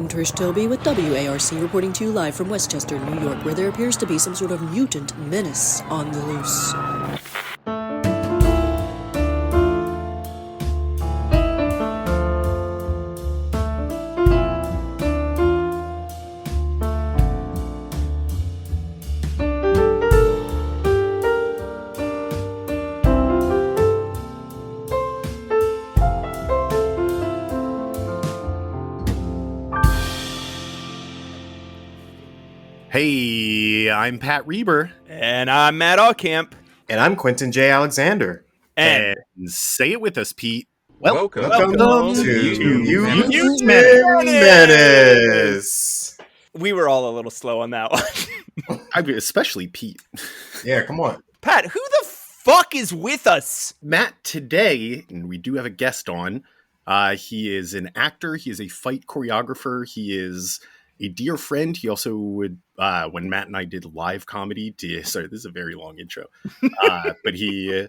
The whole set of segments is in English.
Trish Toby with WARC reporting to you live from Westchester, New York, where there appears to be some sort of mutant menace on the loose. Hey, I'm Pat Reber. And I'm Matt Allcamp. And I'm QUINTON J. Alexander. And say it with us, Pete. Welcome to Mutant Menace. We were all a little slow on that one. I mean, especially Pete. Yeah, come on. Pat, who the fuck is with us? Matt, today, and we do have a guest on. He is an actor. He is a fight choreographer. He is a dear friend. He also would, when Matt and I did live comedy, sorry, this is a very long intro, but he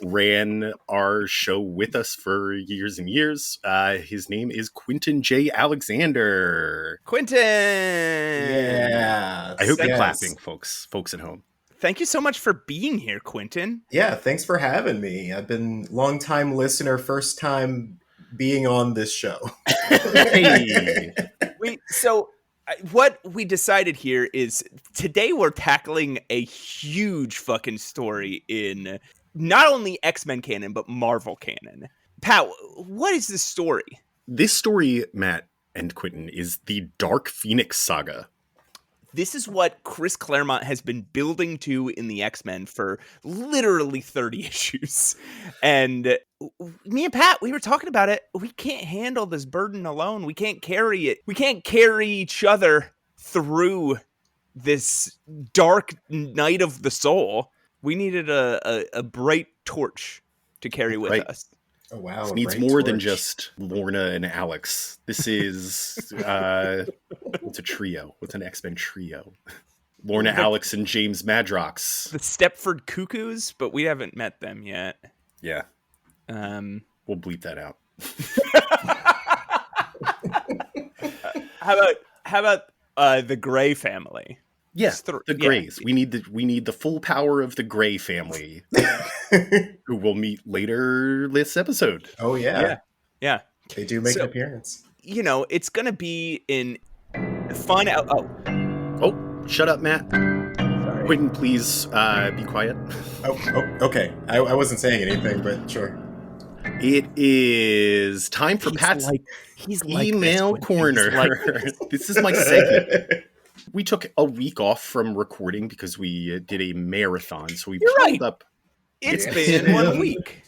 ran our show with us for years and years. His name is QUINTON J. Alexander. Quinton! Yeah. I hope you're clapping, folks at home. Thank you so much for being here, Quinton. Yeah, thanks for having me. I've been long-time listener, first time being on this show. Hey. What we decided here is today we're tackling a huge fucking story in not only X-Men canon, but Marvel canon. Pat, what is this story? This story, Matt and Quinton, is the Dark Phoenix Saga. This is what Chris Claremont has been building to in the X-Men for literally 30 issues. And me and Pat, we were talking about it. We can't handle this burden alone. We can't carry it. We can't carry each other through this dark night of the soul. We needed a bright torch to carry with us. Oh, wow. This needs more than just Lorna and Alex. This is, it's a trio. It's an X-Men trio. Lorna, Alex, and James Madrox. The Stepford Cuckoos, but we haven't met them yet. Yeah. We'll bleep that out. How about the Gray family? Yes, the Greys. Yeah. We need the full power of the Gray family, who we'll meet later this episode. Oh yeah. They do make an appearance. You know, it's gonna be in fun. Oh, shut up, Matt. Sorry. Quinton, please be quiet. Oh, okay. I wasn't saying anything, but sure. It is time for Pat's email corner. This is my segment. We took a week off from recording because we did a marathon. So we pulled up. It's been 1 week.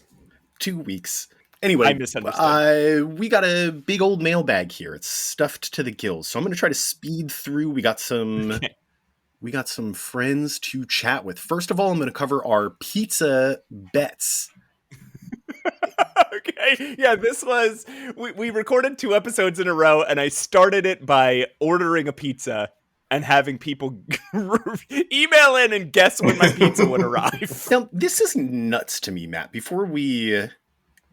2 weeks. Anyway, I misunderstood. We got a big old mailbag here. It's stuffed to the gills. So I'm going to try to speed through. We got some friends to chat with. First of all, I'm going to cover our pizza bets. Okay. Yeah, this was... We recorded 2 episodes in a row, and I started it by ordering a pizza and having people email in and guess when my pizza would arrive. Now, this is nuts to me, Matt. Before we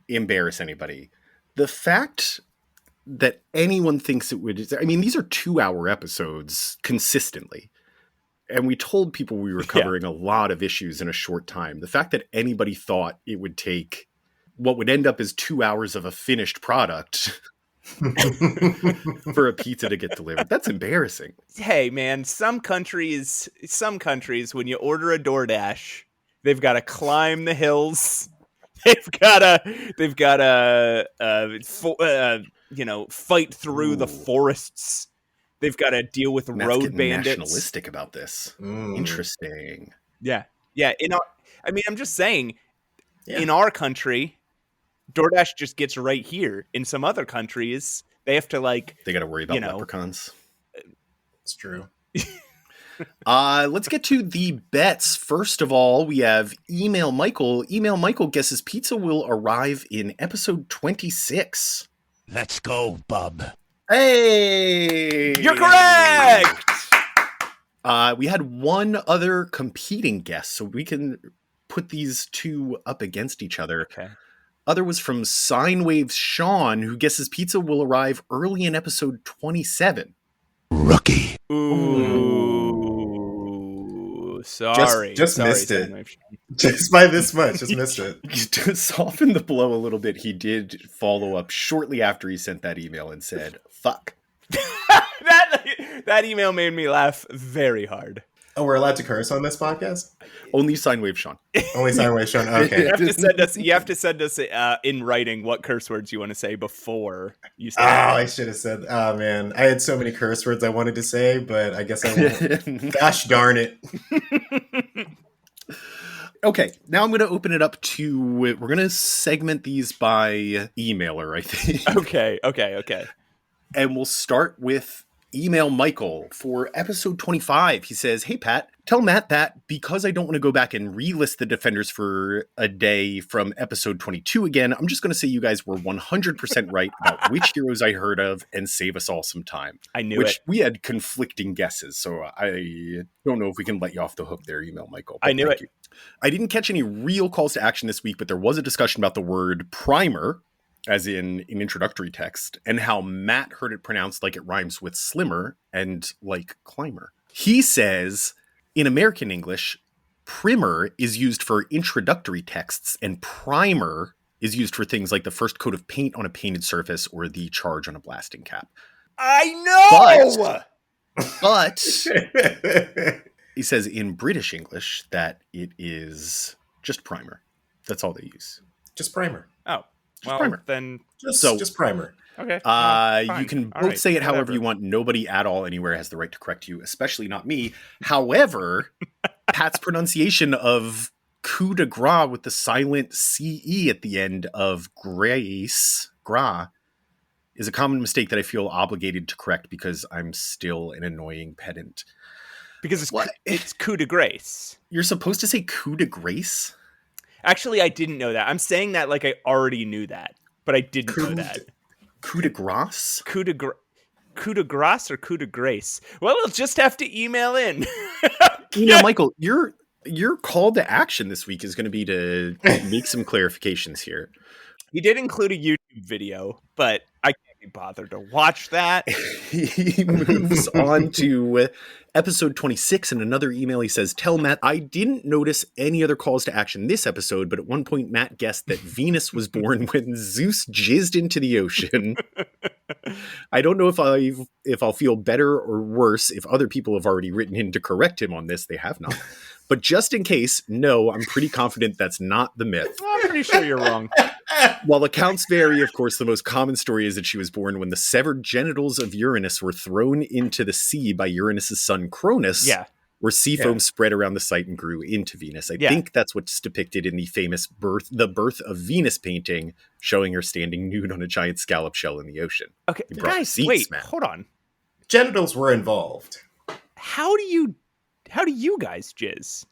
embarrass anybody, the fact that anyone thinks it would... I mean, these are 2-hour episodes consistently. And we told people we were covering a lot of issues in a short time. The fact that anybody thought it would take what would end up as 2 hours of a finished product... for a pizza to get delivered. That's embarrassing. Hey man, some countries when you order a DoorDash, they've got to climb the hills. They've got to fight through the forests. They've got to deal with Matt's road bandits. Nationalistic about this. Interesting. Yeah. I'm just saying, in our country, DoorDash just gets right here. In some other countries, they have to they got to worry about leprechauns. It's true. Let's get to the bets. First of all, we have Email Michael. Email Michael guesses pizza will arrive in episode 26. Let's go, bub. Hey! You're correct! We had one other competing guess, so we can put these two up against each other. Okay. other was from Sine Waves Sean, who guesses pizza will arrive early in episode 27. Rookie. Ooh, sorry. Just sorry, missed it. Soundwave. Just by this much, just missed it. To soften the blow a little bit, he did follow up shortly after he sent that email and said, fuck. that email made me laugh very hard. Oh, we're allowed to curse on this podcast? Only Sine Wave Sean. Only Sideway Sean. Okay. You have to send us in writing what curse words you want to say before you say. Oh, I should have said. Oh man, I had so many curse words I wanted to say, but I guess I won't. Gosh darn it! Okay, now I'm going to open it up to. We're going to segment these by emailer, I think. Okay. And we'll start with email Michael for episode 25. He says, "Hey Pat, tell Matt that because I don't want to go back and relist the Defenders for a day from episode 22 again, I'm just going to say you guys were 100% right about which heroes I heard of and save us all some time." I knew which it. we had conflicting guesses, so I don't know if we can let you off the hook there, email Michael. I knew thank it. you. I didn't catch any real calls to action this week, but there was a discussion about the word primer, as in an introductory text, and how Matt heard it pronounced like it rhymes with slimmer and like climber. He says, in American English, primer is used for introductory texts, and primer is used for things like the first coat of paint on a painted surface or the charge on a blasting cap. I know. But he says in British English that it is just primer. That's all they use. Just primer. Oh, well, primer. then Just primer. okay. You can both All right, say it however whatever. you want. Nobody at all anywhere has the right to correct you, especially not me. However, Pat's pronunciation of coup de grace with the silent CE at the end of grace, is a common mistake that I feel obligated to correct because I'm still an annoying pedant. Because What? it's coup de grace. You're supposed to say coup de grace? Actually, I didn't know that. I'm saying that like I already knew that, but I didn't know that. Coup de grace? Coup de grace or coup de grace? Well, we'll just have to email in. You know, Michael, your call to action this week is going to be to make some clarifications here. He did include a YouTube video, but I can't be bothered to watch that. He moves on to episode 26. In another email, he says, "Tell Matt, I didn't notice any other calls to action this episode, but at one point Matt guessed that Venus was born when Zeus jizzed into the ocean. I don't know if I'll feel better or worse if other people have already written in to correct him on this. They have not. But just in case, no, I'm pretty confident that's not the myth. I'm pretty sure you're wrong. While accounts vary, of course, the most common story is that she was born when the severed genitals of Uranus were thrown into the sea by Uranus' son Cronus, Yeah. where sea foam spread around the site and grew into Venus. I think that's what's depicted in the famous The Birth of Venus painting, showing her standing nude on a giant scallop shell in the ocean. Okay, You brought guys, receipts, wait, man. hold on. Genitals were involved. How do you guys jizz?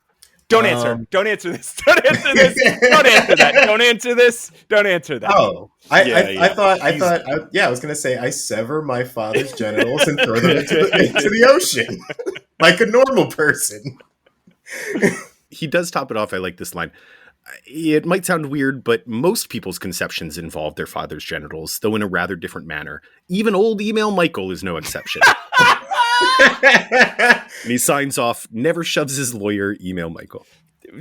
Don't answer. Don't answer this. Don't answer this. Don't answer that. Don't answer this. Don't answer that. Oh, I was gonna say I sever my father's genitals and throw them into the ocean like a normal person. He does top it off. I like this line. It might sound weird, but most people's conceptions involve their father's genitals, though in a rather different manner. Even old email Michael is no exception. And he signs off, never shoves his lawyer, email Michael.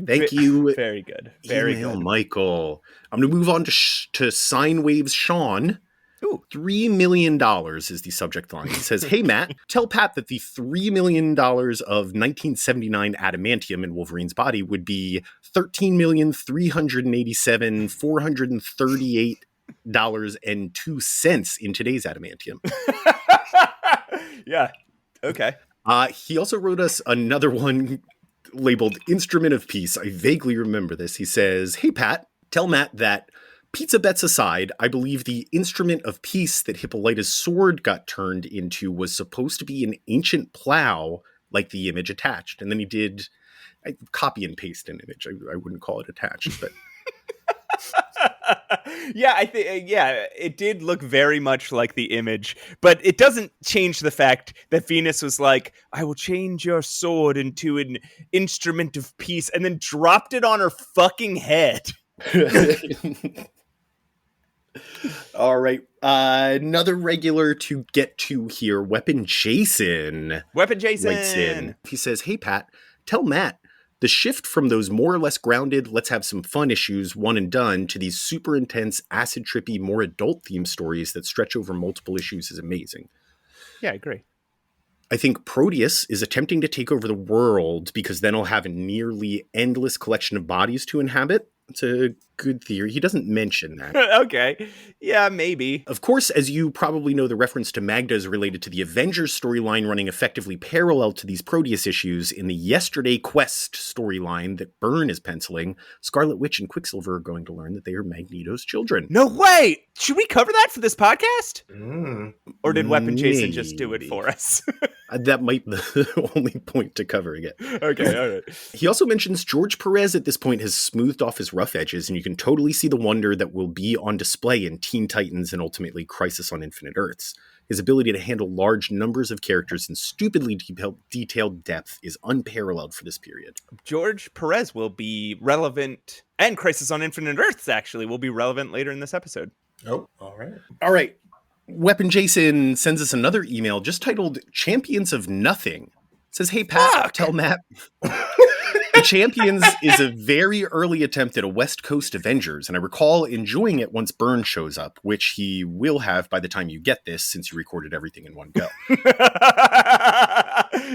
Thank you. Very good. Very email good. Michael. I'm going to move on to Sine Waves Sean. Ooh. $3 million is the subject line. He says, "Hey, Matt, tell Pat that the $3 million of 1979 adamantium in Wolverine's body would be $13,387,438.02 in today's adamantium." Yeah. Okay. He also wrote us another one labeled Instrument of Peace. I vaguely remember this. He says, "Hey, Pat, tell Matt that pizza bets aside, I believe the Instrument of Peace that Hippolyta's sword got turned into was supposed to be an ancient plow like the image attached." And then he did copy and paste an image. I wouldn't call it attached, but... Yeah, I think it did look very much like the image, but it doesn't change the fact that Venus was like, "I will change your sword into an instrument of peace," and then dropped it on her fucking head. All right. Another regular to get to here. Weapon Jason. Weapon Writes in. Jason. He says, "Hey, Pat, tell Matt the shift from those more or less grounded, let's have some fun issues, one and done, to these super intense, acid trippy, more adult themed stories that stretch over multiple issues is amazing. Yeah, I agree. I think Proteus is attempting to take over the world because then he'll have a nearly endless collection of bodies to inhabit. It's a good theory. He doesn't mention that. Okay. Yeah, maybe. Of course, as you probably know, the reference to Magda is related to the Avengers storyline running effectively parallel to these Proteus issues. In the Yesterday Quest storyline that Byrne is penciling, Scarlet Witch and Quicksilver are going to learn that they are Magneto's children. No way! Should we cover that for this podcast? Mm. Or did Weapon Jason just do it Maybe. for us? That might be the only point to covering it. Okay, all right. He also mentions George Perez at this point has smoothed off his rough edges, and you can totally see the wonder that will be on display in Teen Titans and ultimately Crisis on Infinite Earths. His ability to handle large numbers of characters in stupidly detailed depth is unparalleled for this period. George Perez will be relevant, and Crisis on Infinite Earths actually will be relevant later in this episode. Oh, all right. All right. Weapon Jason sends us another email just titled Champions of Nothing. Says, "Hey, Pat, tell Matt. The Champions is a very early attempt at a West Coast Avengers, and I recall enjoying it once Byrne shows up, which he will have by the time you get this, since you recorded everything in one go.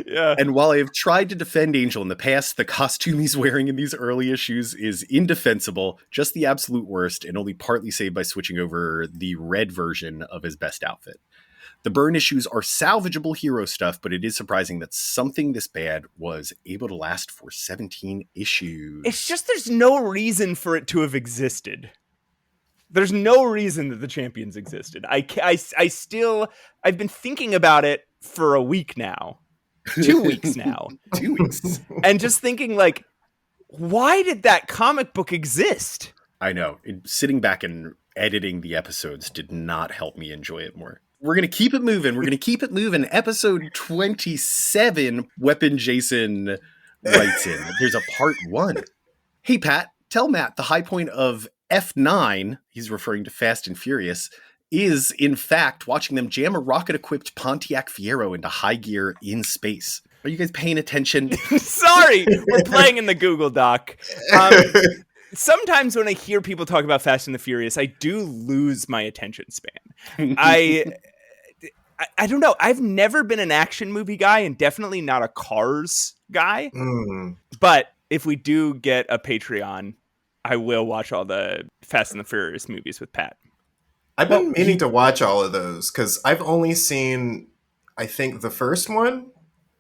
Yeah. And while I have tried to defend Angel in the past, the costume he's wearing in these early issues is indefensible, just the absolute worst, and only partly saved by switching over the red version of his best outfit. The Byrne issues are salvageable hero stuff, but it is surprising that something this bad was able to last for 17 issues. It's just there's no reason for it to have existed. There's no reason that the Champions existed. I've been thinking about it for a week now. 2 weeks now. 2 weeks. And just thinking, like, why did that comic book exist? I know. Sitting back and editing the episodes did not help me enjoy it more. We're going to keep it moving. Episode 27, Weapon Jason writes in. There's a part 1. "Hey, Pat, tell Matt the high point of F9, he's referring to Fast and Furious, is, in fact, watching them jam a rocket-equipped Pontiac Fiero into high gear in space. Are you guys paying attention?" Sorry, we're playing in the Google Doc. Sometimes when I hear people talk about Fast and the Furious, I do lose my attention span. I don't know. I've never been an action movie guy and definitely not a Cars guy. Mm. But if we do get a Patreon, I will watch all the Fast and the Furious movies with Pat. I've been meaning to watch all of those because I've only seen, I think, the first one,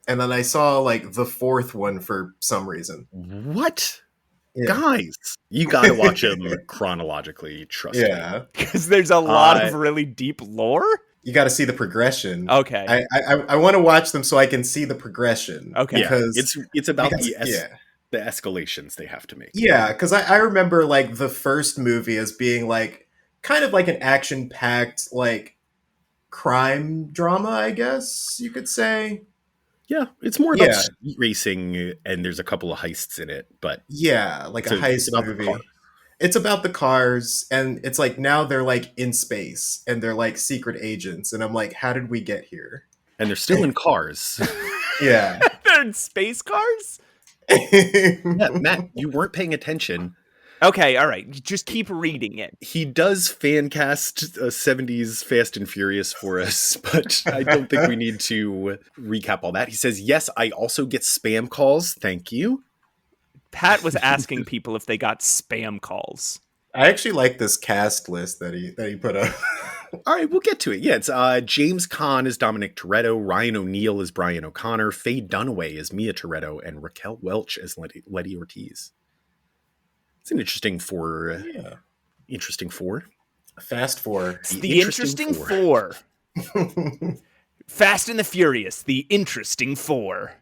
and then I saw like the fourth one for some reason. What? Yeah. Guys, you got to watch them chronologically, trust me. Yeah, Because there's a lot of really deep lore. you got to see the progression. Okay. I want to watch them so I can see the progression. Okay. Yeah, because it's about because- the escalations they have to make. Yeah, because I remember like the first movie as being like kind of like an action-packed like crime drama, I guess you could say. Yeah, it's more about Yeah. street racing, and there's a couple of heists in it, but Yeah, like So a it's heist about the movie. car. It's about the cars, and it's like now they're like in space and they're like secret agents, and I'm like, how did we get here? and they're still in cars. Yeah. They're in space cars? Yeah, Matt, you weren't paying attention. Okay, all right. Just keep reading it. He does fan cast a 70s Fast and Furious for us, but I don't think we need to recap all that. He says, "Yes, I also get spam calls. Thank you." Pat was asking people if they got spam calls. I actually like this cast list that he put up. All right, we'll get to it. Yeah, it's James Caan as Dominic Toretto, Ryan O'Neal as Brian O'Connor, Faye Dunaway as Mia Toretto, and Raquel Welch as Letty Ortiz. It's an interesting four. Yeah. Interesting four. Fast Four. It's the interesting Four. four. Fast and the Furious, the interesting four.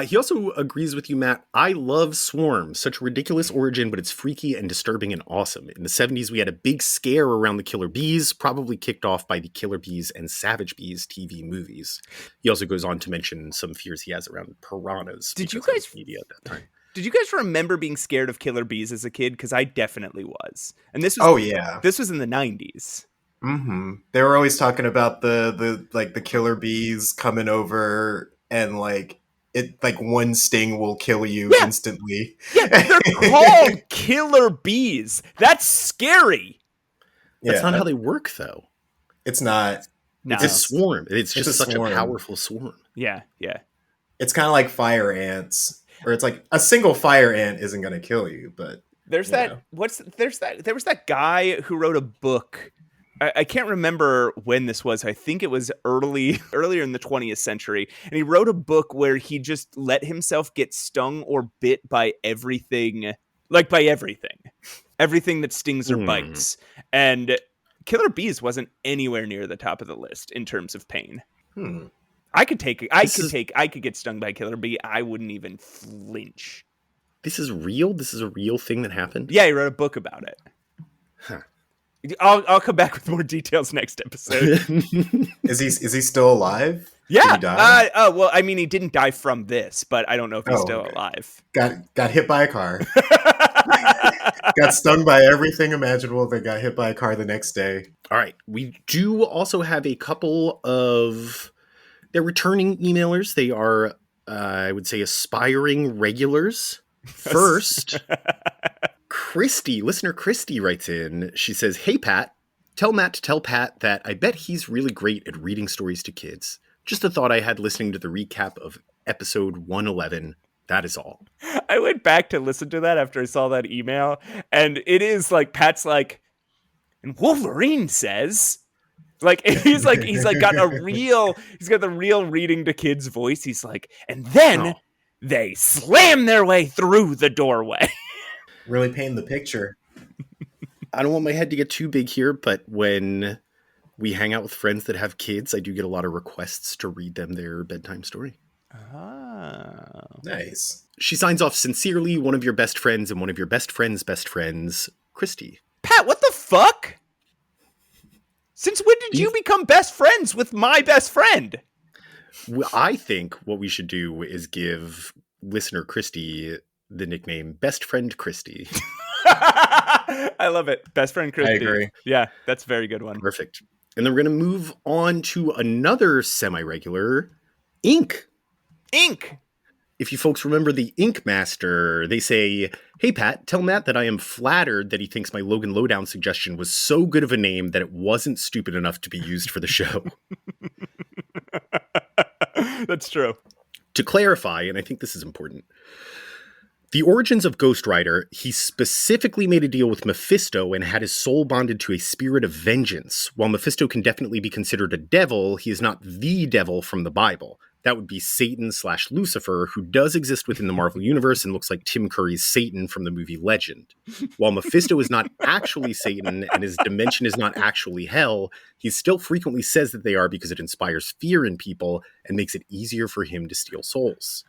He also agrees with you, Matt. "I love Swarm. Such a ridiculous origin, but it's freaky and disturbing and awesome. In the 70s, we had a big scare around the Killer Bees, probably kicked off by the Killer Bees and Savage Bees TV movies." He also goes on to mention some fears he has around piranhas. Did you because of guys- media at that time? Did you guys remember being scared of killer bees as a kid? Because I definitely was. And this was this was in the 90s. Mm-hmm. They were always talking about the killer bees coming over and like it like one sting will kill you instantly. Yeah, they're called killer bees. That's scary. That's not how they work, though. It's not. No. It's a swarm. It's just such swarm. a powerful swarm. Yeah. It's kind of like fire ants, or it's like a single fire ant isn't going to kill you, but there's that. There was that guy who wrote a book. I can't remember when this was. I think it was earlier in the 20th century. And he wrote a book where he just let himself get stung or bit by everything. Everything that stings or bites. And killer bees wasn't anywhere near the top of the list in terms of pain. I could get stung by a killer bee. I wouldn't even flinch. This is real? This is a real thing that happened? Yeah, he wrote a book about it. Huh. I'll come back with more details next episode. Is he still alive? Yeah. Did he die? Well, I mean, he didn't die from this, but I don't know if he's still alive. Got hit by a car. Got stung by everything imaginable. They got hit by a car the next day. All right. We do also have a couple of... They're returning emailers. They are, I would say, aspiring regulars. First, listener Christy writes in. She says, "Hey, Pat, tell Matt to tell Pat that I bet he's really great at reading stories to kids. Just a thought I had listening to the recap of episode 111. That is all." I went back to listen to that after I saw that email, and it is like Pat's like, and Wolverine says, like he's got the real reading to kids voice. He's like, and then they slam their way through the doorway. Really paint the picture. I don't want my head to get too big here, but when we hang out with friends that have kids, I do get a lot of requests to read them their bedtime story. Oh. Nice. She signs off, "Sincerely, one of your best friends and one of your best friends' best friends, Christy." Pat, what the fuck? Since when did you become best friends with my best friend? Well, I think what we should do is give listener Christy the nickname Best Friend Christy. I love it. Best Friend Christy. I agree. Yeah, that's a very good one. Perfect. And then we're going to move on to another semi-regular, Ink. If you folks remember the Ink Master, they say, "Hey, Pat, tell Matt that I am flattered that he thinks my Logan Lowdown suggestion was so good of a name that it wasn't stupid enough to be used for the show." That's true. To clarify, and I think this is important, the origins of Ghost Rider, he specifically made a deal with Mephisto and had his soul bonded to a spirit of vengeance. While Mephisto can definitely be considered a devil, he is not the devil from the Bible. That would be Satan/Lucifer, who does exist within the Marvel Universe and looks like Tim Curry's Satan from the movie Legend. While Mephisto is not actually Satan and his dimension is not actually hell, he still frequently says that they are because it inspires fear in people and makes it easier for him to steal souls.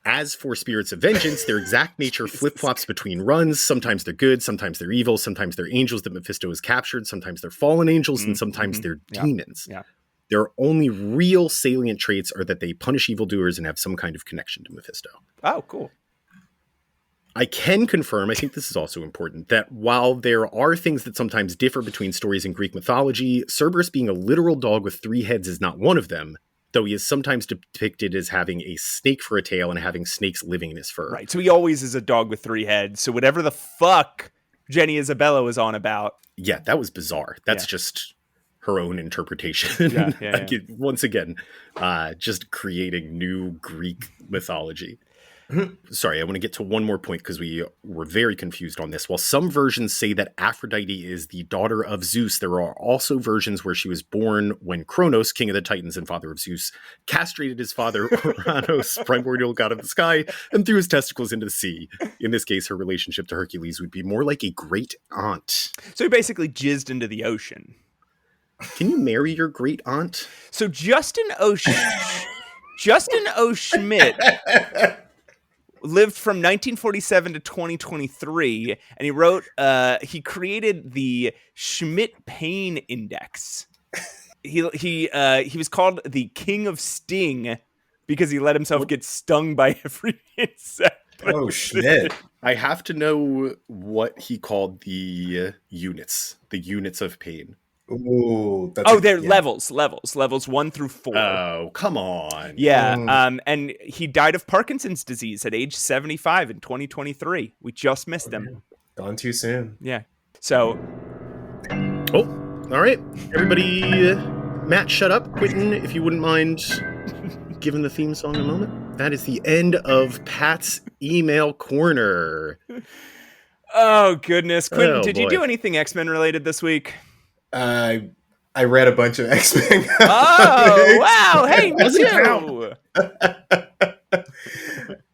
As for spirits of vengeance, their exact nature flip-flops between runs. Sometimes they're good, sometimes they're evil, sometimes they're angels that Mephisto has captured, sometimes they're fallen angels, and sometimes they're demons. Yeah. Their only real salient traits are that they punish evildoers and have some kind of connection to Mephisto. Oh, cool. I can confirm, I think this is also important, that while there are things that sometimes differ between stories in Greek mythology, Cerberus being a literal dog with 3 heads is not one of them, though he is sometimes depicted as having a snake for a tail and having snakes living in his fur. Right, so he always is a dog with 3 heads, so whatever the fuck Jenny Isabella was on about. Yeah, that was bizarre. That's just her own interpretation. Once again, just creating new Greek mythology. Sorry, I want to get to one more point because we were very confused on this. While some versions say that Aphrodite is the daughter of Zeus, there are also versions where she was born when Kronos, king of the Titans and father of Zeus, castrated his father, Uranus, primordial god of the sky, and threw his testicles into the sea. In this case, her relationship to Hercules would be more like a great aunt. So he basically jizzed into the ocean. Can you marry your great aunt? So Justin O. Schmidt lived from 1947 to 2023, and he wrote, he created the Schmidt Pain Index. He was called the King of Sting because he let himself get stung by every insect. Oh, shit. I have to know what he called the units of pain. Ooh, They're levels 1 through 4. Oh, come on. Yeah. And he died of Parkinson's disease at age 75 in 2023. We just missed him. Gone too soon. Yeah. So. Oh, all right. Everybody, Matt, shut up. Quentin, if you wouldn't mind giving the theme song a moment. That is the end of Pat's email corner. Oh, goodness. Quentin, did you boy. do anything X-Men related this week? I read a bunch of X-Men. Oh, wow. Hey, me Doesn't too.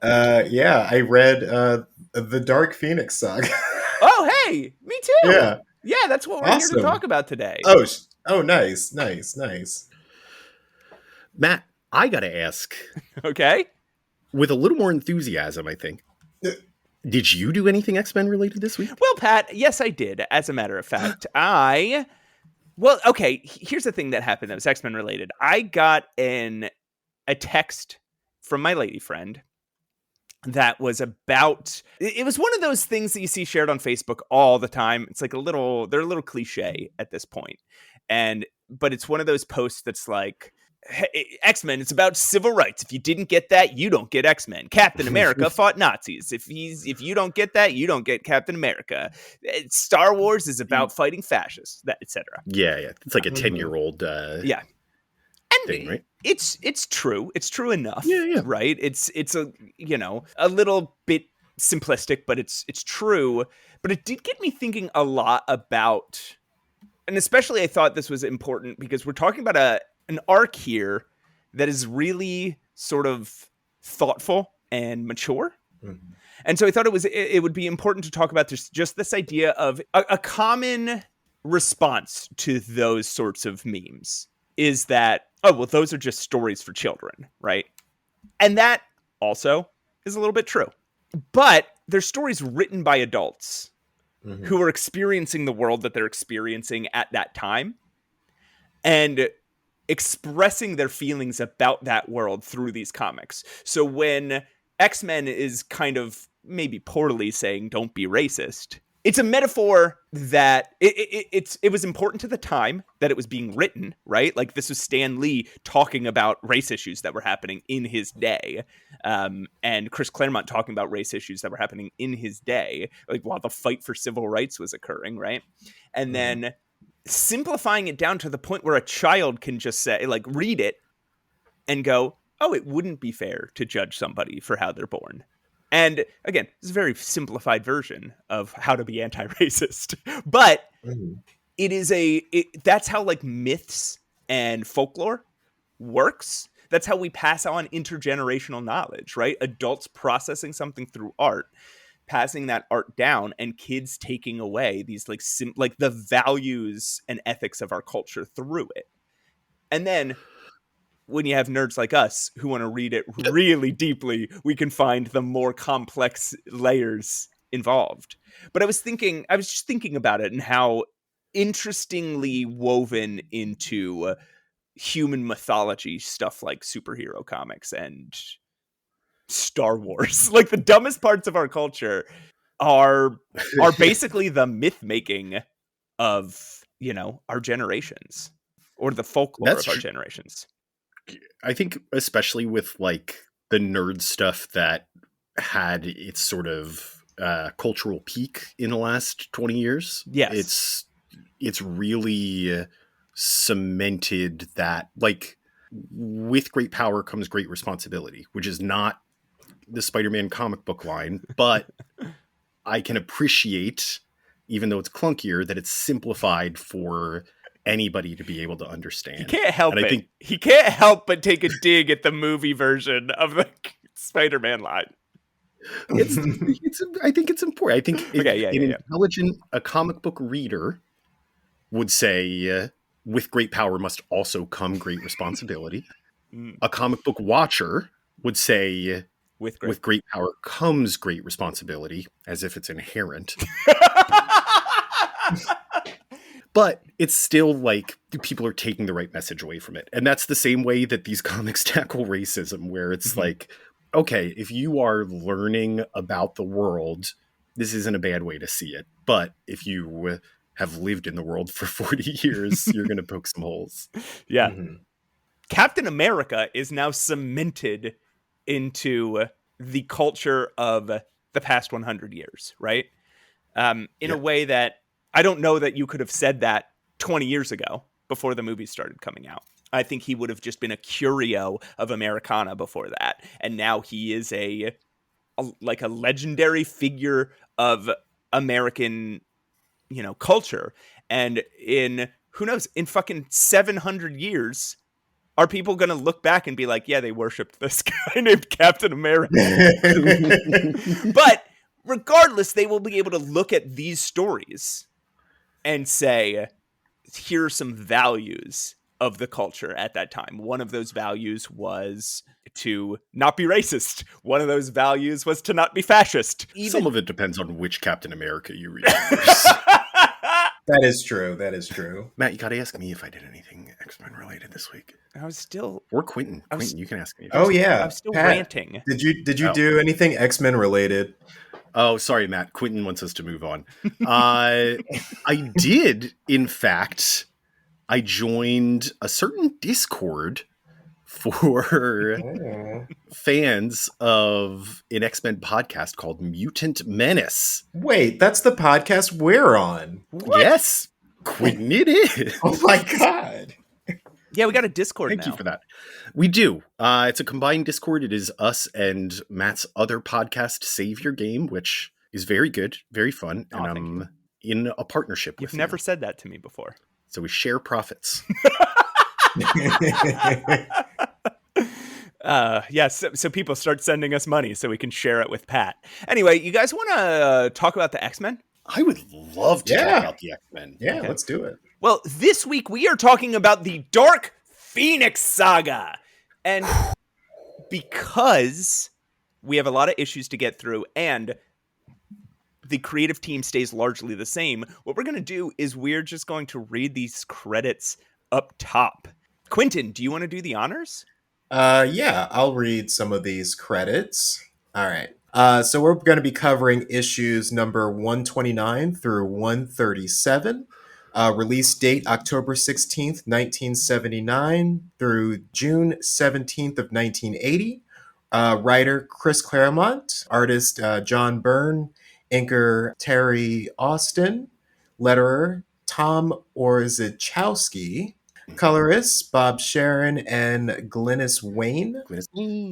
Yeah, I read the Dark Phoenix Saga. Oh, hey, me too. Yeah. Yeah, that's what we're here to talk about today. Oh, nice. Matt, I got to ask, Okay. with a little more enthusiasm, I think. Did you do anything X-Men related this week? Well, Pat, yes, I did. As a matter of fact, here's the thing that happened that was X-Men related. I got a text from my lady friend that was about, it was one of those things that you see shared on Facebook all the time. It's like they're a little cliche at this point. But it's one of those posts that's like, hey, X-Men, it's about civil rights. If you didn't get that, you don't get X-Men. Captain America fought Nazis. If you don't get that, you don't get Captain America. Star Wars is about fighting fascists, etc. Yeah. It's like a 10-year-old yeah. And thing, right? It's true. It's true enough. Yeah. Right? It's a little bit simplistic, but it's true. But it did get me thinking a lot about, and especially I thought this was important because we're talking about an arc here that is really sort of thoughtful and mature. Mm-hmm. And so I thought it would be important to talk about this idea of a common response to those sorts of memes is that, oh, well, those are just stories for children, right? And that also is a little bit true. But they're stories written by adults who are experiencing the world that they're experiencing at that time and expressing their feelings about that world through these comics. So when X-Men is kind of maybe poorly saying, don't be racist, it's a metaphor that it was important to the time that it was being written, right? Like this was Stan Lee talking about race issues that were happening in his day. And Chris Claremont talking about race issues that were happening in his day, like while the fight for civil rights was occurring, right? And then simplifying it down to the point where a child can just say, like, read it and go, oh, it wouldn't be fair to judge somebody for how they're born. And again, it's a very simplified version of how to be anti-racist, but that's how like myths and folklore works. That's how we pass on intergenerational knowledge, right? Adults processing something through art, passing that art down, and kids taking away these like the values and ethics of our culture through it. And then when you have nerds like us who want to read it really deeply, we can find the more complex layers involved. But I was just thinking about it and how interestingly woven into human mythology stuff like superhero comics and Star Wars, like the dumbest parts of our culture are basically the myth making of, our generations or the folklore of our generations. I think especially with like the nerd stuff that had its sort of cultural peak in the last 20 years. Yes. It's really cemented that, like, with great power comes great responsibility, which is not the Spider-Man comic book line, but I can appreciate, even though it's clunkier, that it's simplified for anybody to be able to understand. He can't help it. He can't help but take a dig at the movie version of the Spider-Man line. I think it's important. I think intelligent, a comic book reader would say, with great power must also come great responsibility. A comic book watcher would say, with great power comes great responsibility, as if it's inherent. But it's still like people are taking the right message away from it. And that's the same way that these comics tackle racism, where it's like, okay, if you are learning about the world, this isn't a bad way to see it. But if you have lived in the world for 40 years, you're going to poke some holes. Yeah. Mm-hmm. Captain America is now cemented into the culture of the past 100 years, right? In a way that I don't know that you could have said that 20 years ago before the movie started coming out. I think he would have just been a curio of Americana before that. And now he is a legendary figure of American, culture. And in, who knows, in fucking 700 years, are people going to look back and be like, yeah, they worshipped this guy named Captain America? But regardless, they will be able to look at these stories and say, here are some values of the culture at that time. One of those values was to not be racist. One of those values was to not be fascist. Some of it depends on which Captain America you read. That is true. That is true. Matt, you got to ask me if I did anything X-Men related this week. I was still... Or Quentin. Quentin, you can ask me. Oh, yeah. I'm still Pat, ranting. Did you do anything X-Men related? Oh, sorry, Matt. Quentin wants us to move on. I did, in fact, I joined a certain Discord for fans of an X-Men podcast called Mutant Menace. Wait, that's the podcast we're on. What? Yes, Quentin, it is. Oh my god. Yeah, we got a Discord Thank now. you for that. We do. It's a combined Discord. It is us and Matt's other podcast, Save Your Game, which is very good, very fun. Oh, and I'm in a partnership with You've never said that to me before. So we share profits. Yes, so people start sending us money so we can share it with Pat. Anyway, you guys want to talk about the X-Men? I would love to talk about the X-Men. Yeah, Okay. let's do it. Well, this week we are talking about the Dark Phoenix Saga. And because we have a lot of issues to get through and the creative team stays largely the same, what we're going to do is we're just going to read these credits up top. Quentin, do you want to do the honors? Yeah, I'll read some of these credits. All right. So we're going to be covering issues number 129 through 137. Release date October 16th, 1979 through June 17th of 1980. Writer Chris Claremont, artist John Byrne, inker Terry Austin, letterer Tom Orzechowski, colorists Bob Sharon and Glynis Wayne,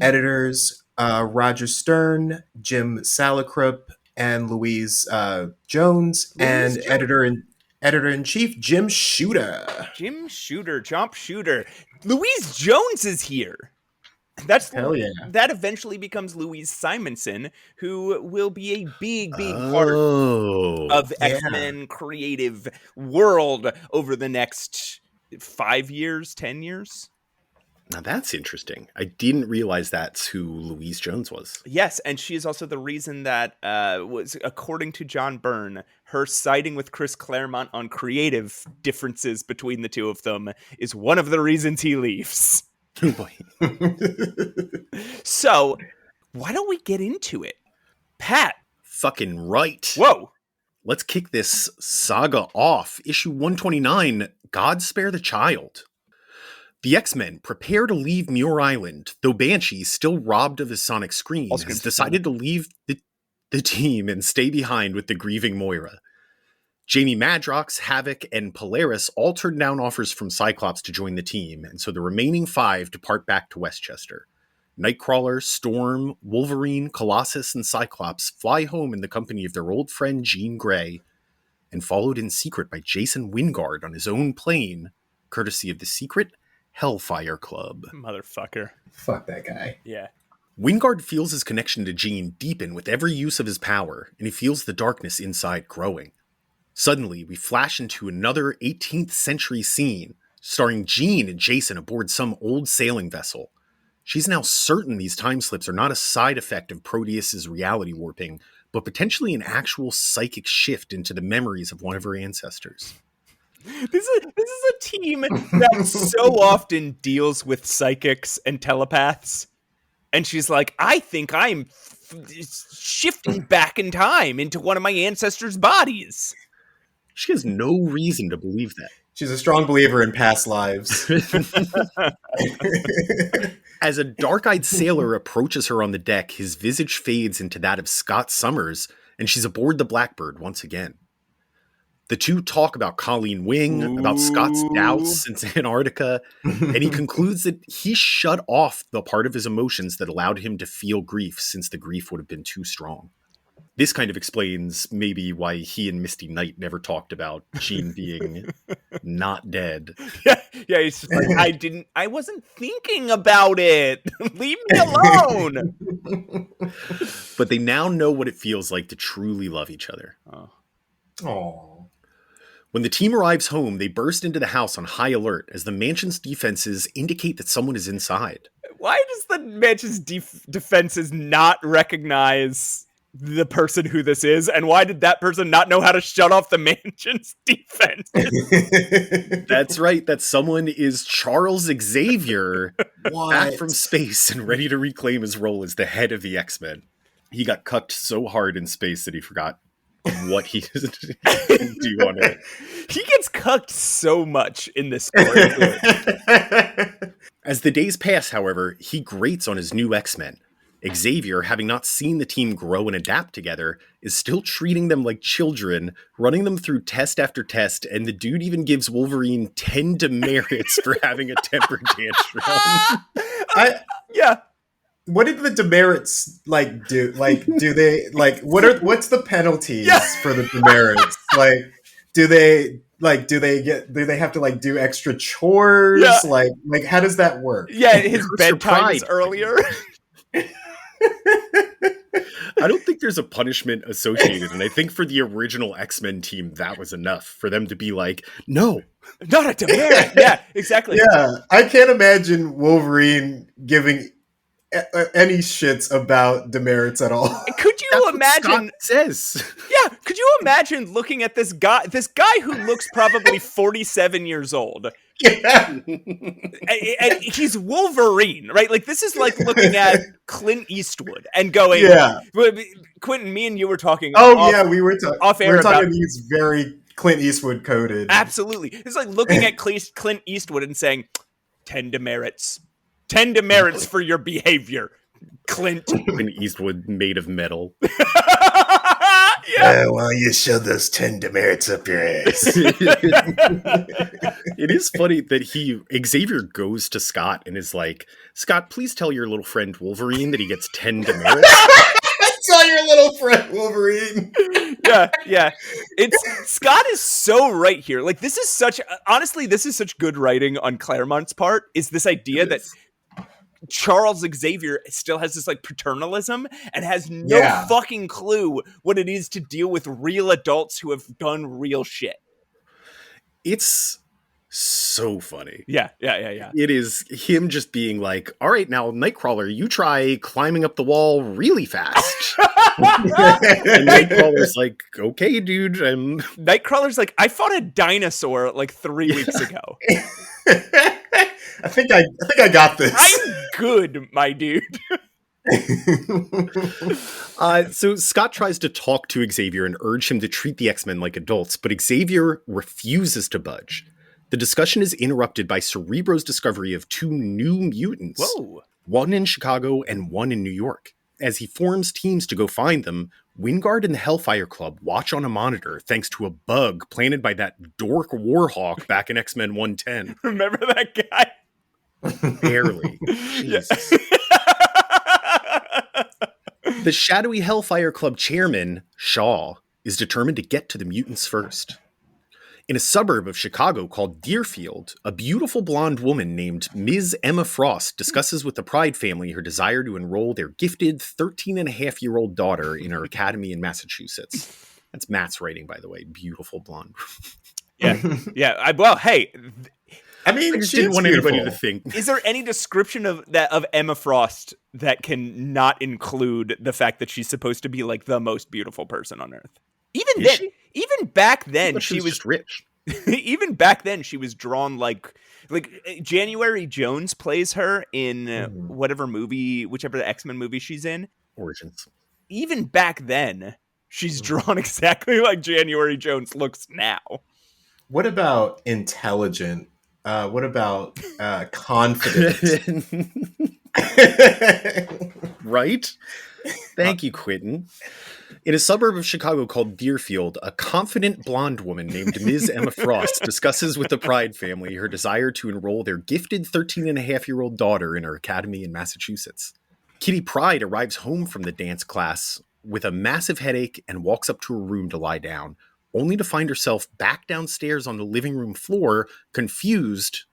editors Roger Stern, Jim Salicrup, and Louise Jones, and editor-in-chief Jim Shooter. Jim Shooter, Jump Shooter. Louise Jones is here. That's Hell yeah. That eventually becomes Louise Simonson, who will be a big part of X-Men creative world over the next 5 years, 10 years. Now that's interesting. I didn't realize that's who Louise Jones was. Yes, and she is also the reason that was, according to John Byrne, her siding with Chris Claremont on creative differences between the two of them is one of the reasons he leaves. Oh boy. So, why don't we get into it? Pat. Fucking right. Whoa. Let's kick this saga off. Issue 129, God Spare the Child. The X-Men prepare to leave Muir Island, though Banshee, still robbed of his sonic screen, has decided to leave the team and stay behind with the grieving Moira. Jamie Madrox, Havoc, and Polaris all turn down offers from Cyclops to join the team, and so the remaining 5 depart back to Westchester. Nightcrawler, Storm, Wolverine, Colossus, and Cyclops fly home in the company of their old friend Jean Grey, and followed in secret by Jason Wingard on his own plane, courtesy of the secret Hellfire Club. Motherfucker. Fuck that guy. Yeah. Wingard feels his connection to Jean deepen with every use of his power, and he feels the darkness inside growing. Suddenly, we flash into another 18th century scene, starring Jean and Jason aboard some old sailing vessel. She's now certain these time slips are not a side effect of Proteus's reality warping, but potentially an actual psychic shift into the memories of one of her ancestors. This is a team that so often deals with psychics and telepaths. And she's like, I think I'm shifting back in time into one of my ancestors' bodies. She has no reason to believe that. She's a strong believer in past lives. As a dark-eyed sailor approaches her on the deck, his visage fades into that of Scott Summers, and she's aboard the Blackbird once again. The two talk about Colleen Wing, about Scott's doubts since Antarctica, and he concludes that he shut off the part of his emotions that allowed him to feel grief, since the grief would have been too strong. This kind of explains maybe why he and Misty Knight never talked about Jean being not dead. Yeah, he's just like, I wasn't thinking about it. Leave me alone. But they now know what it feels like to truly love each other. Aww. When the team arrives home, they burst into the house on high alert as the mansion's defenses indicate that someone is inside. Why does the mansion's defenses not recognize the person who this is? And why did that person not know how to shut off the mansion's defense? That's right. That someone is Charles Xavier back from space and ready to reclaim his role as the head of the X-Men. He got cucked so hard in space that he forgot what he can do on it. He gets cucked so much in this story. As the days pass, however, he grates on his new X-Men. Xavier, having not seen the team grow and adapt together, is still treating them like children, running them through test after test, and the dude even gives Wolverine 10 demerits for having a temper tantrum. Yeah. What did the demerits do? Do they what's the penalties for the demerits? Do they have to do extra chores? Yeah. How does that work? Yeah, his bedtime is earlier. I don't think there's a punishment associated, and I think for the original X-Men team, that was enough for them to be like, no. Not a demerit. Yeah, exactly. Yeah, I can't imagine Wolverine giving any shits about demerits at all. Could you imagine? Says. Yeah, could you imagine looking at this guy who looks probably 47 years old? Yeah. And he's Wolverine, right? Like, this is like looking at Clint Eastwood and going, Quentin, me and you were talking. We were off air. We were talking he's very Clint Eastwood coded. Absolutely. It's like looking at Clint Eastwood and saying, 10 demerits. 10 demerits for your behavior, Clint. Clint Eastwood made of metal. Well, you shove those 10 demerits up your ass. It is funny that Xavier goes to Scott and is like, Scott, please tell your little friend Wolverine that he gets 10 demerits. Tell your little friend Wolverine. Yeah. Scott is so right here. Like, this is such good writing on Claremont's part, is this idea that Charles Xavier still has this paternalism and has no fucking clue what it is to deal with real adults who have done real shit. It's so funny. Yeah. It is him just being like, all right, now Nightcrawler, you try climbing up the wall really fast. And Nightcrawler's like, okay, dude. Nightcrawler's like, I fought a dinosaur 3 weeks ago. I think I got this. I'm good, my dude. So Scott tries to talk to Xavier and urge him to treat the X-Men like adults, but Xavier refuses to budge. The discussion is interrupted by Cerebro's discovery of 2 new mutants. Whoa. One in Chicago and one in New York. As he forms teams to go find them, Wingard and the Hellfire Club watch on a monitor thanks to a bug planted by that dork Warhawk back in X-Men 110. Remember that guy? Barely. Jesus. The shadowy Hellfire Club chairman, Shaw, is determined to get to the mutants first. In a suburb of Chicago called Deerfield, a beautiful blonde woman named Ms. Emma Frost discusses with the Pride family her desire to enroll their gifted 13-and-a-half-year-old daughter in her academy in Massachusetts. That's Matt's writing, by the way. Beautiful blonde. Yeah. Hey. I just didn't want anybody to think. Is there any description of Emma Frost that can not include the fact that she's supposed to be the most beautiful person on Earth? Even back then, she was just rich. even back then she was drawn like January Jones plays her in whichever the X-Men movie she's in. Origins. Even back then, she's drawn exactly like January Jones looks now. What about intelligent? What about confident? Right? Thank you, Quinton. In a suburb of Chicago called Deerfield, a confident blonde woman named Ms. Emma Frost discusses with the Pryde family her desire to enroll their gifted 13-and-a-half-year-old daughter in her academy in Massachusetts. Kitty Pryde arrives home from the dance class with a massive headache and walks up to her room to lie down, only to find herself back downstairs on the living room floor, confused,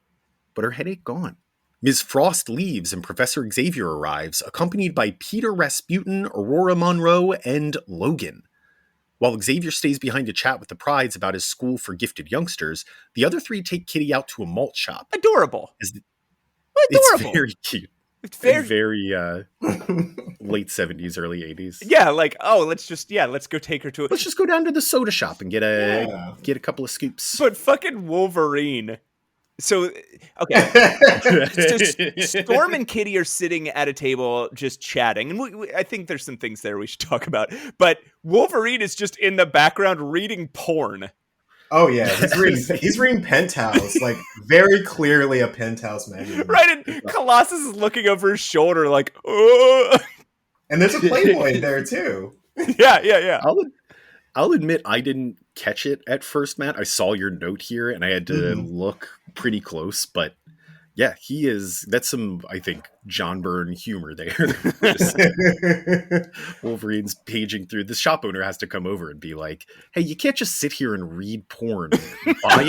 but her headache gone. Ms. Frost leaves and Professor Xavier arrives, accompanied by Peter Rasputin, Aurora Monroe, and Logan. While Xavier stays behind to chat with the Prydes about his school for gifted youngsters, the other three take Kitty out to a malt shop. Adorable. It's very cute. It's very late 70s, early 80s. Yeah, like, let's go take her to Let's just go down to the soda shop and get a couple of scoops. But fucking Wolverine. So, okay. So Storm and Kitty are sitting at a table just chatting. And I think there's some things there we should talk about. But Wolverine is just in the background reading porn. Oh, yeah. He's reading Penthouse. Like, very clearly a Penthouse magazine. Right, and Colossus is looking over his shoulder like, oh. And there's a Playboy there, too. Yeah. I'll admit I didn't catch it at first, Matt. I saw your note here and I had to look pretty close, but yeah, that's some, I think, John Byrne humor there. Wolverine's paging through. The shop owner has to come over and be like, hey, you can't just sit here and read porn. Buy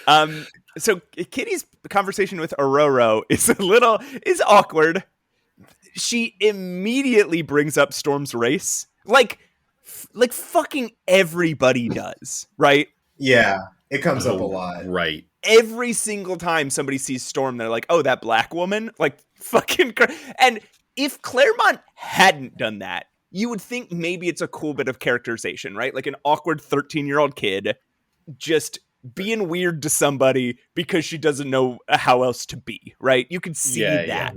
it. So Kitty's conversation with Aurora is awkward. She immediately brings up Storm's race. Like fucking everybody does, right? Yeah, it comes up a lot. Right. Every single time somebody sees Storm, they're like, oh, that black woman? Like, fucking and if Claremont hadn't done that, you would think maybe it's a cool bit of characterization, right? Like an awkward 13-year-old kid just being weird to somebody because she doesn't know how else to be, right? You can see that. Yeah.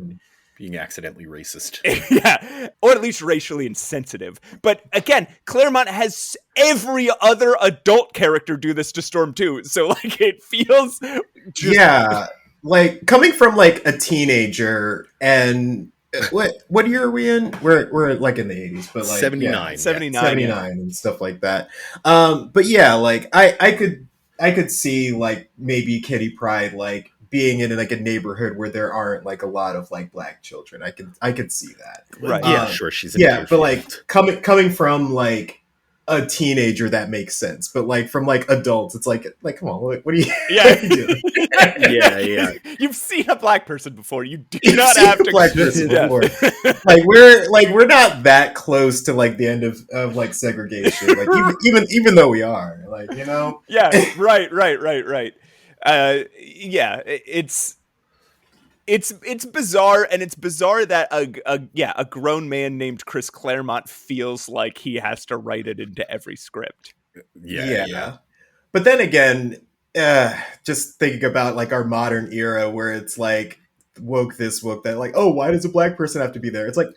Being accidentally racist. Yeah, or at least racially insensitive. But again, Claremont has every other adult character do this to Storm too. So like it feels yeah, like coming from like a teenager and what year are we in? We're like in the 80s, but like 79. 79 and stuff like that. But yeah, like I could see like maybe Kitty Pryde like being in like a neighborhood where there aren't like a lot of like black children. I could see that. Right. Yeah, sure. She's in but like coming from like a teenager, that makes sense. But like from like adults, it's like come on, what are you? Yeah. doing? yeah. You've seen a black person before. You do not have to. Black person before. Like we're not that close to like the end of like segregation. Like even though we are, like, you know. Yeah. Right. Yeah, it's bizarre, and it's bizarre that a grown man named Chris Claremont feels like he has to write it into every script. Yeah. But then again, just thinking about like our modern era where it's like woke this, woke that, like, oh, why does a black person have to be there? It's like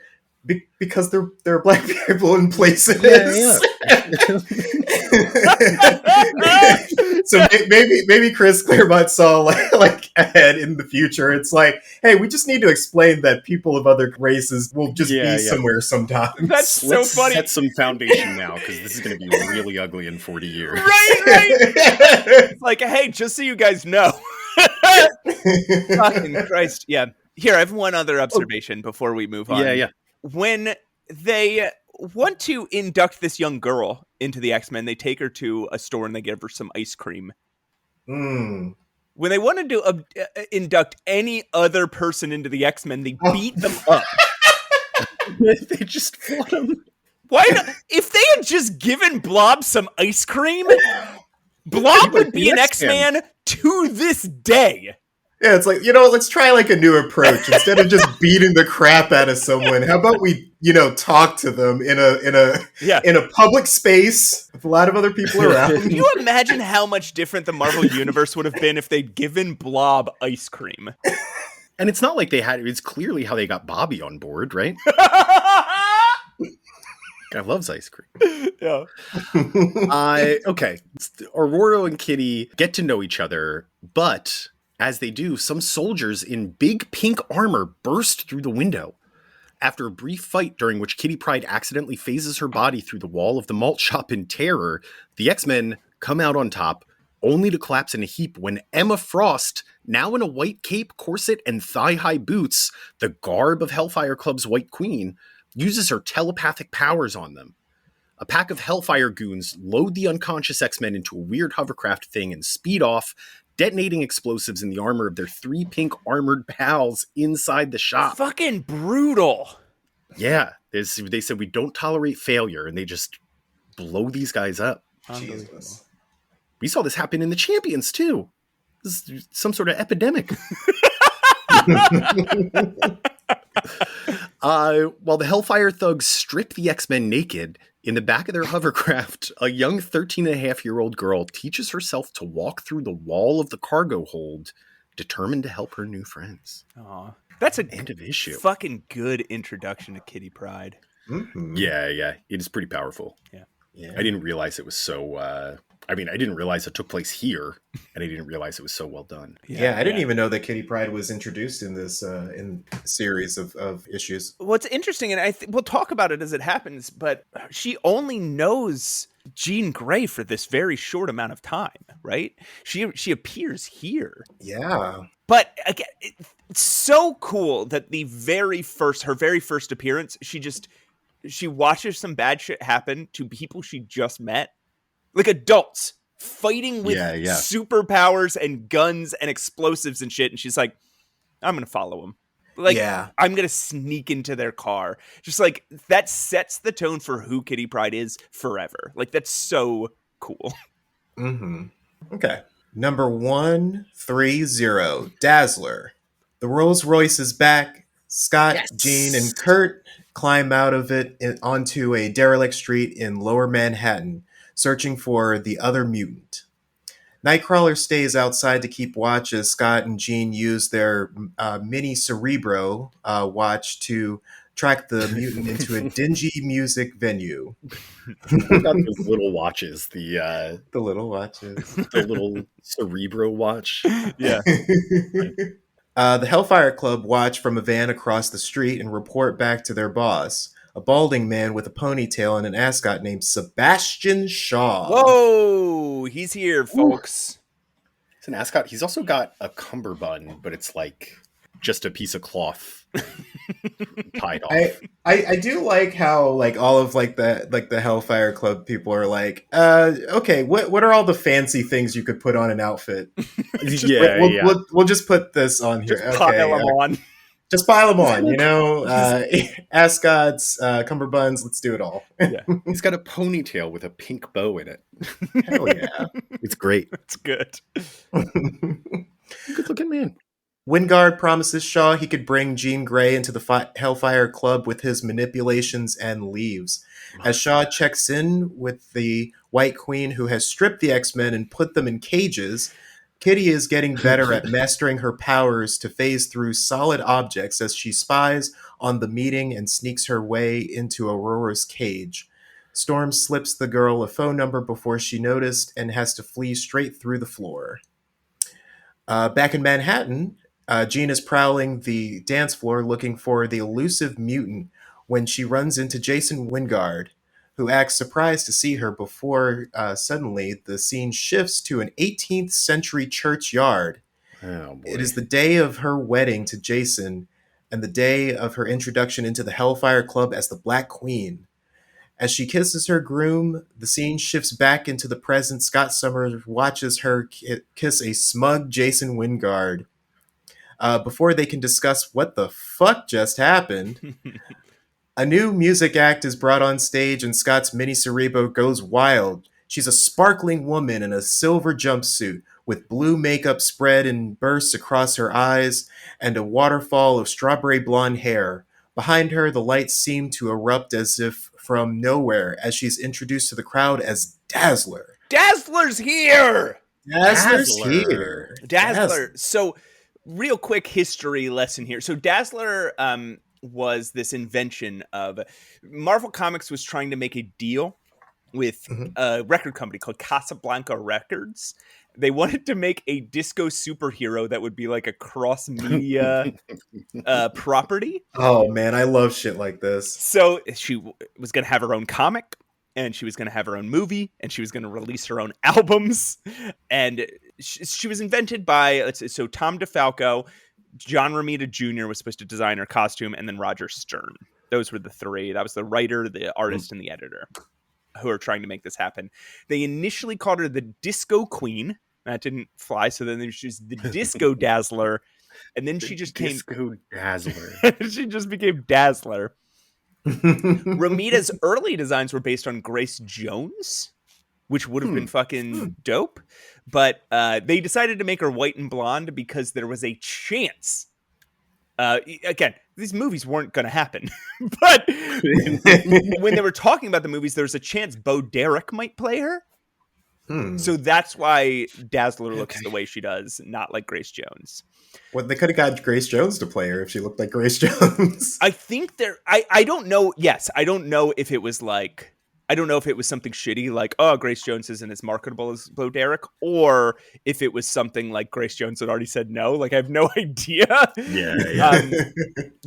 because there are black people in places. Yeah. So maybe Chris Claremont saw like ahead in the future. It's like, hey, we just need to explain that people of other races will just be somewhere sometimes. That's so Let's funny. set some foundation now, because this is going to be really ugly in 40 years. Right. It's like, hey, just so you guys know. Fucking Christ. Yeah. Here, I have one other observation before we move on. Yeah. When they want to induct this young girl into the X-Men, they take her to a store and they give her some ice cream. Mm. When they wanted to induct any other person into the X-Men, they beat them up. They just fought him. Why not? If they had just given Blob some ice cream, Blob would be an X-Man to this day. Yeah, it's like, let's try like a new approach. Instead of just beating the crap out of someone, how about we, talk to them in Yeah. a public space with a lot of other people around. Can you imagine how much different the Marvel Universe would have been if they'd given Blob ice cream? And it's not like it's clearly how they got Bobby on board, right? Guy loves ice cream. Yeah. Okay. Aurora and Kitty get to know each other, but as they do, some soldiers in big pink armor burst through the window. After a brief fight during which Kitty Pryde accidentally phases her body through the wall of the malt shop in terror, the X-Men come out on top, only to collapse in a heap when Emma Frost, now in a white cape, corset, and thigh-high boots, the garb of Hellfire Club's White Queen, uses her telepathic powers on them. A pack of Hellfire goons load the unconscious X-Men into a weird hovercraft thing and speed off, detonating explosives in the armor of their 3 pink armored pals inside the shop. Fucking brutal. Yeah, they said we don't tolerate failure, and they just blow these guys up. Jesus. We saw this happen in the Champions, too. This is some sort of epidemic. While the Hellfire thugs strip the X-Men naked, in the back of their hovercraft, a young 13-and-a-half-year-old girl teaches herself to walk through the wall of the cargo hold, determined to help her new friends. Aw. That's a End of issue. fucking good introduction to Kitty Pryde. Mm-hmm. Yeah, it is pretty powerful. Yeah. I didn't realize it was so... I didn't realize it took place here, and I didn't realize it was so well done. Yeah, I didn't even know that Kitty Pryde was introduced in this series of issues. What's interesting, and we'll talk about it as it happens, but she only knows Jean Grey for this very short amount of time, right? She appears here. Yeah. But again, it's so cool that her very first appearance, she watches some bad shit happen to people she just met. Like adults fighting with superpowers and guns and explosives and shit. And she's like, I'm going to follow them. Like, I'm going to sneak into their car. Just like that sets the tone for who Kitty Pryde is forever. Like, that's so cool. Mm-hmm. Okay. Number 130, Dazzler. The Rolls Royce is back. Scott, Jean, and Kurt climb out of it onto a derelict street in Lower Manhattan, searching for the other mutant. Nightcrawler stays outside to keep watch as Scott and Jean use their mini Cerebro watch to track the mutant into a dingy music venue. Got those little watches, the little watches. The little Cerebro watch. Yeah. The Hellfire Club watch from a van across the street and report back to their boss, a balding man with a ponytail and an ascot named Sebastian Shaw. Whoa, he's here, folks. He's an ascot. He's also got a cummerbund, but it's like just a piece of cloth tied off. I do like how like all of the Hellfire Club people are like, okay, what are all the fancy things you could put on an outfit? We'll just put this on here. Just pile them on. Just pile them on, ascots, cummerbunds, let's do it all. Yeah. He's got a ponytail with a pink bow in it. Hell yeah. It's great. It's good. Good looking man. Wingard promises Shaw he could bring Jean Grey into the Hellfire Club with his manipulations and leaves. As Shaw checks in with the White Queen who has stripped the X-Men and put them in cages, Kitty is getting better at mastering her powers to phase through solid objects as she spies on the meeting and sneaks her way into Aurora's cage. Storm slips the girl a phone number before she noticed and has to flee straight through the floor. Back in Manhattan, Jean is prowling the dance floor looking for the elusive mutant when she runs into Jason Wingard, who acts surprised to see her before suddenly the scene shifts to an 18th century churchyard. Oh, boy. It is the day of her wedding to Jason and the day of her introduction into the Hellfire Club as the Black Queen. As she kisses her groom, the scene shifts back into the present. Scott Summers watches her kiss a smug Jason Wingard. Before they can discuss what the fuck just happened, a new music act is brought on stage and Scott's mini Cerebro goes wild. She's a sparkling woman in a silver jumpsuit with blue makeup spread in bursts across her eyes and a waterfall of strawberry blonde hair. Behind her, the lights seem to erupt as if from nowhere as she's introduced to the crowd as Dazzler. Dazzler's here! Dazzler's Dazzler. here. Dazzler. So, real quick history lesson here. So, Dazzler was this invention of Marvel Comics was trying to make a deal with a record company called Casablanca Records. They wanted to make a disco superhero that would be like a cross-media property. Oh, man, I love shit like this. So she was going to have her own comic, and she was going to have her own movie, and she was going to release her own albums. And she was invented by, so Tom DeFalco, John Romita Jr. was supposed to design her costume, and then Roger Stern. Those were the three. That was the writer, the artist, and the editor who are trying to make this happen. They initially called her the Disco Queen. That didn't fly. So then she was the Disco Dazzler. And then she just came Disco Dazzler. she just became Dazzler. Romita's early designs were based on Grace Jones, which would have been fucking dope. But they decided to make her white and blonde because there was a chance. Again, these movies weren't going to happen. But when they were talking about the movies, there was a chance Bo Derek might play her. So that's why Dazzler looks the way she does, not like Grace Jones. Well, they could have got Grace Jones to play her if she looked like Grace Jones. I think I don't know. Yes, I don't know if it was like, I don't know if it was something shitty like, oh, Grace Jones isn't as marketable as Bo Derek, or if it was something like Grace Jones had already said no. Like, I have no idea. Yeah.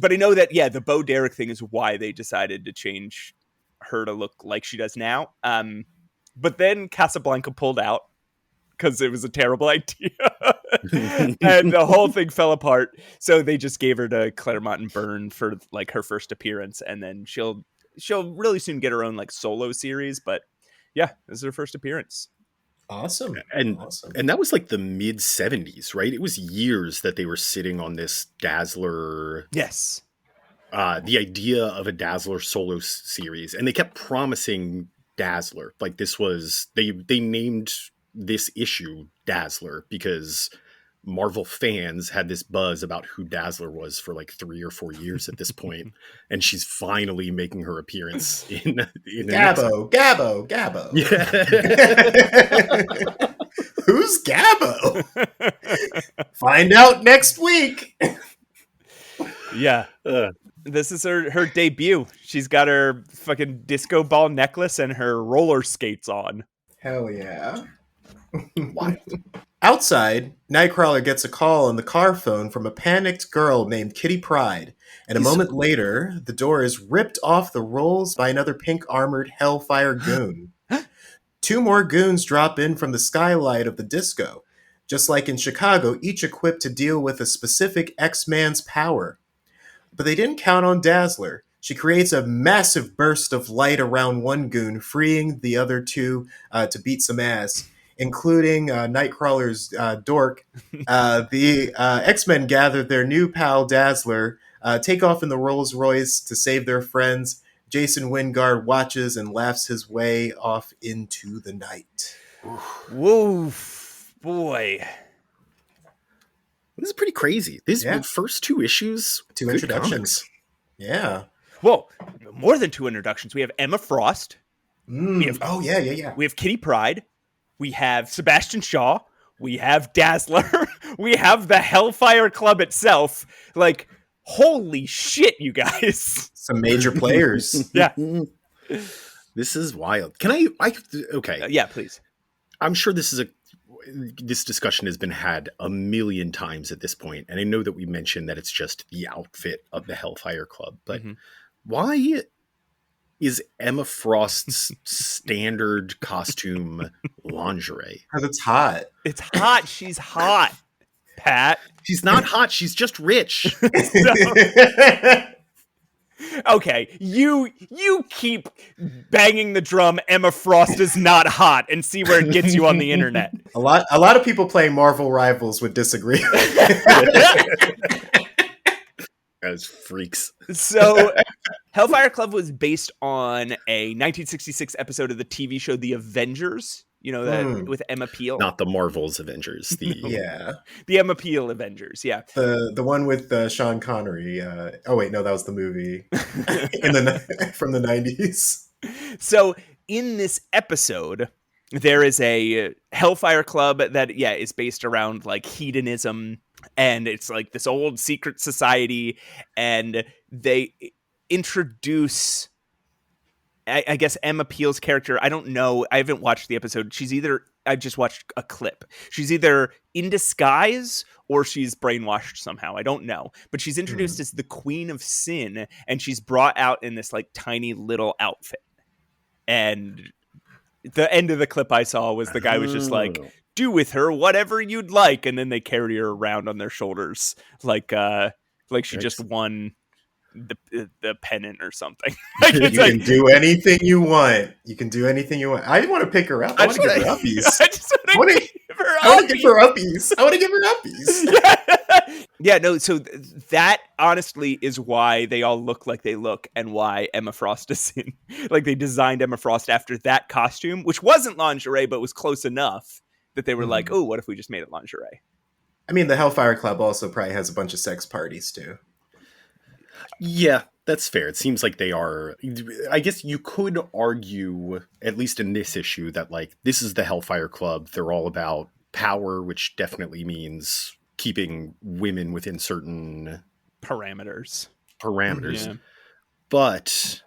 But I know that, the Bo Derek thing is why they decided to change her to look like she does now. But then Casablanca pulled out because it was a terrible idea. And the whole thing fell apart. So they just gave her to Claremont and Byrne for like her first appearance. And then she'll really soon get her own like solo series. But yeah, this is her first appearance. Awesome. And that was like the mid 70s, right? It was years that they were sitting on this Dazzler. Yes. The idea of a Dazzler solo series. And they kept promising Dazzler. Like this was, they named this issue Dazzler because Marvel fans had this buzz about who Dazzler was for like 3 or 4 years at this point, and she's finally making her appearance in Gabbo. Yeah. Who's Gabbo? Find out next week. Yeah. This is her debut. She's got her fucking disco ball necklace and her roller skates on. Hell yeah. Wild. Outside, Nightcrawler gets a call on the car phone from a panicked girl named Kitty Pryde, and a moment later, the door is ripped off the rolls by another pink-armored Hellfire goon. 2 more goons drop in from the skylight of the disco. Just like in Chicago, each equipped to deal with a specific X-Man's power. But they didn't count on Dazzler. She creates a massive burst of light around one goon, freeing the other 2 to beat some ass, including Nightcrawler's dork. The X-Men gather their new pal Dazzler, take off in the Rolls Royce to save their friends. Jason Wingard watches and laughs his way off into the night. Whoa, boy. This is pretty crazy. These first 2 issues, 2 introductions. Yeah. Well, more than 2 introductions. We have Emma Frost. We have Kitty Pryde. We have Sebastian Shaw. We have Dazzler. We have the Hellfire Club itself. Like, holy shit, you guys. Some major players. Yeah. This is wild. Can I okay. Yeah, please. I'm sure this discussion has been had a million times at this point, and I know that we mentioned that it's just the outfit of the Hellfire Club, but why is Emma Frost's standard costume lingerie? Because it's hot. It's hot. She's hot, Pat. She's not hot. She's just rich. Okay, you keep banging the drum. Emma Frost is not hot, and see where it gets you on the internet. A lot of people playing Marvel Rivals would disagree. As freaks. So, Hellfire Club was based on a 1966 episode of the TV show The Avengers. You know, that with Emma Peel. Not the Marvel's Avengers. Yeah. The Emma Peel Avengers, yeah. The one with Sean Connery. Oh wait, no, that was the movie from the 90s. So in this episode, there is a Hellfire Club that is based around like hedonism, and it's like this old secret society, and they introduce I guess Emma Peel's character. I don't know. I haven't watched the episode. I've just watched a clip. She's either in disguise or she's brainwashed somehow. I don't know. But she's introduced as the Queen of Sin, and she's brought out in this like tiny little outfit. And the end of the clip I saw was the guy was just like, do with her whatever you'd like. And then they carry her around on their shoulders like she just won the pennant or something. Like, you can do anything you want. You can do anything you want. I want to pick her up. I want to give her uppies. I want to give her uppies. I want to give her uppies. Yeah, no, so that honestly is why they all look like they look, and why Emma Frost is in. Like, they designed Emma Frost after that costume, which wasn't lingerie, but was close enough that they were like, oh, what if we just made it lingerie? I mean, the Hellfire Club also probably has a bunch of sex parties, too. Yeah, that's fair. It seems like they are. I guess you could argue, at least in this issue, that like this is the Hellfire Club. They're all about power, which definitely means keeping women within certain parameters. Yeah. But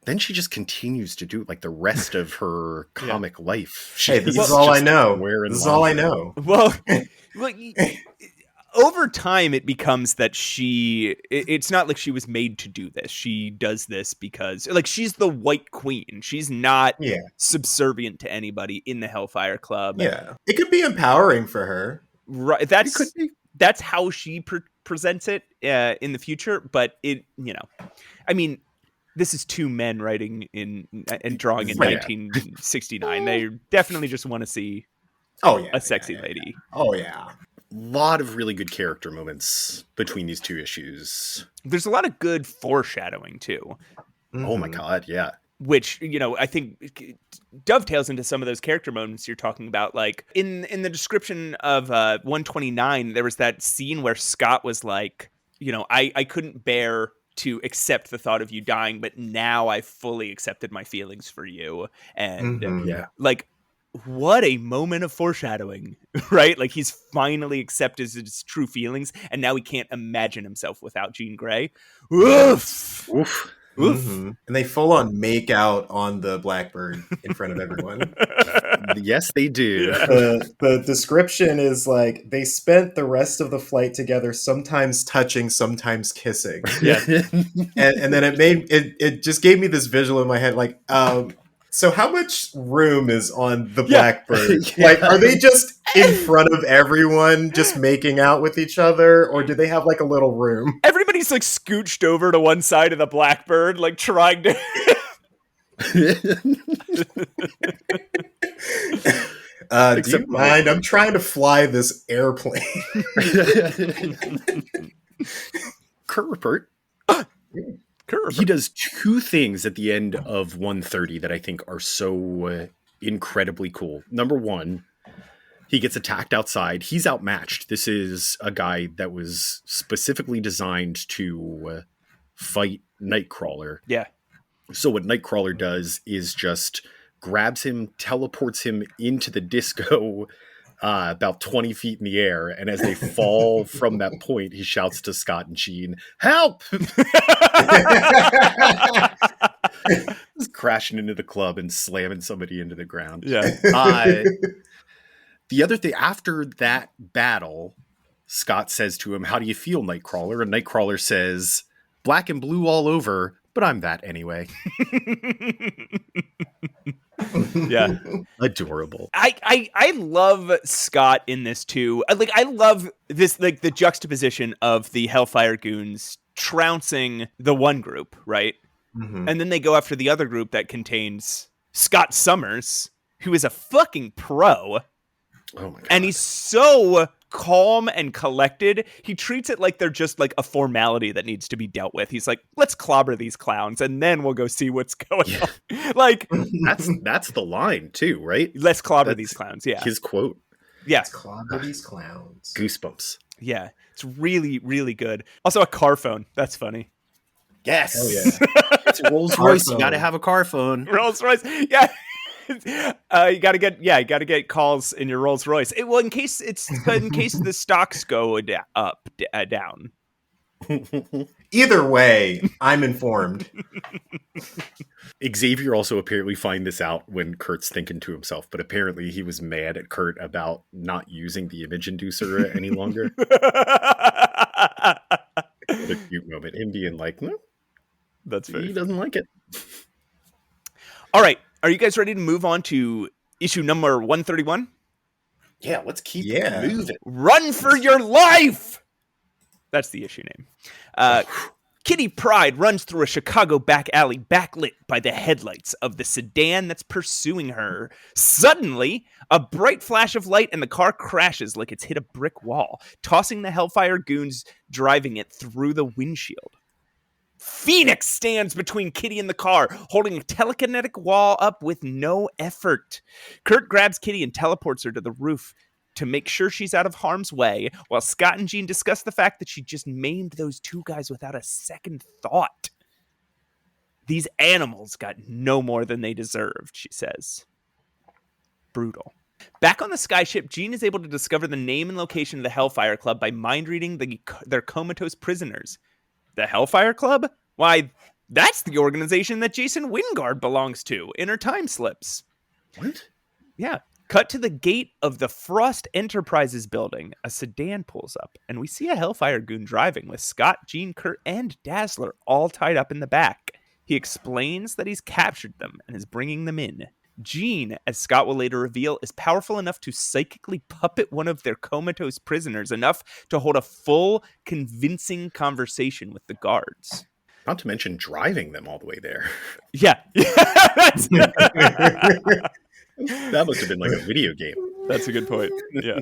then she just continues to do like the rest of her comic life. This is all I know. This is all I know. Well, look. Over time, it becomes that it's not like she was made to do this. She does this because, like, she's the White Queen. She's not subservient to anybody in the Hellfire Club. Yeah. It could be empowering for her. Right. That's how she presents it in the future. But I mean, this is two men writing and drawing in 1969. They definitely just want to see a sexy lady. Oh, yeah. Lot of really good character moments between these two issues. There's a lot of good foreshadowing too. Oh my god, yeah. Which, I think dovetails into some of those character moments you're talking about. Like in the description of 129, there was that scene where Scott was like, I couldn't bear to accept the thought of you dying, but now I fully accepted my feelings for you. And like, what a moment of foreshadowing, right? Like, he's finally accepted his true feelings, and now he can't imagine himself without Jean Grey. Oof. Oof. Oof. And they full on make out on the Blackbird in front of everyone. Yes, they do. The description is like, they spent the rest of the flight together, sometimes touching, sometimes kissing. Yeah. and then it just gave me this visual in my head, like, so how much room is on the Blackbird? Like, are they just in front of everyone just making out with each other? Or do they have like a little room? Everybody's like scooched over to one side of the Blackbird, like trying to... Do you mind? I'm trying to fly this airplane. Kurt Rupert. He does two things at the end of 130 that I think are so incredibly cool. Number one, he gets attacked outside. He's outmatched. This is a guy that was specifically designed to fight Nightcrawler. Yeah. So what Nightcrawler does is just grabs him, teleports him into the disco about 20 feet in the air, and as they fall from that point, he shouts to Scott and Jean, "Help!" Just crashing into the club and slamming somebody into the ground. Yeah. The other thing, after that battle, Scott says to him, "How do you feel, Nightcrawler?" And Nightcrawler says, "Black and blue all over, but I'm that anyway." Yeah. Adorable. I love Scott in this too. Like, I love this, like, the juxtaposition of the Hellfire goons trouncing the one group, right? Mm-hmm. And then they go after the other group that contains Scott Summers, who is a fucking pro. Oh my god. And he's so calm and collected. He treats it like they're just like a formality that needs to be dealt with. He's like, let's clobber these clowns and then we'll go see what's going on. Like, that's the line too, right? Let's clobber That's these clowns. Yeah. his quote. Yeah. Let's clobber these clowns. Goosebumps. Yeah. It's really, really good. Also a car phone. That's funny. Yes. Hell yeah. It's Rolls Royce. You got to have a car phone. Rolls Royce. Yeah. You gotta get calls in your Rolls Royce. In case the stocks go down. Either way, I'm informed. Xavier also apparently find this out when Kurt's thinking to himself, but apparently he was mad at Kurt about not using the image inducer any longer. What a cute moment. Him being like, no, That's fair. he doesn't like it. All right. Are you guys ready to move on to issue number 131? Yeah, let's keep Yeah. moving. Run for your life! That's the issue name. Kitty Pryde runs through a Chicago back alley backlit by the headlights of the sedan that's pursuing her. Suddenly, a bright flash of light and the car crashes like it's hit a brick wall, tossing the Hellfire goons driving it through the windshield. Phoenix stands between Kitty and the car, holding a telekinetic wall up with no effort. Kurt grabs Kitty and teleports her to the roof to make sure she's out of harm's way, while Scott and Jean discuss the fact that she just maimed those two guys without a second thought. These animals got no more than they deserved, she says. Brutal. Back on the skyship, Jean is able to discover the name and location of the Hellfire Club by mind-reading their comatose prisoners. The Hellfire Club? Why, that's the organization that Jason Wingard belongs to in her time slips. What? Yeah. Cut to the gate of the Frost Enterprises building. A sedan pulls up, and we see a Hellfire goon driving with Scott, Jean, Kurt, and Dazzler all tied up in the back. He explains that he's captured them and is bringing them in. Jean, as Scott will later reveal, is powerful enough to psychically puppet one of their comatose prisoners enough to hold a full, convincing conversation with the guards. Not to mention driving them all the way there. Yeah. That must have been like a video game. That's a good point. Yeah.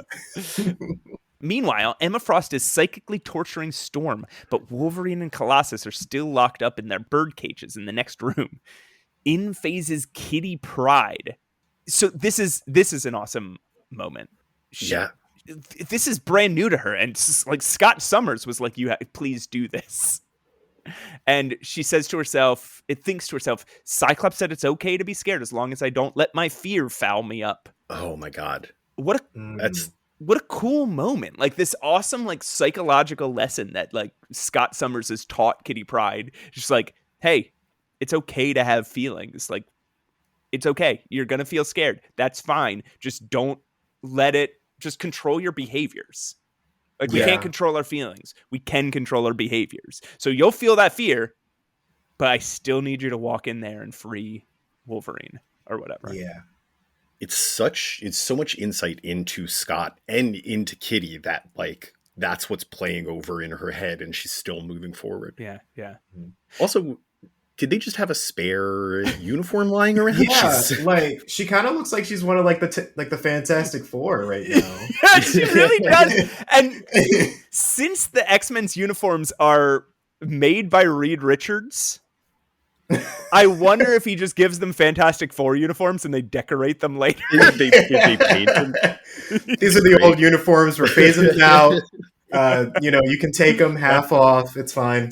Meanwhile, Emma Frost is psychically torturing Storm, but Wolverine and Colossus are still locked up in their bird cages in the next room. In phases Kitty Pryde. So this is an awesome moment. Yeah. This is brand new to her, and like Scott Summers was like, please do this. And she says to herself, Cyclops said it's okay to be scared as long as I don't let my fear foul me up. Oh my God. What a cool moment. Like this awesome, like psychological lesson that like Scott Summers has taught Kitty Pryde. Just like, hey, it's okay to have feelings. Like, it's okay. You're going to feel scared. That's fine. Just don't let it, just control your behaviors. Like we can't control our feelings. We can control our behaviors. So you'll feel that fear, but I still need you to walk in there and free Wolverine or whatever. Yeah. It's so much insight into Scott and into Kitty that like that's what's playing over in her head and she's still moving forward. Yeah. Yeah. Also, did they just have a spare uniform lying around? Yeah, like she kind of looks like she's one of like the Fantastic Four right now. Yeah, she really does. And since the X-Men's uniforms are made by Reed Richards, I wonder if he just gives them Fantastic Four uniforms and they decorate them later. They paint them. These are the old uniforms. We're phasing them out. You can take them half off. It's fine.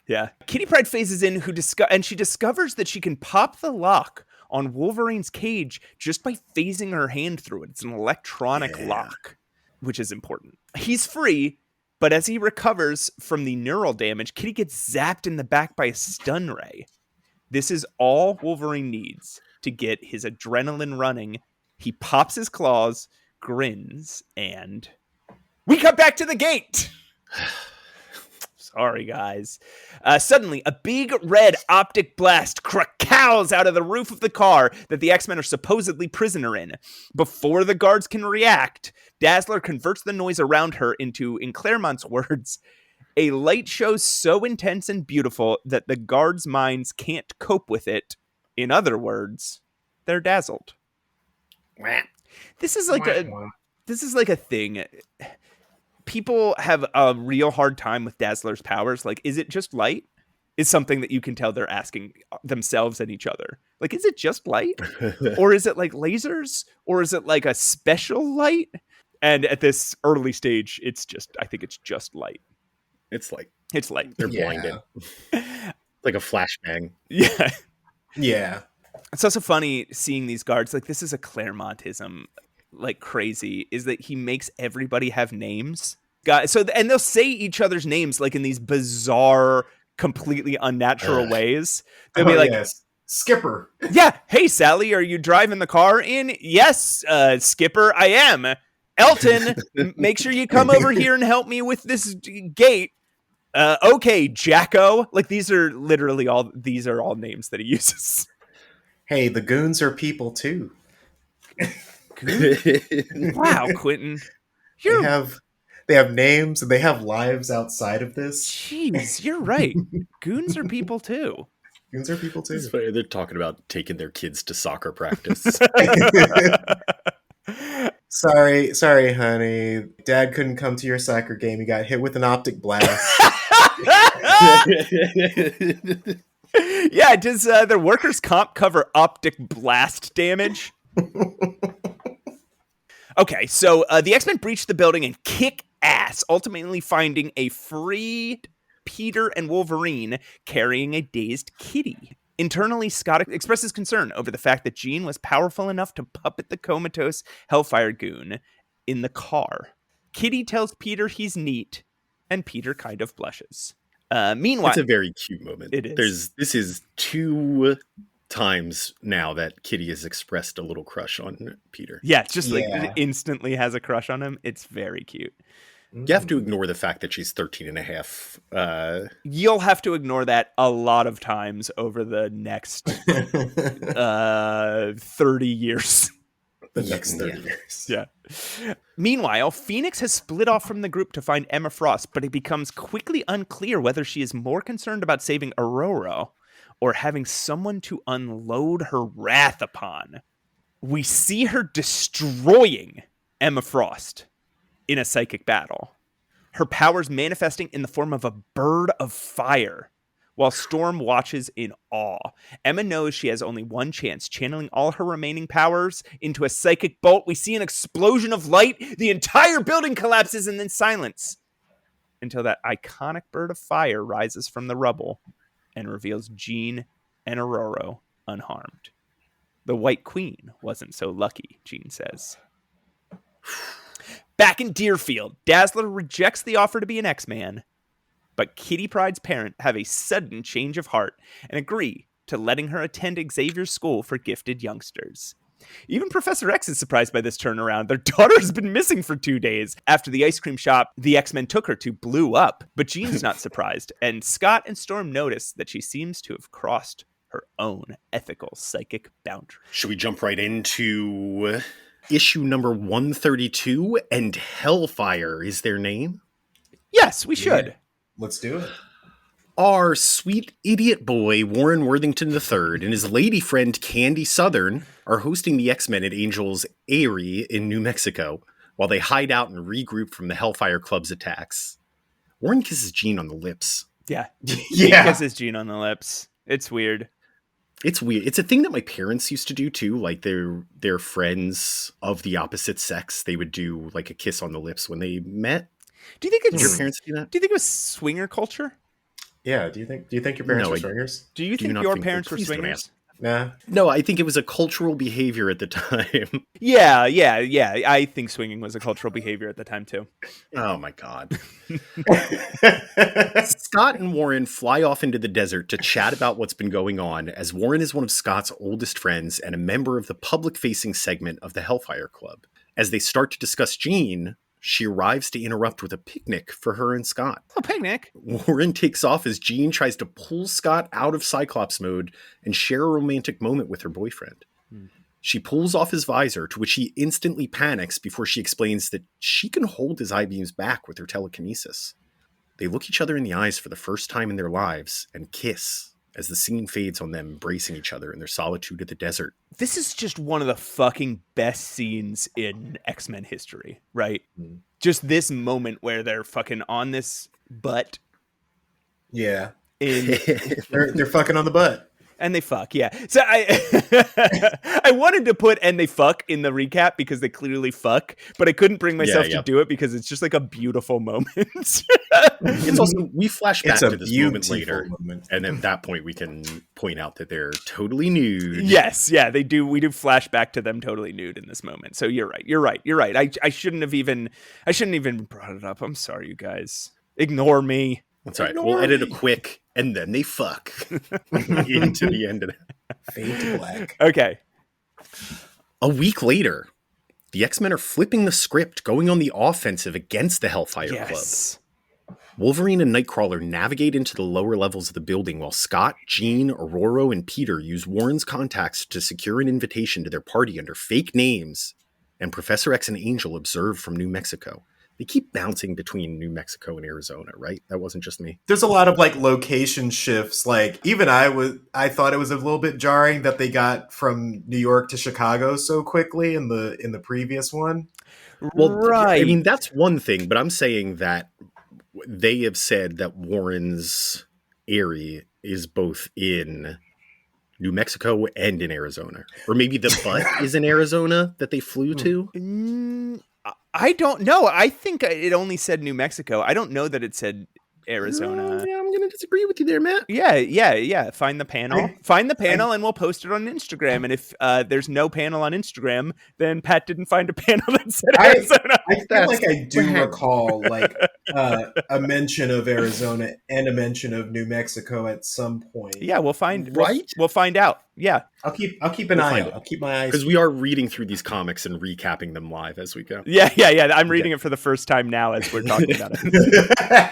Yeah. Kitty Pryde phases in and she discovers that she can pop the lock on Wolverine's cage just by phasing her hand through it. It's an electronic lock, which is important. He's free, but as he recovers from the neural damage, Kitty gets zapped in the back by a stun ray. This is all Wolverine needs to get his adrenaline running. He pops his claws, grins, and we cut back to the gate. Sorry, guys. Suddenly, a big red optic blast crackles out of the roof of the car that the X-Men are supposedly prisoner in. Before the guards can react, Dazzler converts the noise around her into, in Claremont's words, a light show so intense and beautiful that the guards' minds can't cope with it. In other words, they're dazzled. This is like this is like a thing. People have a real hard time with Dazzler's powers. Like, is it just light? Is something that you can tell they're asking themselves and each other. Like, is it just light? Or is it like lasers? Or is it like a special light? And at this early stage, I think it's just light. It's like They're blinded. Like a flashbang. Yeah. Yeah. It's also funny seeing these guards. Like, this is a Claremontism, like crazy, is that he makes everybody have names. And they'll say each other's names like in these bizarre, completely unnatural ways. They'll be like, yes. Skipper. yeah, hey, Sally, are you driving the car in? Yes, Skipper, I am. Elton, make sure you come over here and help me with this gate. Okay, Jacko. Like, these are all names that he uses. Hey, the goons are people too. Wow, Quentin. They have names and they have lives outside of this. Jeez, you're right. Goons are people too. Goons are people too. It's funny. They're talking about taking their kids to soccer practice. Sorry, honey. Dad couldn't come to your soccer game. He got hit with an optic blast. Yeah, does the workers' comp cover optic blast damage? Okay, so the X-Men breach the building and kick ass, ultimately finding a freed Peter and Wolverine carrying a dazed Kitty. Internally, Scott expresses concern over the fact that Jean was powerful enough to puppet the comatose Hellfire goon in the car. Kitty tells Peter he's neat, and Peter kind of blushes. Meanwhile, it's a very cute moment. It is. This is 2 times now that Kitty has expressed a little crush on Peter. Yeah, just like instantly has a crush on him. It's very cute. You have to ignore the fact that she's 13 and a half. You'll have to ignore that a lot of times over the next 30 years. The next 30 years. Yeah. Meanwhile, Phoenix has split off from the group to find Emma Frost, but it becomes quickly unclear whether she is more concerned about saving Aurora or having someone to unload her wrath upon. We see her destroying Emma Frost in a psychic battle, her powers manifesting in the form of a bird of fire, while Storm watches in awe. Emma knows she has only one chance, channeling all her remaining powers into a psychic bolt. We see an explosion of light, the entire building collapses, and then silence until that iconic bird of fire rises from the rubble and reveals Jean and Aurora unharmed. The White Queen wasn't so lucky, Jean says. Back in Deerfield, Dazzler rejects the offer to be an X-Man, but Kitty Pryde's parents have a sudden change of heart and agree to letting her attend Xavier's school for gifted youngsters. Even Professor X is surprised by this turnaround. Their daughter has been missing for 2 days after the ice cream shop the X-Men took her to blew up, but Jean's not surprised, and Scott and Storm notice that she seems to have crossed her own ethical psychic boundary. Should we jump right into issue number 132? And Hellfire is their name? Yes, we should. Yeah. Let's do it. Our sweet idiot boy, Warren Worthington III, and his lady friend, Candy Southern, are hosting the X-Men at Angel's Eyrie in New Mexico while they hide out and regroup from the Hellfire Club's attacks. Warren kisses Jean on the lips. Yeah. Yeah. He kisses Jean on the lips. It's weird. It's weird. It's a thing that my parents used to do too. Like their friends of the opposite sex, they would do like a kiss on the lips when they met. Do you think Did your parents do that? Do you think it was swinger culture? Yeah. Do you think your parents No, were I- swingers? Do you Do think not your think- parents were please don't swingers? ask. Nah. No, I think it was a cultural behavior at the time. Yeah. I think swinging was a cultural behavior at the time too. Oh my God. Scott and Warren fly off into the desert to chat about what's been going on, as Warren is one of Scott's oldest friends and a member of the public-facing segment of the Hellfire Club. As they start to discuss Jean, she arrives to interrupt with a picnic for her and Scott. Oh, picnic. Warren takes off as Jean tries to pull Scott out of Cyclops mode and share a romantic moment with her boyfriend. She pulls off his visor, to which he instantly panics before she explains that she can hold his eye beams back with her telekinesis. They look each other in the eyes for the first time in their lives and kiss as the scene fades on them embracing each other in their solitude at the desert. This is just one of the fucking best scenes in X-Men history, right? Just this moment where they're fucking on this butt. Yeah. In They're fucking on the butt. And they fuck, yeah. So I wanted to put "and they fuck" in the recap because they clearly fuck, but I couldn't bring myself to do it because it's just like a beautiful moment. It's also, we flash back to this moment later, and at that point we can point out that they're totally nude. Yes, yeah, they do. We do flash back to them totally nude in this moment. So you're right. I shouldn't even brought it up. I'm sorry, you guys. Ignore me. That's all right. We'll edit a quick, and then they fuck into the end of it. Fade to black. Okay. A week later, the X-Men are flipping the script, going on the offensive against the Hellfire Club. Wolverine and Nightcrawler navigate into the lower levels of the building while Scott, Jean, Aurora, and Peter use Warren's contacts to secure an invitation to their party under fake names, and Professor X and Angel observe from New Mexico. They keep bouncing between New Mexico and Arizona, right? That wasn't just me. There's a lot of like location shifts. Like even I thought it was a little bit jarring that they got from New York to Chicago so quickly in the previous one. Well, right. I mean, that's one thing, but I'm saying that they have said that Warren's area is both in New Mexico and in Arizona. Or maybe the butt is in Arizona that they flew to. I don't know. I think it only said New Mexico. I don't know that it said Arizona. Yeah, I'm going to disagree with you there, Matt. Yeah. Find the panel. And we'll post it on Instagram. And if there's no panel on Instagram, then Pat didn't find a panel that said Arizona. I feel like I do recall like a mention of Arizona and a mention of New Mexico at some point. Yeah, we'll find right. We'll find out. Yeah, I'll keep an eye out. I'll keep my eyes because we are reading through these comics and recapping them live as we go. Yeah. I'm reading it for the first time now as we're talking about it.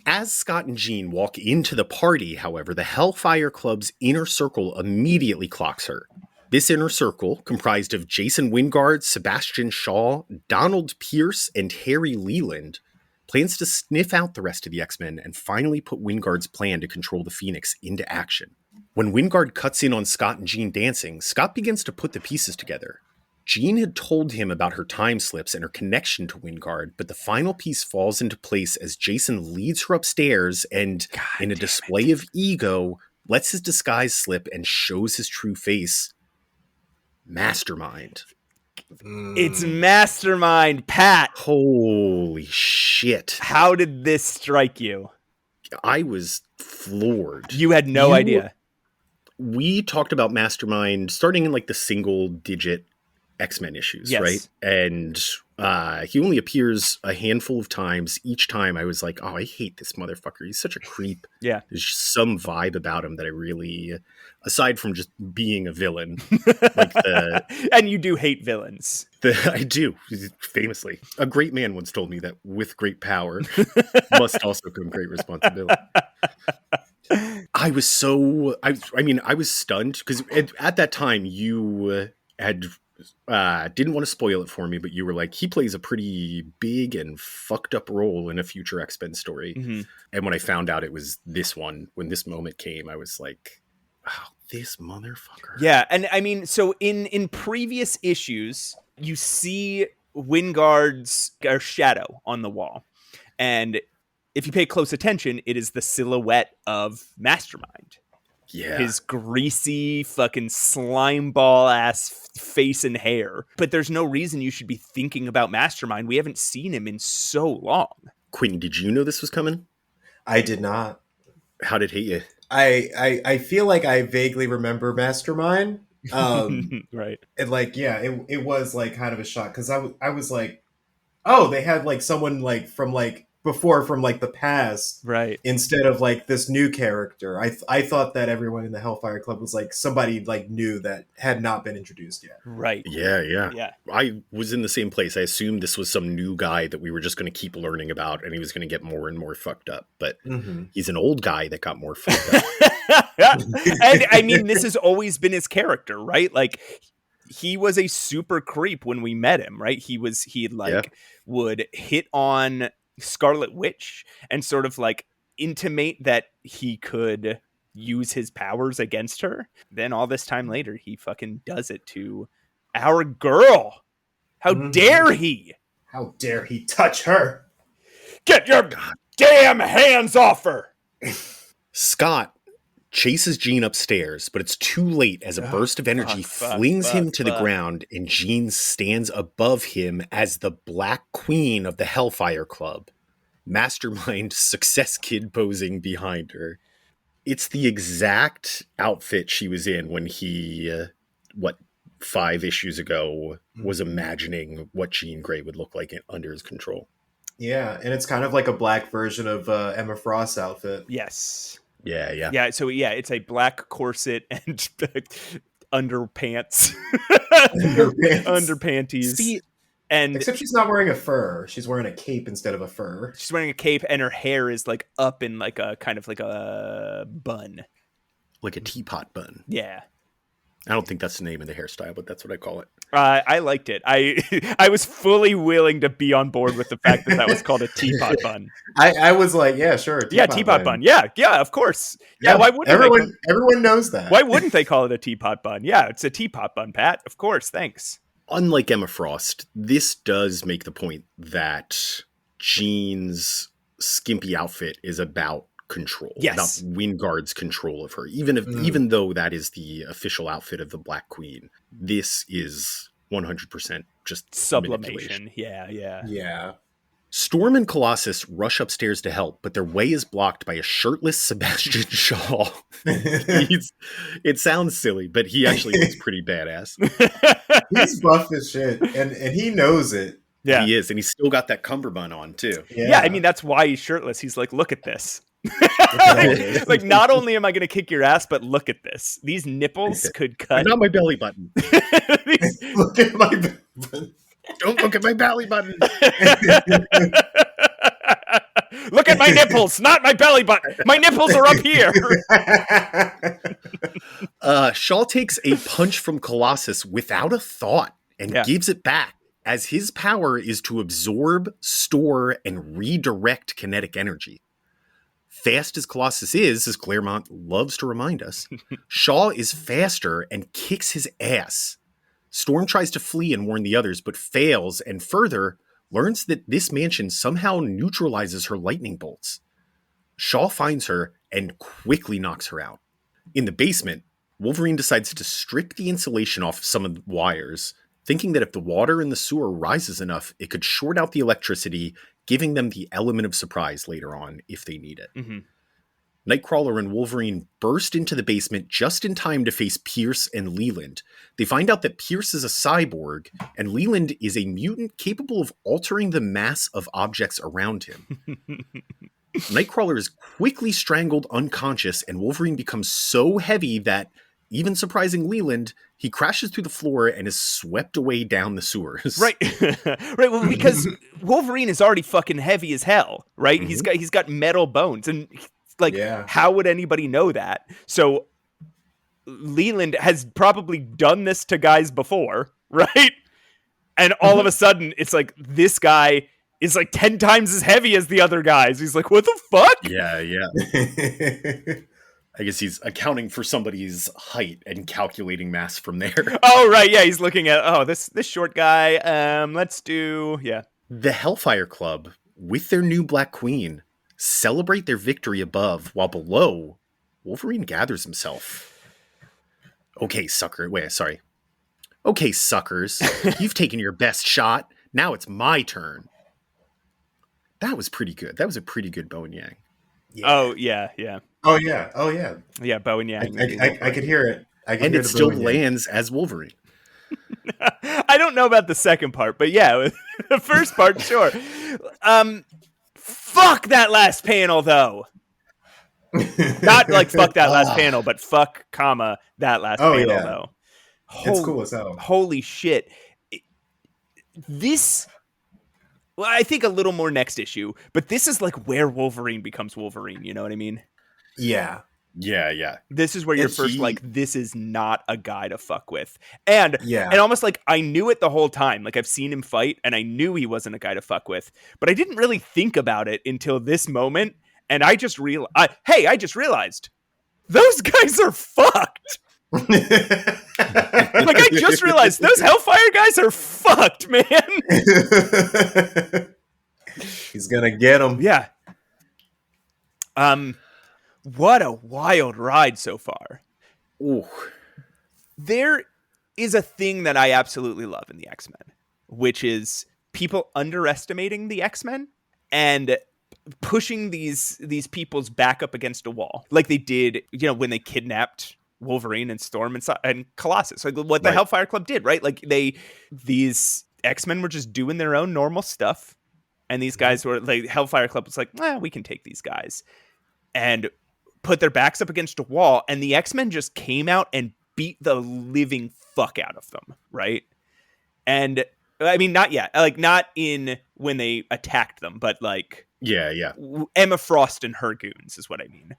As Scott and Jean walk into the party, however, the Hellfire Club's inner circle immediately clocks her. This inner circle, comprised of Jason Wingard, Sebastian Shaw, Donald Pierce, and Harry Leland, plans to sniff out the rest of the X-Men and finally put Wingard's plan to control the Phoenix into action. When Wingard cuts in on Scott and Jean dancing, Scott begins to put the pieces together. Jean had told him about her time slips and her connection to Wingard, but the final piece falls into place as Jason leads her upstairs and, in a display of ego, lets his disguise slip and shows his true face. Mastermind. It's Mastermind, Pat. Holy shit. How did this strike you? I was floored. You had no idea. We talked about Mastermind starting in like the single digit X-Men issues, yes. right? And he only appears a handful of times. Each time I was like, oh, I hate this motherfucker. He's such a creep. Yeah. There's just some vibe about him that I really, aside from just being a villain. like and you do hate villains. I do, famously. A great man once told me that with great power must also come great responsibility. I was stunned because at that time you had didn't want to spoil it for me, but you were like, he plays a pretty big and fucked up role in a future X-Men story. Mm-hmm. And when I found out it was this one, when this moment came, I was like, oh, this motherfucker. Yeah. And I mean, so in previous issues, you see Wingard's shadow on the wall. And if you pay close attention, it is the silhouette of Mastermind. Yeah. His greasy fucking slime ball ass face and hair. But there's no reason you should be thinking about Mastermind. We haven't seen him in so long. Quentin, did you know this was coming? I did not. How did it hit you? I feel like I vaguely remember Mastermind. Right. And like, yeah, it was like kind of a shock because I was like, oh, they had like someone like from like before from like the past, right? Instead of like this new character. I thought that everyone in the Hellfire Club was like somebody like new that had not been introduced yet. Right. Yeah. I was in the same place. I assumed this was some new guy that we were just going to keep learning about, and he was going to get more and more fucked up. But he's an old guy that got more fucked up. And I mean, this has always been his character, right? Like, he was a super creep when we met him, right? He would hit on Scarlet Witch and sort of like intimate that he could use his powers against her. Then all this time later, he fucking does it to our girl. How dare he? How dare he touch her? Get your damn hands off her! Scott chases Jean upstairs, but it's too late as a burst of energy flings him to the ground, and Jean stands above him as the Black Queen of the Hellfire Club. Mastermind success kid posing behind her. It's the exact outfit she was in when he, 5 issues ago, was imagining what Jean Grey would look like under his control. Yeah, and it's kind of like a black version of Emma Frost's outfit. Yes. Yeah. So it's a black corset and underpants. Underpanties. See, and except she's not wearing a fur. She's wearing a cape instead of a fur. She's wearing a cape, and her hair is like up in like a kind of like a bun. Like a teapot bun. Yeah. I don't think that's the name of the hairstyle, but that's what I call it. I liked it. I was fully willing to be on board with the fact that was called a teapot bun. I was like, yeah, sure. Teapot bun. Yeah, of course. Yeah, why wouldn't everyone knows that? Why wouldn't they call it a teapot bun? Yeah, it's a teapot bun, Pat. Of course, thanks. Unlike Emma Frost, this does make the point that Jean's skimpy outfit is about control. Yes. About Wingard's control of her. Even though that is the official outfit of the Black Queen, this is 100% just sublimation. Yeah. Storm and Colossus rush upstairs to help, but their way is blocked by a shirtless Sebastian Shaw. It sounds silly, but he actually looks pretty badass. He's buff as shit, and he knows it. Yeah, he is, and he's still got that cummerbund on too. Yeah, I mean that's why he's shirtless. He's like, look at this. Like, not only am I going to kick your ass, but look at this. These nipples could cut. Not my belly button. Look at my belly button. Don't look at my belly button. Look at my nipples, not my belly button. My nipples are up here. Shaw takes a punch from Colossus without a thought and gives it back, as his power is to absorb, store, and redirect kinetic energy. Fast as Colossus is, as Claremont loves to remind us, Shaw is faster and kicks his ass. Storm tries to flee and warn the others, but fails, and further, learns that this mansion somehow neutralizes her lightning bolts. Shaw finds her and quickly knocks her out. In the basement, Wolverine decides to strip the insulation off some of the wires, thinking that if the water in the sewer rises enough, it could short out the electricity, giving them the element of surprise later on if they need it. Mm-hmm. Nightcrawler and Wolverine burst into the basement just in time to face Pierce and Leland. They find out that Pierce is a cyborg, and Leland is a mutant capable of altering the mass of objects around him. Nightcrawler is quickly strangled unconscious, and Wolverine becomes so heavy that, even surprising Leland, he crashes through the floor and is swept away down the sewers. Right. Right. Well, because Wolverine is already fucking heavy as hell, right? Mm-hmm. He's got metal bones, and how would anybody know that? So Leland has probably done this to guys before, right? And all of a sudden, it's like this guy is like 10 times as heavy as the other guys. He's like, what the fuck? Yeah. I guess he's accounting for somebody's height and calculating mass from there. Oh, right. Yeah, he's looking at, this short guy. Let's do, The Hellfire Club, with their new Black Queen, celebrate their victory above, while below, Wolverine gathers himself. Okay, suckers, you've taken your best shot. Now it's my turn. That was pretty good. That was a pretty good bow and yang. Yeah. Oh, yeah. Oh, yeah. Yeah, bow and yang. I could hear it. And it still lands as Wolverine. I don't know about the second part, but yeah, the first part, sure. Fuck that last panel, though. Not like fuck that last panel, but fuck, that last panel, though. It's cool as hell. Holy shit. Well, I think a little more next issue, but this is like where Wolverine becomes Wolverine. You know what I mean? Yeah. This is where you're first like, this is not a guy to fuck with. And almost like I knew it the whole time. Like I've seen him fight and I knew he wasn't a guy to fuck with, but I didn't really think about it until this moment. And I just realized those guys are fucked. Like, I just realized those Hellfire guys are fucked, man. He's gonna get him. Yeah. What a wild ride so far. Ooh. There is a thing that I absolutely love in the X-Men, which is people underestimating the X-Men and pushing these people's back up against a wall, like they did, when they kidnapped Wolverine and Storm and Colossus, like what the Hellfire Club did, right? Like these X-Men were just doing their own normal stuff, and these guys were like, Hellfire Club was like, we can take these guys, and put their backs up against a wall, and the X-Men just came out and beat the living fuck out of them, right? And I mean, not yet, like not in when they attacked them, but like yeah, Emma Frost and her goons is what I mean.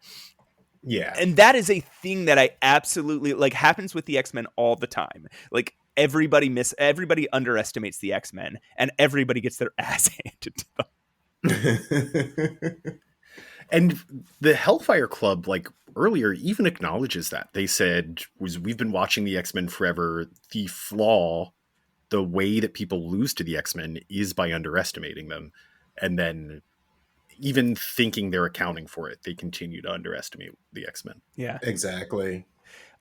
Yeah. And that is a thing that I absolutely like happens with the X-Men all the time. Like everybody underestimates the X-Men, and everybody gets their ass handed to them. And the Hellfire Club, like earlier, even acknowledges that. They said, we've been watching the X-Men forever. The flaw, the way that people lose to the X-Men is by underestimating them. And then even thinking they're accounting for it, they continue to underestimate the X-Men. Yeah, Exactly.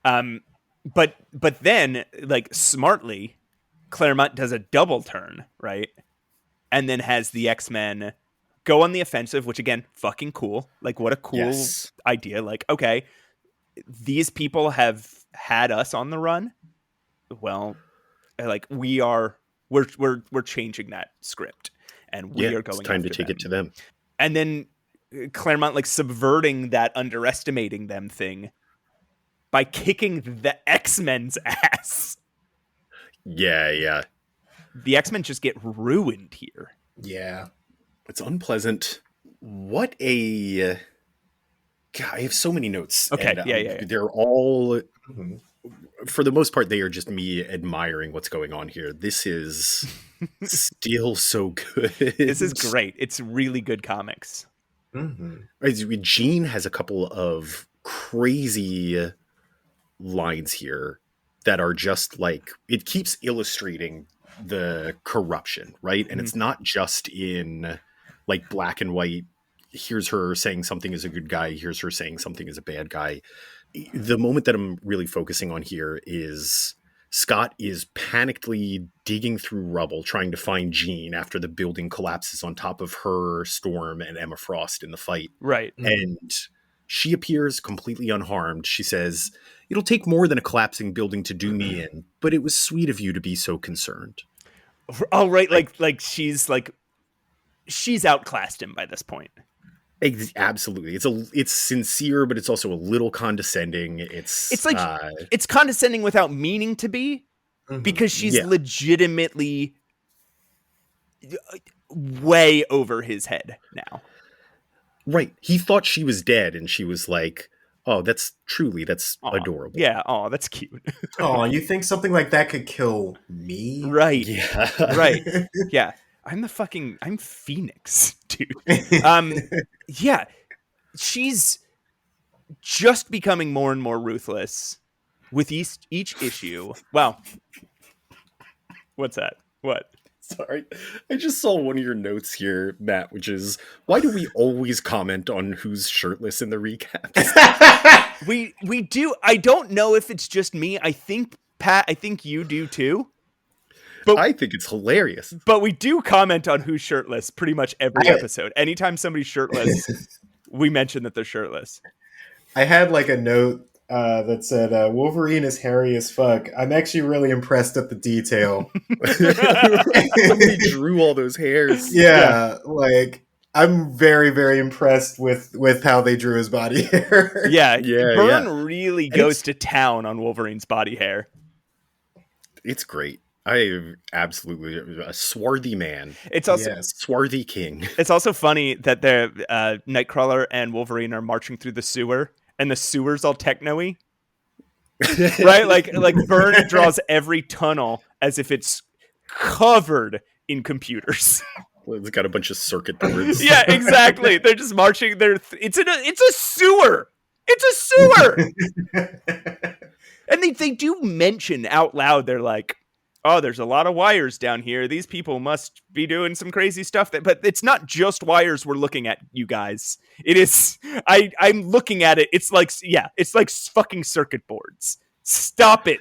But then, like, smartly, Claremont does a double turn, right? And then has the X-Men go on the offensive, which again, fucking cool. Like, what a cool idea. Like, okay, these people have had us on the run. Well, like we're changing that script, and we are going. It's time to after take them. it to them. And then Claremont like subverting that underestimating them thing by kicking the X-Men's ass. Yeah. The X-Men just get ruined here. Yeah. It's unpleasant. What a... God, I have so many notes. Okay, and, yeah. They're all... For the most part, they are just me admiring what's going on here. This is still so good. This is great. It's really good comics. Mm-hmm. Jean has a couple of crazy lines here that are just like... It keeps illustrating the corruption, right? And it's not just in like black and white. Here's her saying something is a good guy. Here's her saying something is a bad guy. The moment that I'm really focusing on here is Scott is panically digging through rubble, trying to find Jean after the building collapses on top of her, Storm, and Emma Frost in the fight. Right. And she appears completely unharmed. She says, "It'll take more than a collapsing building to do me in, but it was sweet of you to be so concerned." Oh, right. Like she's outclassed him by this point. Absolutely. It's sincere, but it's also a little condescending. It's like it's condescending without meaning to be, because she's legitimately way over his head now. Right. He thought she was dead, and she was like, "Oh, that's adorable." Yeah. Oh, that's cute. Oh, you think something like that could kill me? Right. Yeah. Right. Yeah. I'm Phoenix, dude. Yeah. She's just becoming more and more ruthless with each issue. Wow. What's that? What? Sorry. I just saw one of your notes here, Matt, which is, why do we always comment on who's shirtless in the recaps? We do. I don't know if it's just me. I think, Pat, you do too. But I think it's hilarious. But we do comment on who's shirtless pretty much every episode. Anytime somebody's shirtless, we mention that they're shirtless. I had like a note that said, Wolverine is hairy as fuck. I'm actually really impressed at the detail. Somebody drew all those hairs. Yeah, like I'm very, very impressed with how they drew his body hair. Yeah. Byrne really goes to town on Wolverine's body hair. It's great. I absolutely a swarthy man. It's also swarthy king. It's also funny that the Nightcrawler and Wolverine are marching through the sewer, and the sewer's all techno-y. Right? Like Byrne draws every tunnel as if it's covered in computers. It's got a bunch of circuit boards. Yeah, exactly. They're just marching. It's a sewer. It's a sewer. And they do mention out loud. They're like, "Oh, there's a lot of wires down here. These people must be doing some crazy stuff." But it's not just wires we're looking at, you guys. It is. I'm looking at it. It's like fucking circuit boards. Stop it.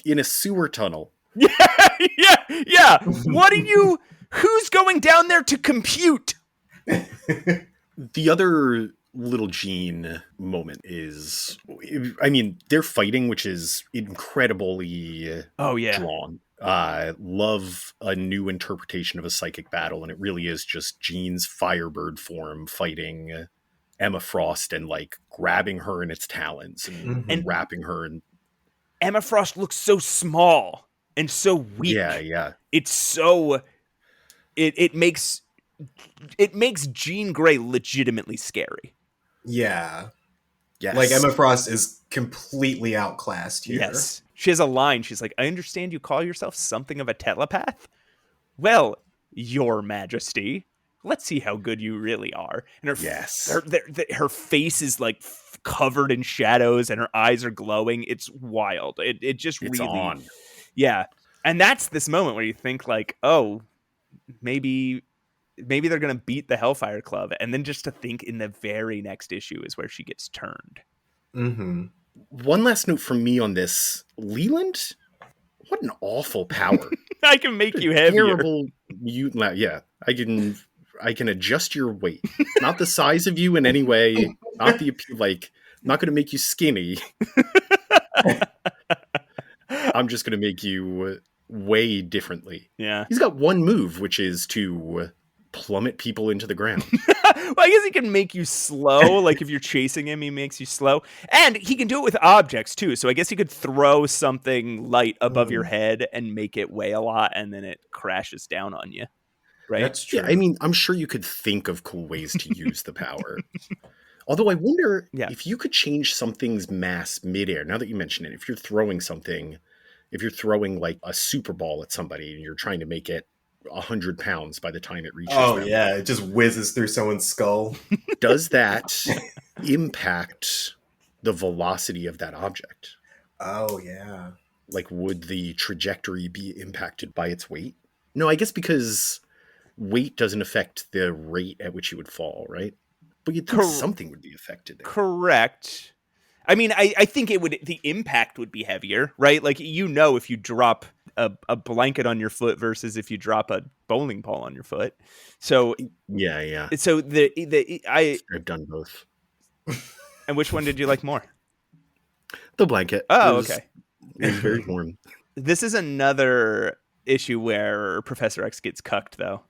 In a sewer tunnel. Yeah. What are you? Who's going down there to compute? The other little Jean moment is, I mean, they're fighting, which is incredibly drawn. Love a new interpretation of a psychic battle, and it really is just Jean's Firebird form fighting Emma Frost and like grabbing her in its talons and wrapping her in. Emma Frost looks so small and so weak. Yeah. It's so it makes Jean Grey legitimately scary. Yeah. Yes. Like Emma Frost is completely outclassed here. Yes. She has a line. She's like, "I understand you call yourself something of a telepath. Well, Your Majesty, let's see how good you really are." And her face is like covered in shadows and her eyes are glowing. It's wild. It's really on. Yeah. And that's this moment where you think like, oh, maybe they're going to beat the Hellfire Club. And then just to think in the very next issue is where she gets turned. Mm-hmm. One last note from me on this. Leland, what an awful power. I can make you heavier. Terrible. Yeah, I can adjust your weight. Not the size of you in any way. Not not going to make you skinny. I'm just going to make you weigh differently. Yeah. He's got one move, which is to plummet people into the ground. Well, I guess he can make you slow. Like if you're chasing him, he makes you slow. And he can do it with objects too. So I guess he could throw something light above your head and make it weigh a lot, and then it crashes down on you. Right? That's true. Yeah, I mean, I'm sure you could think of cool ways to use the power. Although I wonder if you could change something's mass midair. Now that you mention it, if you're throwing like a super ball at somebody and you're trying to make it 100 pounds by the time it reaches them. Yeah, it just whizzes through someone's skull. Does that impact the velocity of that object? Oh, yeah. Like, would the trajectory be impacted by its weight? No, I guess because weight doesn't affect the rate at which you would fall, right? But you'd think something would be affected there. Correct. I mean, I think the impact would be heavier, right? Like, if you drop a blanket on your foot versus if you drop a bowling ball on your foot. So yeah. So I've done both. And which one did you like more? The blanket. Oh, okay. It was very warm. This is another issue where Professor X gets cucked, though.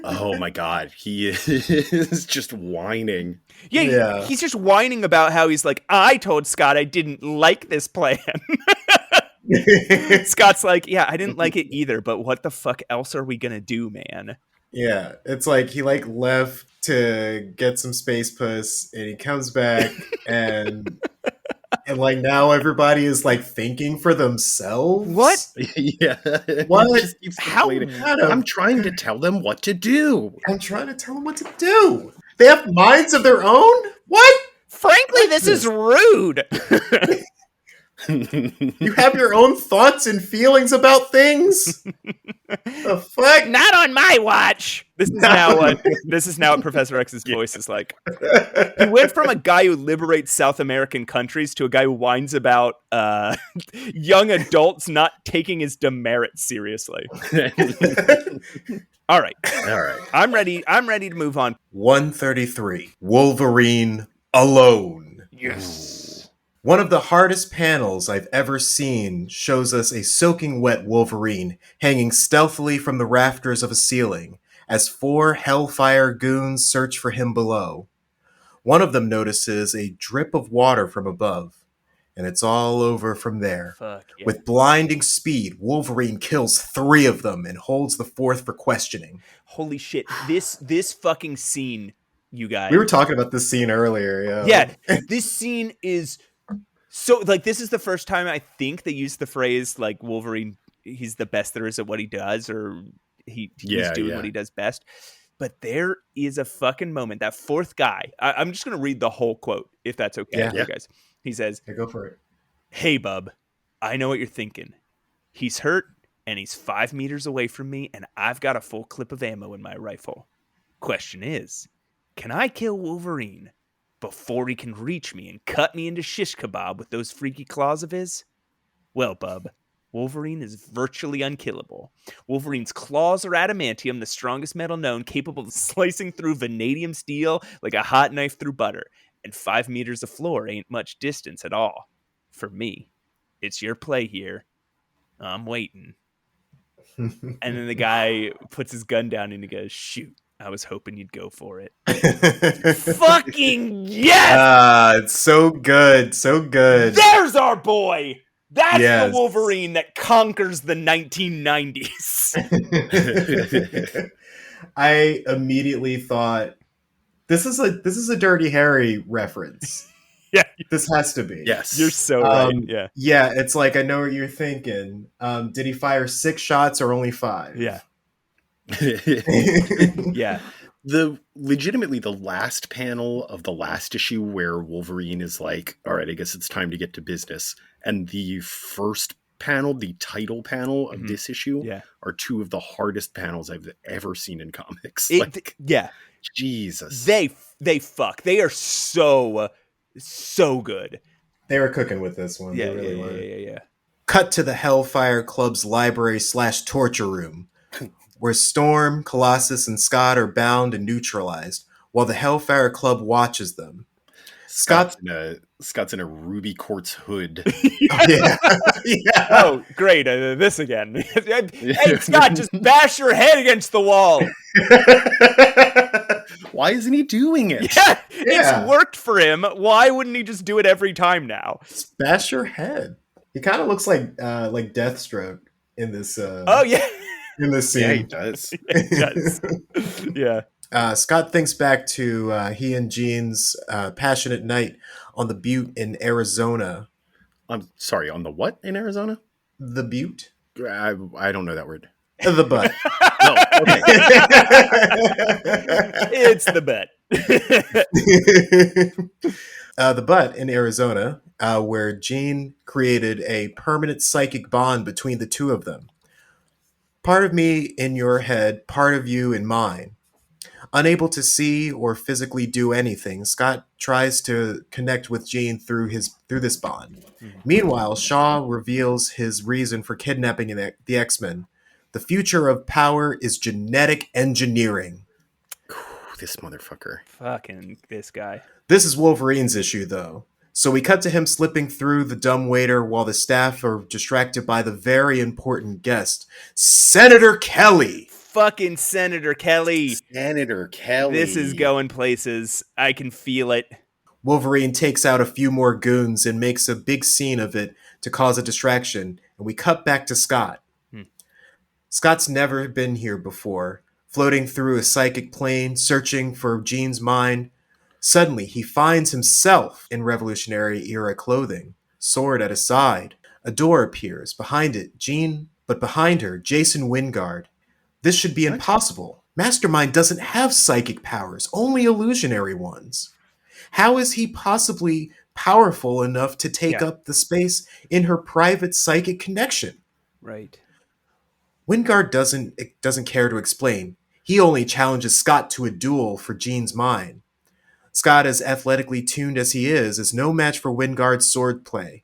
Oh my god, he is just whining. Yeah, he's just whining about how he's like, I told Scott I didn't like this plan. Scott's like, yeah, I didn't like it either, but what the fuck else are we gonna do, man? Yeah, it's like he left to get some space puss, and he comes back, and now everybody is thinking for themselves. What? Yeah. What? How? I'm trying to tell them what to do. I'm trying to tell them what to do. They have minds of their own? What? Frankly, this is rude. You have your own thoughts and feelings about things? The fuck? Not on my watch. This is now what Professor X's voice is like. He went from a guy who liberates South American countries to a guy who whines about young adults not taking his demerits seriously. All right. I'm ready to move on. 133. Wolverine alone. Yes. One of the hardest panels I've ever seen shows us a soaking wet Wolverine hanging stealthily from the rafters of a ceiling as 4 Hellfire goons search for him below. One of them notices a drip of water from above, and it's all over from there. Fuck yeah. With blinding speed, Wolverine kills 3 of them and holds the 4th for questioning. Holy shit. This fucking scene, you guys. We were talking about this scene earlier, Yeah, this scene is... So, this is the first time I think they used the phrase, Wolverine, he's the best there is at what he does, or he's Yeah, doing yeah. what he does best. But there is a fucking moment. That fourth guy. I'm just gonna read the whole quote if that's okay Yeah. with you guys. He says, Yeah, go for it. "Hey, bub, I know what you're thinking. He's hurt and he's 5 meters away from me, and I've got a full clip of ammo in my rifle. Question is, can I kill Wolverine before he can reach me and cut me into shish kebab with those freaky claws of his? Well, bub, Wolverine is virtually unkillable. Wolverine's claws are adamantium, the strongest metal known, capable of slicing through vanadium steel like a hot knife through butter. And 5 meters of floor ain't much distance at all. For me, it's your play here. I'm waiting." And then the guy puts his gun down and he goes, "Shoot, I was hoping you'd go for it." Fucking yes! It's so good. So good. There's our boy! That's Yes. the Wolverine that conquers the 1990s. I immediately thought this is a Dirty Harry reference. Yeah. This has to be. Yes. You're so right. Yeah. Yeah, it's like I know what you're thinking. Did he fire 6 shots or only 5? Yeah. Yeah. Legitimately the last panel of the last issue where Wolverine is like, all right, I guess it's time to get to business. And the first panel, the title panel of this issue, Yeah. are 2 of the hardest panels I've ever seen in comics. Yeah. Jesus. They fuck. They are so good. They were cooking with this one. Yeah, They really were. yeah. Cut to the Hellfire Club's library/torture room, where Storm, Colossus, and Scott are bound and neutralized, while the Hellfire Club watches them. Scott's in a ruby quartz hood. Yeah. Yeah. Oh, great. This again. Hey, Scott, just bash your head against the wall. Why isn't he doing it? Yeah, Yeah. it's worked for him. Why wouldn't he just do it every time now? Bash your head. He kind of looks like Deathstroke in this. Oh, yeah. In this Yeah, he scene. does. It does. Yeah. Scott thinks back to he and Jean's passionate night on the Butte in Arizona. I'm sorry, on the what in Arizona? The Butte? I don't know that word. The butt. No, okay. It's the bet. The butt in Arizona, where Jean created a permanent psychic bond between the two of them. Part of me in your head, part of you in mine. Unable to see or physically do anything, Scott tries to connect with Jean through this bond. Meanwhile, Shaw reveals his reason for kidnapping the X-Men. The future of power is genetic engineering. This motherfucker. Fucking this guy. This is Wolverine's issue, though. So we cut to him slipping through the dumbwaiter while the staff are distracted by the very important guest, Senator Kelly. Fucking Senator Kelly. Senator Kelly. This is going places. I can feel it. Wolverine takes out a few more goons and makes a big scene of it to cause a distraction, and we cut back to Scott. Scott's never been here before, floating through a psychic plane, searching for Jean's mind. Suddenly, he finds himself in Revolutionary-era clothing, sword at his side. A door appears. Behind it, Jean, but behind her, Jason Wingard. This should be impossible. Mastermind doesn't have psychic powers, only illusionary ones. How is he possibly powerful enough to take up the space in her private psychic connection? Right. Wingard doesn't care to explain. He only challenges Scott to a duel for Jean's mind. Scott, as athletically tuned as he is no match for Wingard's swordplay.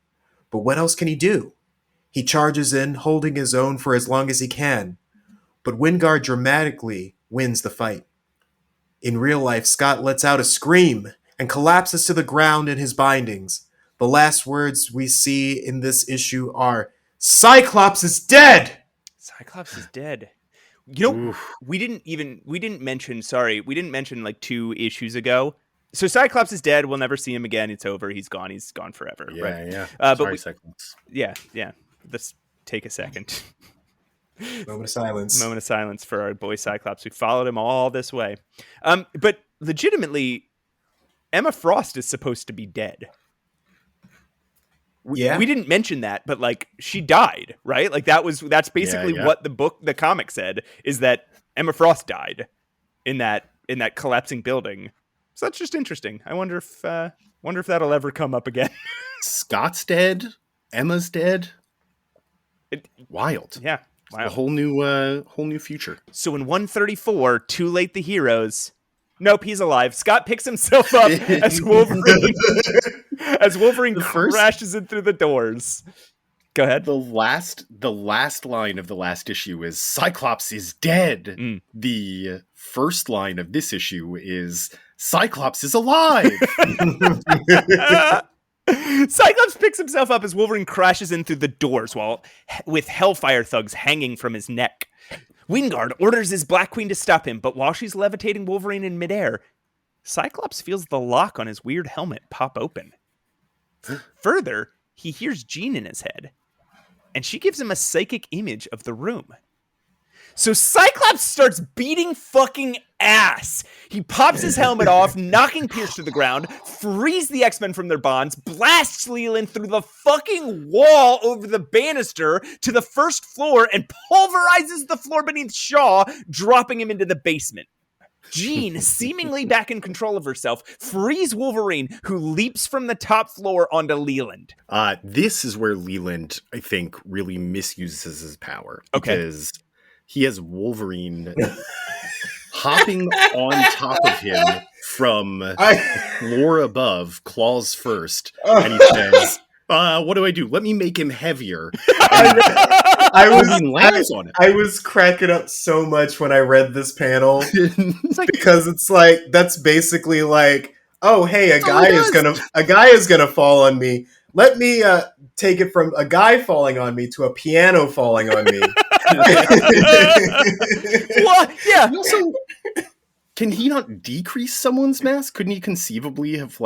But what else can he do? He charges in, holding his own for as long as he can. But Wingard dramatically wins the fight. In real life, Scott lets out a scream and collapses to the ground in his bindings. The last words we see in this issue are, "Cyclops is dead!" Cyclops is dead. You know, we didn't mention like 2 issues ago. So Cyclops is dead. We'll never see him again. It's over. He's gone. He's gone forever. Yeah, right? yeah. Sorry, Cyclops. Yeah. Let's take a second. Moment of silence. Moment of silence for our boy Cyclops. We followed him all this way. But legitimately, Emma Frost is supposed to be dead. We didn't mention that, but like she died, right? Like that's basically what the comic said, is that Emma Frost died in that collapsing building. So that's just interesting. I wonder if that'll ever come up again. Scott's dead. Emma's dead. Wild. Yeah. Wow. A whole new future. So in 134, Too Late the Heroes. Nope, he's alive. Scott picks himself up as Wolverine crashes in through the doors. Go ahead. The last line of the last issue is Cyclops is dead. The first line of this issue is Cyclops is alive. Cyclops picks himself up as Wolverine crashes in through the doors with Hellfire thugs hanging from his neck. Wingard orders his Black Queen to stop him, but while she's levitating Wolverine in midair, Cyclops feels the lock on his weird helmet pop open. Further, he hears Jean in his head, and she gives him a psychic image of the room. So Cyclops starts beating fucking ass. He pops his helmet off, knocking Pierce to the ground, frees the X-Men from their bonds, blasts Leland through the fucking wall over the banister to the first floor, and pulverizes the floor beneath Shaw, dropping him into the basement. Jean, seemingly back in control of herself, frees Wolverine, who leaps from the top floor onto Leland. This is where Leland, I think, really misuses his power. Okay. Because he has Wolverine hopping on top of him from floor above, claws first, and he says, what do I do? Let me make him heavier. I was cracking up so much when I read this panel because it's like, that's basically like, oh hey, a guy is gonna fall on me. Let me take it from a guy falling on me to a piano falling on me. What? Yeah. Also, can he not decrease someone's mass? Couldn't he conceivably have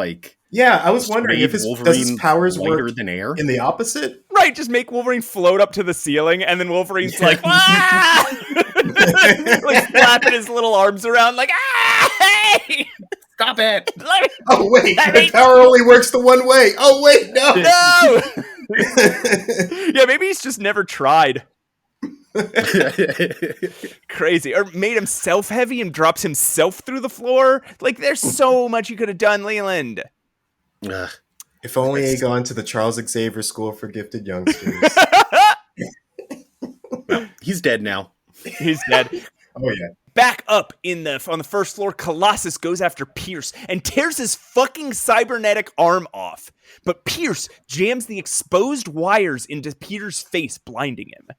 Yeah, I was wondering if does his powers work than air in the opposite? Right, just make Wolverine float up to the ceiling, and then Wolverine's like, ah! Like flapping his little arms around, like, ah, hey! Stop it! Oh wait, the power only works the one way. Oh wait, no! Yeah, maybe he's just never tried. Crazy. Or made himself heavy and drops himself through the floor. Like, there's so much you could have done, Leland. If only he had gone to the Charles Xavier School for Gifted Youngsters. Well, he's dead now. He's dead. Oh yeah. Back up on the first floor, Colossus goes after Pierce and tears his fucking cybernetic arm off. But Pierce jams the exposed wires into Peter's face, blinding him.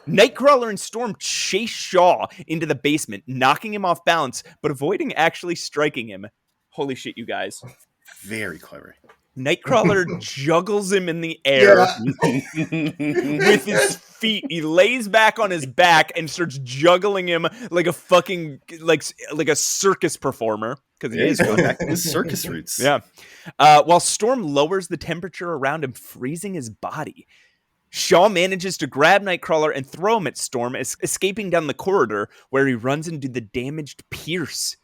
Nightcrawler and Storm chase Shaw into the basement, knocking him off balance, but avoiding actually striking him. Holy shit, you guys. Very clever. Nightcrawler juggles him in the air with his feet. He lays back on his back and starts juggling him like a fucking like a circus performer, because he is going back to his circus roots. Yeah. While Storm lowers the temperature around him, freezing his body. Shaw manages to grab Nightcrawler and throw him at Storm, escaping down the corridor where he runs into the damaged Pierce.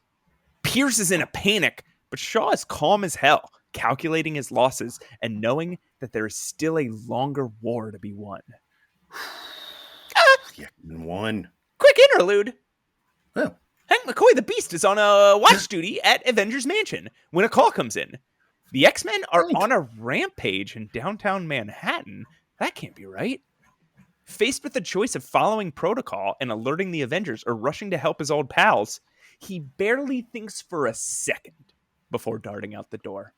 Pierce is in a panic, but Shaw is calm as hell, calculating his losses and knowing that there is still a longer war to be won. Yeah, one. Quick interlude. Oh. Hank McCoy the Beast is on a watch duty at Avengers Mansion when a call comes in. The X-Men are on a rampage in downtown Manhattan. That can't be right. Faced with the choice of following protocol and alerting the Avengers or rushing to help his old pals, he barely thinks for a second before darting out the door.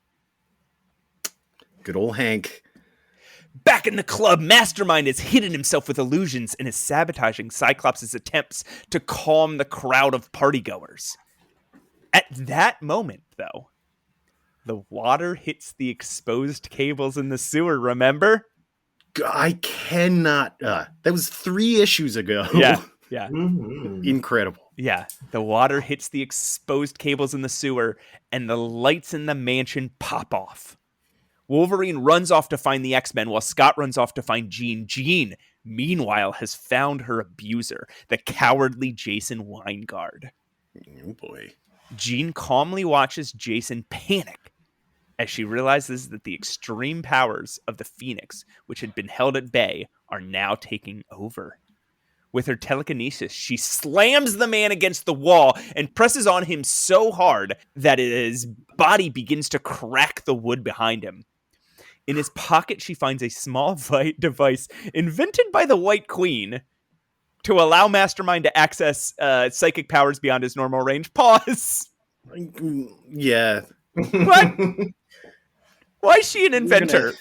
Good old Hank. Back in the club, Mastermind has hidden himself with illusions and is sabotaging Cyclops' attempts to calm the crowd of partygoers. At that moment, though, the water hits the exposed cables in the sewer, remember? I cannot. That was 3 issues ago. Yeah. Mm-hmm. Incredible. Yeah. The water hits the exposed cables in the sewer, and the lights in the mansion pop off. Wolverine runs off to find the X-Men while Scott runs off to find Jean. Jean, meanwhile, has found her abuser, the cowardly Jason Weingard. Oh boy. Jean calmly watches Jason panic as she realizes that the extreme powers of the Phoenix, which had been held at bay, are now taking over. With her telekinesis, she slams the man against the wall and presses on him so hard that his body begins to crack the wood behind him. In his pocket, she finds a small device invented by the White Queen to allow Mastermind to access psychic powers beyond his normal range. Pause. Yeah. What? Why is she an inventor?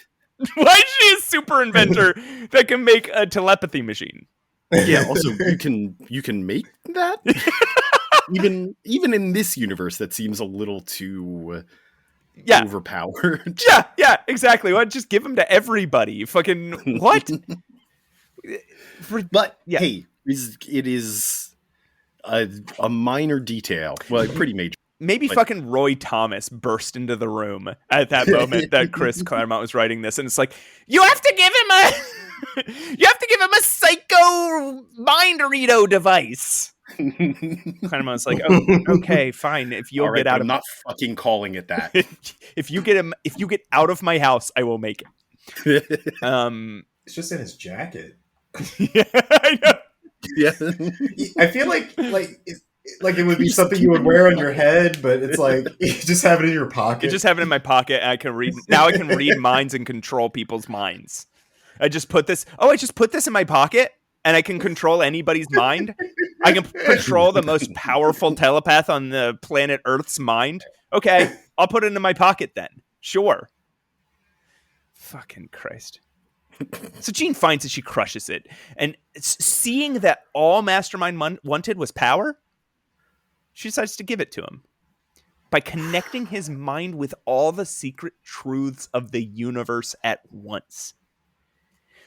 Why is she a super inventor that can make a telepathy machine? Yeah, also you can make that? even in this universe that seems a little too overpowered. Yeah, exactly. Why just give them to everybody? Fucking what? But hey, it is a minor detail. Well, pretty major. Maybe fucking Roy Thomas burst into the room at that moment that Chris Claremont was writing this, and it's like, you have to give him a psycho mind reader device. Claremont's like, oh, okay, fine. If you'll get out I'm not fucking calling it that. if you get out of my house, I will make it. It's just in his jacket. Yeah, I know. Yeah, I feel like it would be something you would wear on your head, but it's like you just have it in your pocket. You just have it in my pocket, and I can read minds and control people's minds. I just put this in my pocket, and I can control anybody's mind. I can control the most powerful telepath on the planet Earth's mind. Okay, I'll put it in my pocket then. Sure. Fucking Christ. So Jean finds it, she crushes it. And seeing that all Mastermind wanted was power, she decides to give it to him. By connecting his mind with all the secret truths of the universe at once.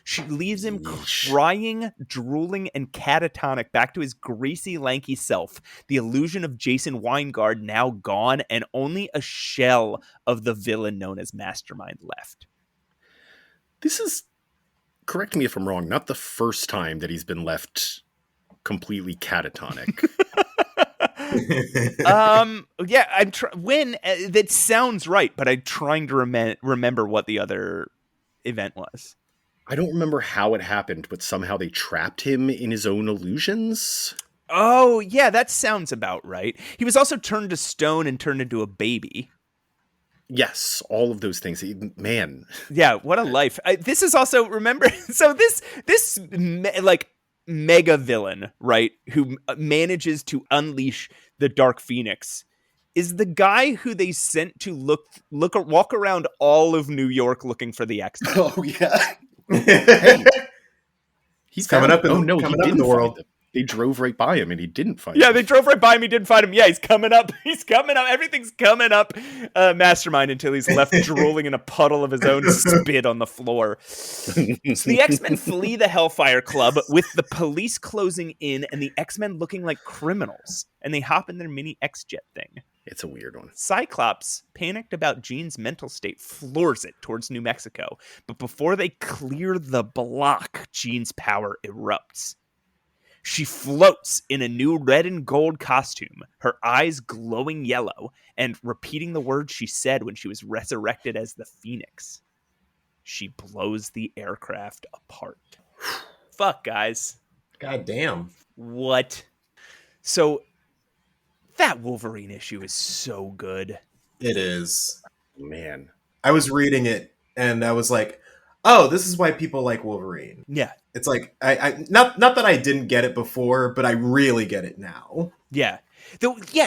She leaves him crying, drooling, and catatonic back to his greasy, lanky self. The illusion of Jason Weingard now gone, and only a shell of the villain known as Mastermind left. This is, correct me if I'm wrong, not the first time that he's been left completely catatonic. Yeah, I'm that sounds right, but I'm trying to remember what the other event was. I don't remember how it happened, but somehow they trapped him in his own illusions. Oh, yeah, that sounds about right. He was also turned to stone and turned into a baby. Yes, all of those things. Man. Yeah, what a life. This is also, remember, so this mega villain, right, who manages to unleash the Dark Phoenix is the guy who they sent to walk around all of New York looking for the X-Men. Oh, yeah. Hey, he's coming up in the world. They drove right by him and he didn't find him. Yeah, him. they drove right by him. He didn't find him. Yeah, he's coming up. He's coming up. Everything's coming up. Mastermind until he's left drooling in a puddle of his own spit on the floor. So the X-Men flee the Hellfire Club with the police closing in and the X-Men looking like criminals. And they hop in their mini X-Jet thing. It's a weird one. Cyclops, panicked about Jean's mental state, floors it towards New Mexico. But before they clear the block, Jean's power erupts. She floats in a new red and gold costume, her eyes glowing yellow, and repeating the words she said when she was resurrected as the Phoenix. She blows the aircraft apart. Fuck, guys. God damn. What? So, that Wolverine issue is so good. It is. Man. I was reading it, and I was like, oh, this is why people like Wolverine. Yeah. It's like, I not that I didn't get it before, but I really get it now. Yeah.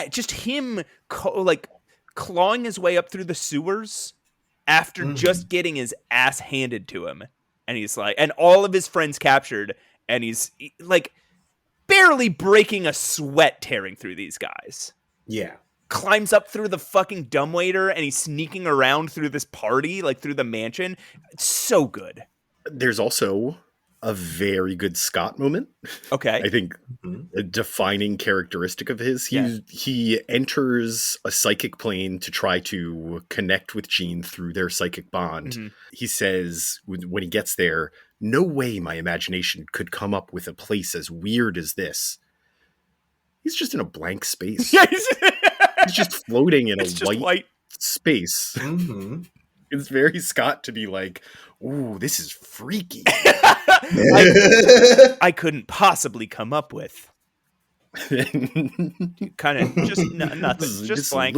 Just him clawing his way up through the sewers after just getting his ass handed to him. And he's like, and all of his friends captured, and he's like barely breaking a sweat tearing through these guys. Yeah. Climbs up through the fucking dumbwaiter, and he's sneaking around through this party, like through the mansion. It's so good. There's also a very good Scott moment. Okay. I think a defining characteristic of his. He enters a psychic plane to try to connect with Jean through their psychic bond. Mm-hmm. He says when he gets there, no way my imagination could come up with a place as weird as this. He's just in a blank space. Yeah, he's just floating in a white space. Mm-hmm. It's very Scott to be like, ooh, this is freaky. I couldn't possibly come up with. Kind of just nothing. Just blank.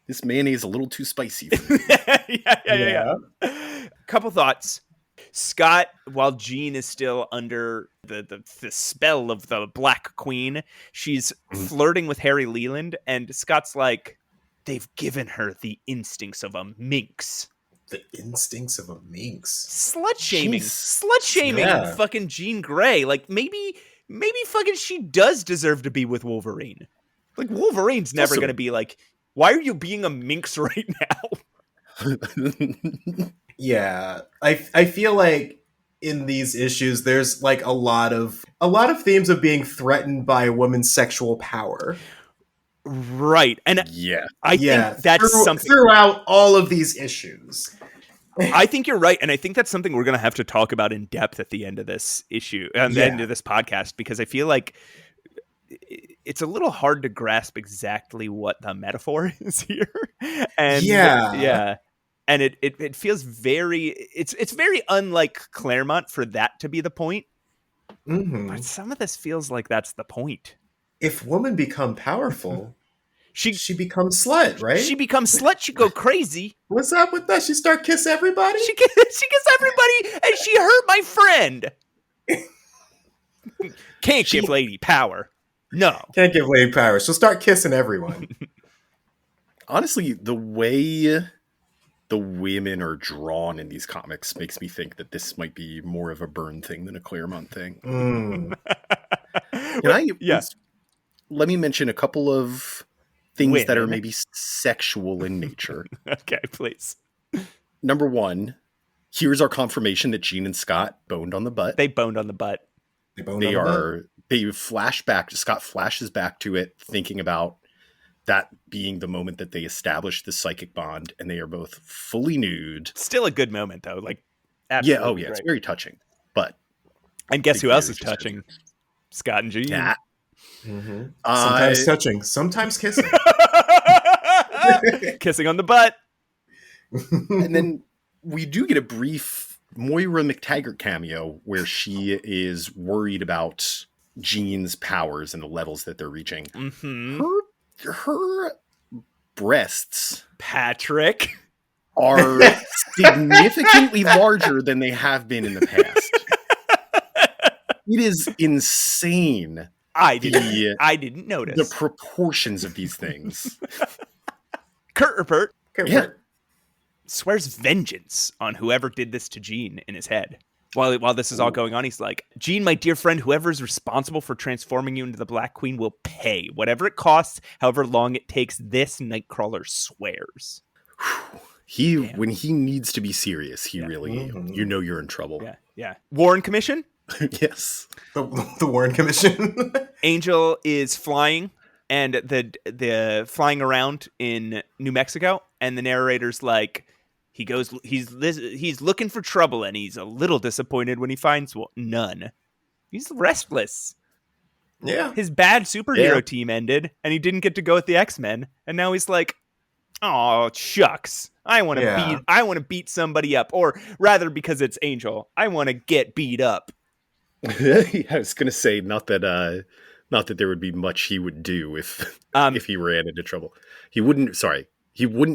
This mayonnaise a little too spicy for me. yeah. Couple thoughts. Scott, while Jean is still under the spell of the Black Queen, she's flirting with Harry Leland, and Scott's like, they've given her the instincts of a minx. The instincts of a minx. Slut shaming Yeah. fucking Jean Grey. Like, maybe fucking she does deserve to be with Wolverine. Like, Wolverine's never going to be like, why are you being a minx right now? Yeah, I feel like in these issues there's like a lot of themes of being threatened by a woman's sexual power. Right. And yeah. I think that's something throughout all of these issues. I think you're right, and I think that's something we're going to have to talk about in depth at the end of this issue, the end of this podcast, because I feel like it's a little hard to grasp exactly what the metaphor is here. And and it feels very it's very unlike Claremont for that to be the point. Mm-hmm. But some of this feels like that's the point. If women become powerful, she becomes slut, right? She becomes slut. She go crazy. What's up with that? She start kiss everybody. She kiss everybody, and she hurt my friend. Can't give lady power. No, can't give lady power. She'll start kissing everyone. Honestly, the way the women are drawn in these comics makes me think that this might be more of a Byrne thing than a Claremont thing. Let me mention a couple of things that are maybe sexual in nature. Okay, please. Number one, here's our confirmation that Jean and Scott boned on the butt. They boned on the butt. They flash back. Scott flashes back to it, thinking about that being the moment that they established the psychic bond, and they are both fully nude. Still a good moment, though. Like, absolutely it's very touching. But and guess who else is touching? Scott and Jean. Yeah. Mm-hmm. Sometimes touching, sometimes kissing. Kissing on the butt. And then we do get a brief Moira McTaggart cameo where she is worried about Jean's powers and the levels that they're reaching. Mm-hmm. Her breasts, Patrick, are significantly larger than they have been in the past. It is insane. I didn't notice the proportions of these things. Kurt Rupert Yeah. swears vengeance on whoever did this to Jean in his head. While this is all going on, he's like, Jean, my dear friend, whoever is responsible for transforming you into the Black Queen will pay. Whatever it costs, however long it takes, this Nightcrawler swears. When he needs to be serious, he really, you know you're in trouble. Yeah. Warren Commission? Yes. The Warren Commission. Angel is flying, and the flying around in New Mexico, and the narrator's like, he's looking for trouble, and he's a little disappointed when he finds none. He's restless. Yeah. His bad superhero team ended, and he didn't get to go with the X-Men, and now he's like, oh, shucks. I want to beat somebody up, or rather, because it's Angel, I want to get beat up. I was going to say, not that there would be much he would do if he ran into trouble. He wouldn't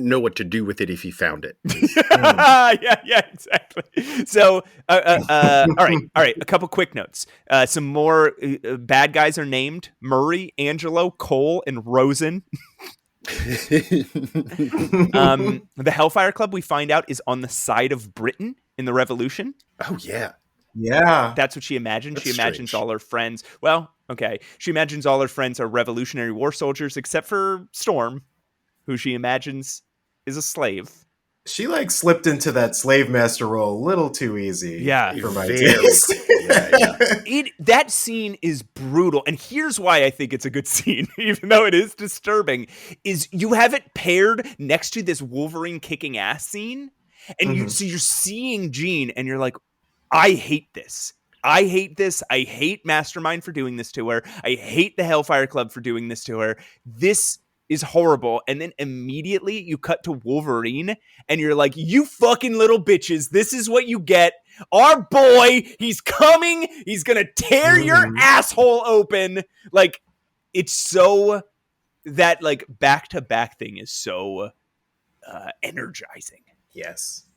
know what to do with it if he found it. Yeah, exactly. So, all right. A couple quick notes. Some more bad guys are named: Murray, Angelo, Cole, and Rosen. The Hellfire Club, we find out, is on the side of Britain in the Revolution. Oh, yeah. Yeah. That's what she imagines. That's she imagines strange. all her friends. Well, okay. She imagines all her friends are Revolutionary War soldiers, except for Storm, who she imagines is a slave. She slipped into that slave master role a little too easy. Yeah. For my Very taste. That scene is brutal. And here's why I think it's a good scene, even though it is disturbing, is you have it paired next to this Wolverine kicking ass scene. And so you're seeing Jean and you're like, I hate this. I hate Mastermind for doing this to her. I hate the Hellfire Club for doing this to her. This is horrible. And then immediately you cut to Wolverine and you're like, you fucking little bitches, this is what you get. Our boy, he's coming. He's going to tear your asshole open. Like, it's so, that like back-to-back thing is so energizing. Yes.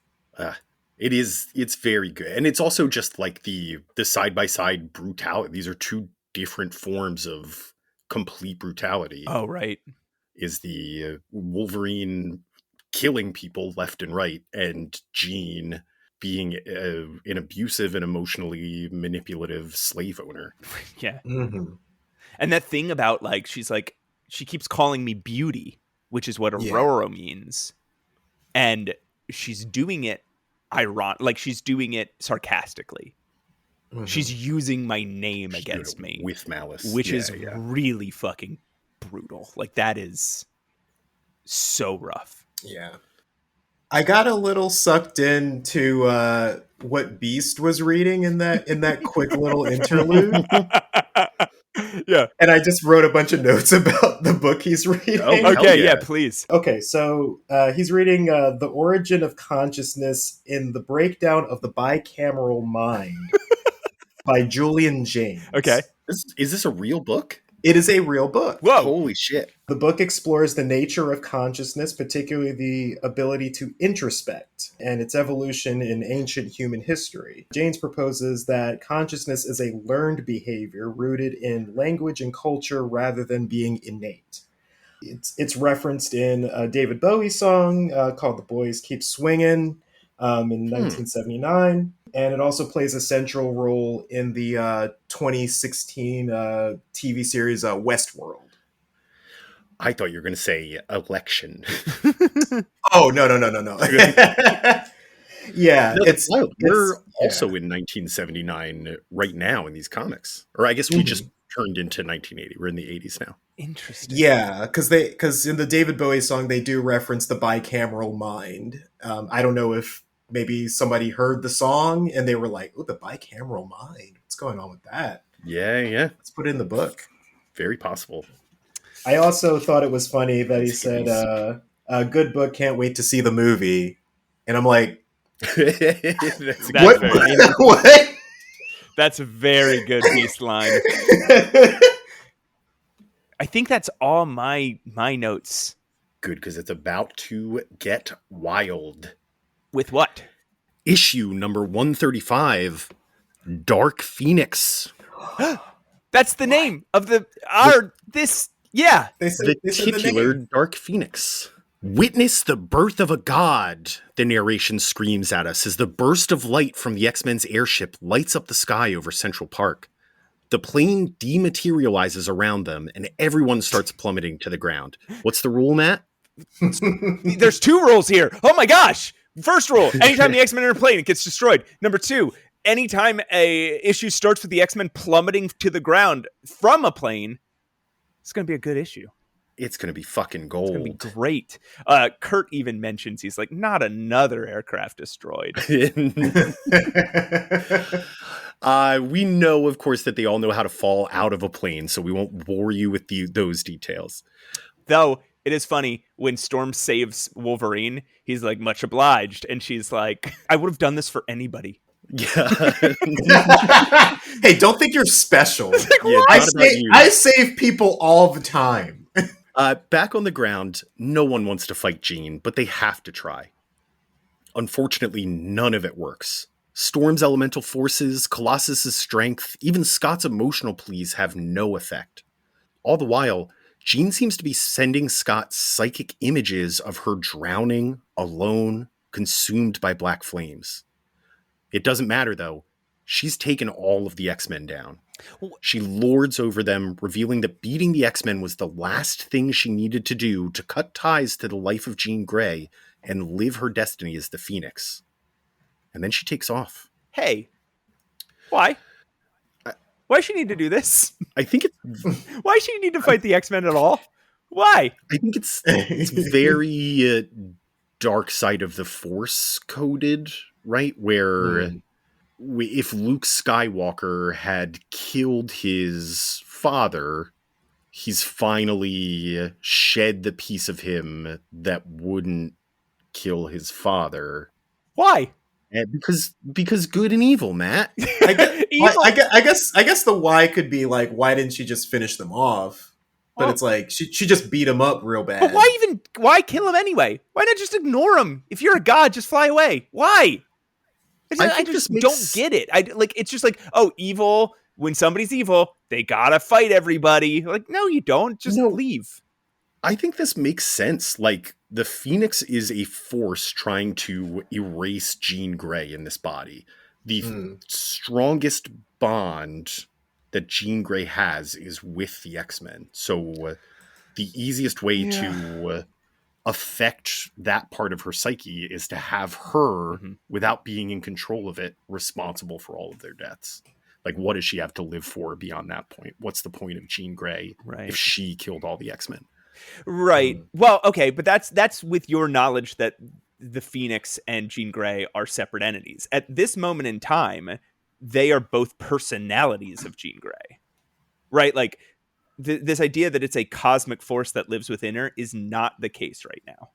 It's very good. And it's also just like the side-by-side brutality. These are two different forms of complete brutality. Oh, right. Is the Wolverine killing people left and right, and Jean being an abusive and emotionally manipulative slave owner. Yeah. Mm-hmm. And that thing about like, she's like, she keeps calling me beauty, which is what Aurora means. And she's doing it like she's doing it sarcastically. Mm-hmm. She's using my name against me with malice, which is really fucking brutal. Like, that is so rough. Yeah. I got a little sucked into what Beast was reading in that quick little interlude. Yeah. And I just wrote a bunch of notes about the book he's reading. Oh, okay, yeah, please. Okay, so he's reading The Origin of Consciousness in the Breakdown of the Bicameral Mind by Julian James. Okay. Is this a real book? It is a real book. Whoa. Holy shit. The book explores the nature of consciousness, particularly the ability to introspect, and its evolution in ancient human history. James proposes that consciousness is a learned behavior rooted in language and culture rather than being innate. It's referenced in a David Bowie song called The Boys Keep Swingin' in 1979. And it also plays a central role in the 2016 TV series Westworld. I thought you were going to say Election. Oh, no. Yeah, we're also in 1979 right now in these comics. Or I guess we just turned into 1980. We're in the 80s now. Interesting. Yeah, because in the David Bowie song, they do reference the bicameral mind. I don't know if maybe somebody heard the song and they were like, oh, the bicameral mind. What's going on with that? Yeah. Let's put it in the book. Very possible. I also thought it was funny that he said, a good book, can't wait to see the movie. And I'm like, what? That's a very good Beast line. I think that's all my notes. Good, because it's about to get wild. With what? Issue number 135, Dark Phoenix. That's the name of the titular Dark Phoenix. Witness the birth of a god, the narration screams at us as the burst of light from the X-Men's airship lights up the sky over Central Park. The plane dematerializes around them and everyone starts plummeting to the ground. What's the rule, Matt? There's two rules here. Oh my gosh. First rule, anytime the X-Men are in a plane, it gets destroyed. Number two, anytime a issue starts with the X-Men plummeting to the ground from a plane, it's going to be a good issue. It's going to be fucking gold. It's going to be great. Kurt even mentions, he's like, not another aircraft destroyed. We know, of course, that they all know how to fall out of a plane, so we won't bore you with those details. Though, it is funny, when Storm saves Wolverine, he's like, much obliged. And she's like, I would have done this for anybody. Yeah. Hey, don't think you're special. Yeah, I save people all the time. Back on the ground, no one wants to fight Jean, but they have to try. Unfortunately, none of it works. Storm's elemental forces, Colossus's strength, even Scott's emotional pleas have no effect. All the while, Jean seems to be sending Scott psychic images of her drowning, alone, consumed by black flames. It doesn't matter, though. She's taken all of the X-Men down. She lords over them, revealing that beating the X-Men was the last thing she needed to do to cut ties to the life of Jean Grey and live her destiny as the Phoenix. And then she takes off. Hey, why? Why does she need to do this? I think it's... Why does she need to fight the X-Men at all? Why? I think it's very dark side of the Force coded, right? Where if Luke Skywalker had killed his father, he's finally shed the piece of him that wouldn't kill his father. Why? And because good and evil, Matt. Evil. I guess the why could be like, why didn't she just finish them off? But Well- it's like she just beat him up real bad. But why kill him anyway? Why not just ignore him? If you're a god, just fly away. Why? I just don't get it. It's just like, oh, evil. When somebody's evil, they gotta fight everybody. Like, no, you don't. Just leave. I think this makes sense. Like, the Phoenix is a force trying to erase Jean Grey in this body. The strongest bond that Jean Grey has is with the X-Men. So the easiest way to affect that part of her psyche is to have her, without being in control of it, responsible for all of their deaths. Like, what does she have to live for beyond that point? What's the point of Jean Grey if she killed all the X-Men? Right. Well, okay, but that's with your knowledge that the Phoenix and Jean Grey are separate entities. At this moment in time, they are both personalities of Jean Grey. Right? Like, this idea that it's a cosmic force that lives within her is not the case right now.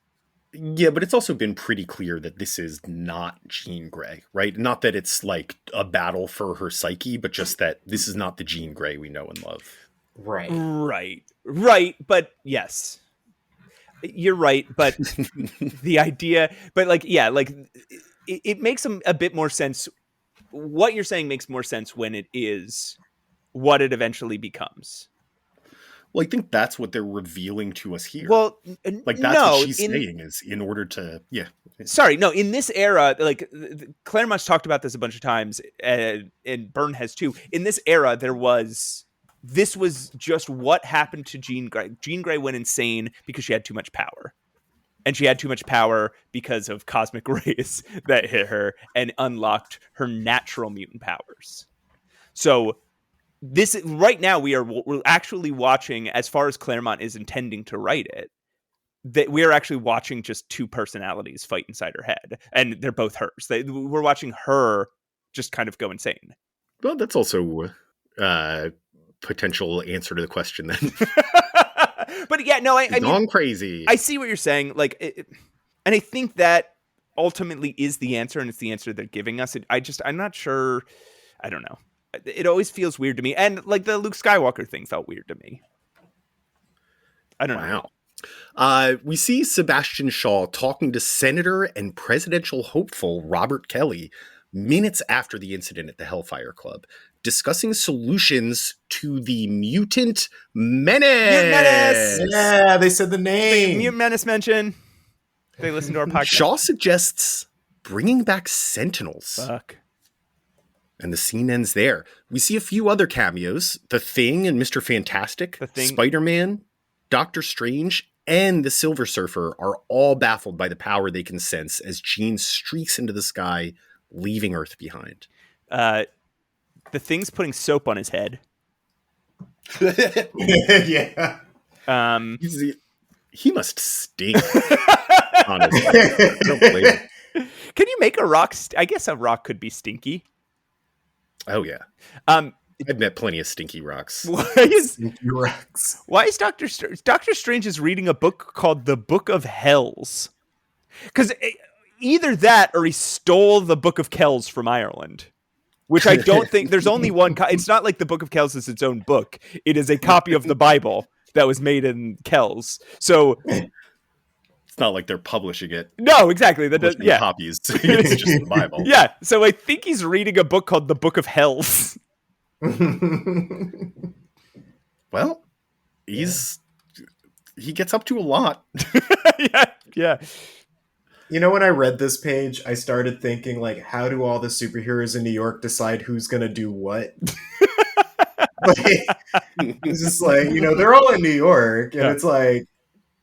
Yeah, but it's also been pretty clear that this is not Jean Grey, right? Not that it's like a battle for her psyche, but just that this is not the Jean Grey we know and love. Right. But yes, you're right. But the idea, but like, yeah, like it makes a bit more sense. What you're saying makes more sense when it is what it eventually becomes. Well, I think that's what they're revealing to us here. Well, like that's what she's saying is in order to, Sorry, no. In this era, like Claremont's talked about this a bunch of times, and Byrne has too. In this era, this was just what happened to Jean Grey. Jean Grey went insane because she had too much power. And she had too much power because of cosmic rays that hit her and unlocked her natural mutant powers. So this right now we're actually watching, as far as Claremont is intending to write it, that we are actually watching just two personalities fight inside her head, and they're both hers. We're watching her just kind of go insane. Well, that's also potential answer to the question then. But yeah, no, I mean, gone crazy. I see what you're saying. Like, and I think that ultimately is the answer, and it's the answer they're giving us. I'm not sure. I don't know. It always feels weird to me, and like the Luke Skywalker thing felt weird to me. I don't know. We see Sebastian Shaw talking to Senator and presidential hopeful Robert Kelly minutes after the incident at the Hellfire Club, discussing solutions to the Mutant Menace. Yeah, they said the name. Mutant Menace mention. They listen to our podcast. Shaw suggests bringing back Sentinels. Fuck. And the scene ends there. We see a few other cameos. The Thing and Mr. Fantastic, Spider-Man, Doctor Strange, and the Silver Surfer are all baffled by the power they can sense as Jean streaks into the sky, leaving Earth behind. The Thing's putting soap on his head. Yeah. He must stink. Honestly. I don't blame him. Can you make a rock? I guess a rock could be stinky. Oh yeah. I've met plenty of stinky rocks. Why is Doctor Strange is reading a book called The Book of Hells? Because either that or he stole the Book of Kells from Ireland, which I don't think there's only one. It's not like the Book of Kells is its own book. It is a copy of the Bible that was made in Kells. So it's not like they're publishing it. No, exactly. That does, yeah. Copies. It's just the Bible. Yeah. So I think he's reading a book called The Book of Hells. Well, he gets up to a lot. Yeah. You know, when I read this page, I started thinking, like, how do all the superheroes in New York decide who's going to do what? It's just like, they're all in New York, and it's like,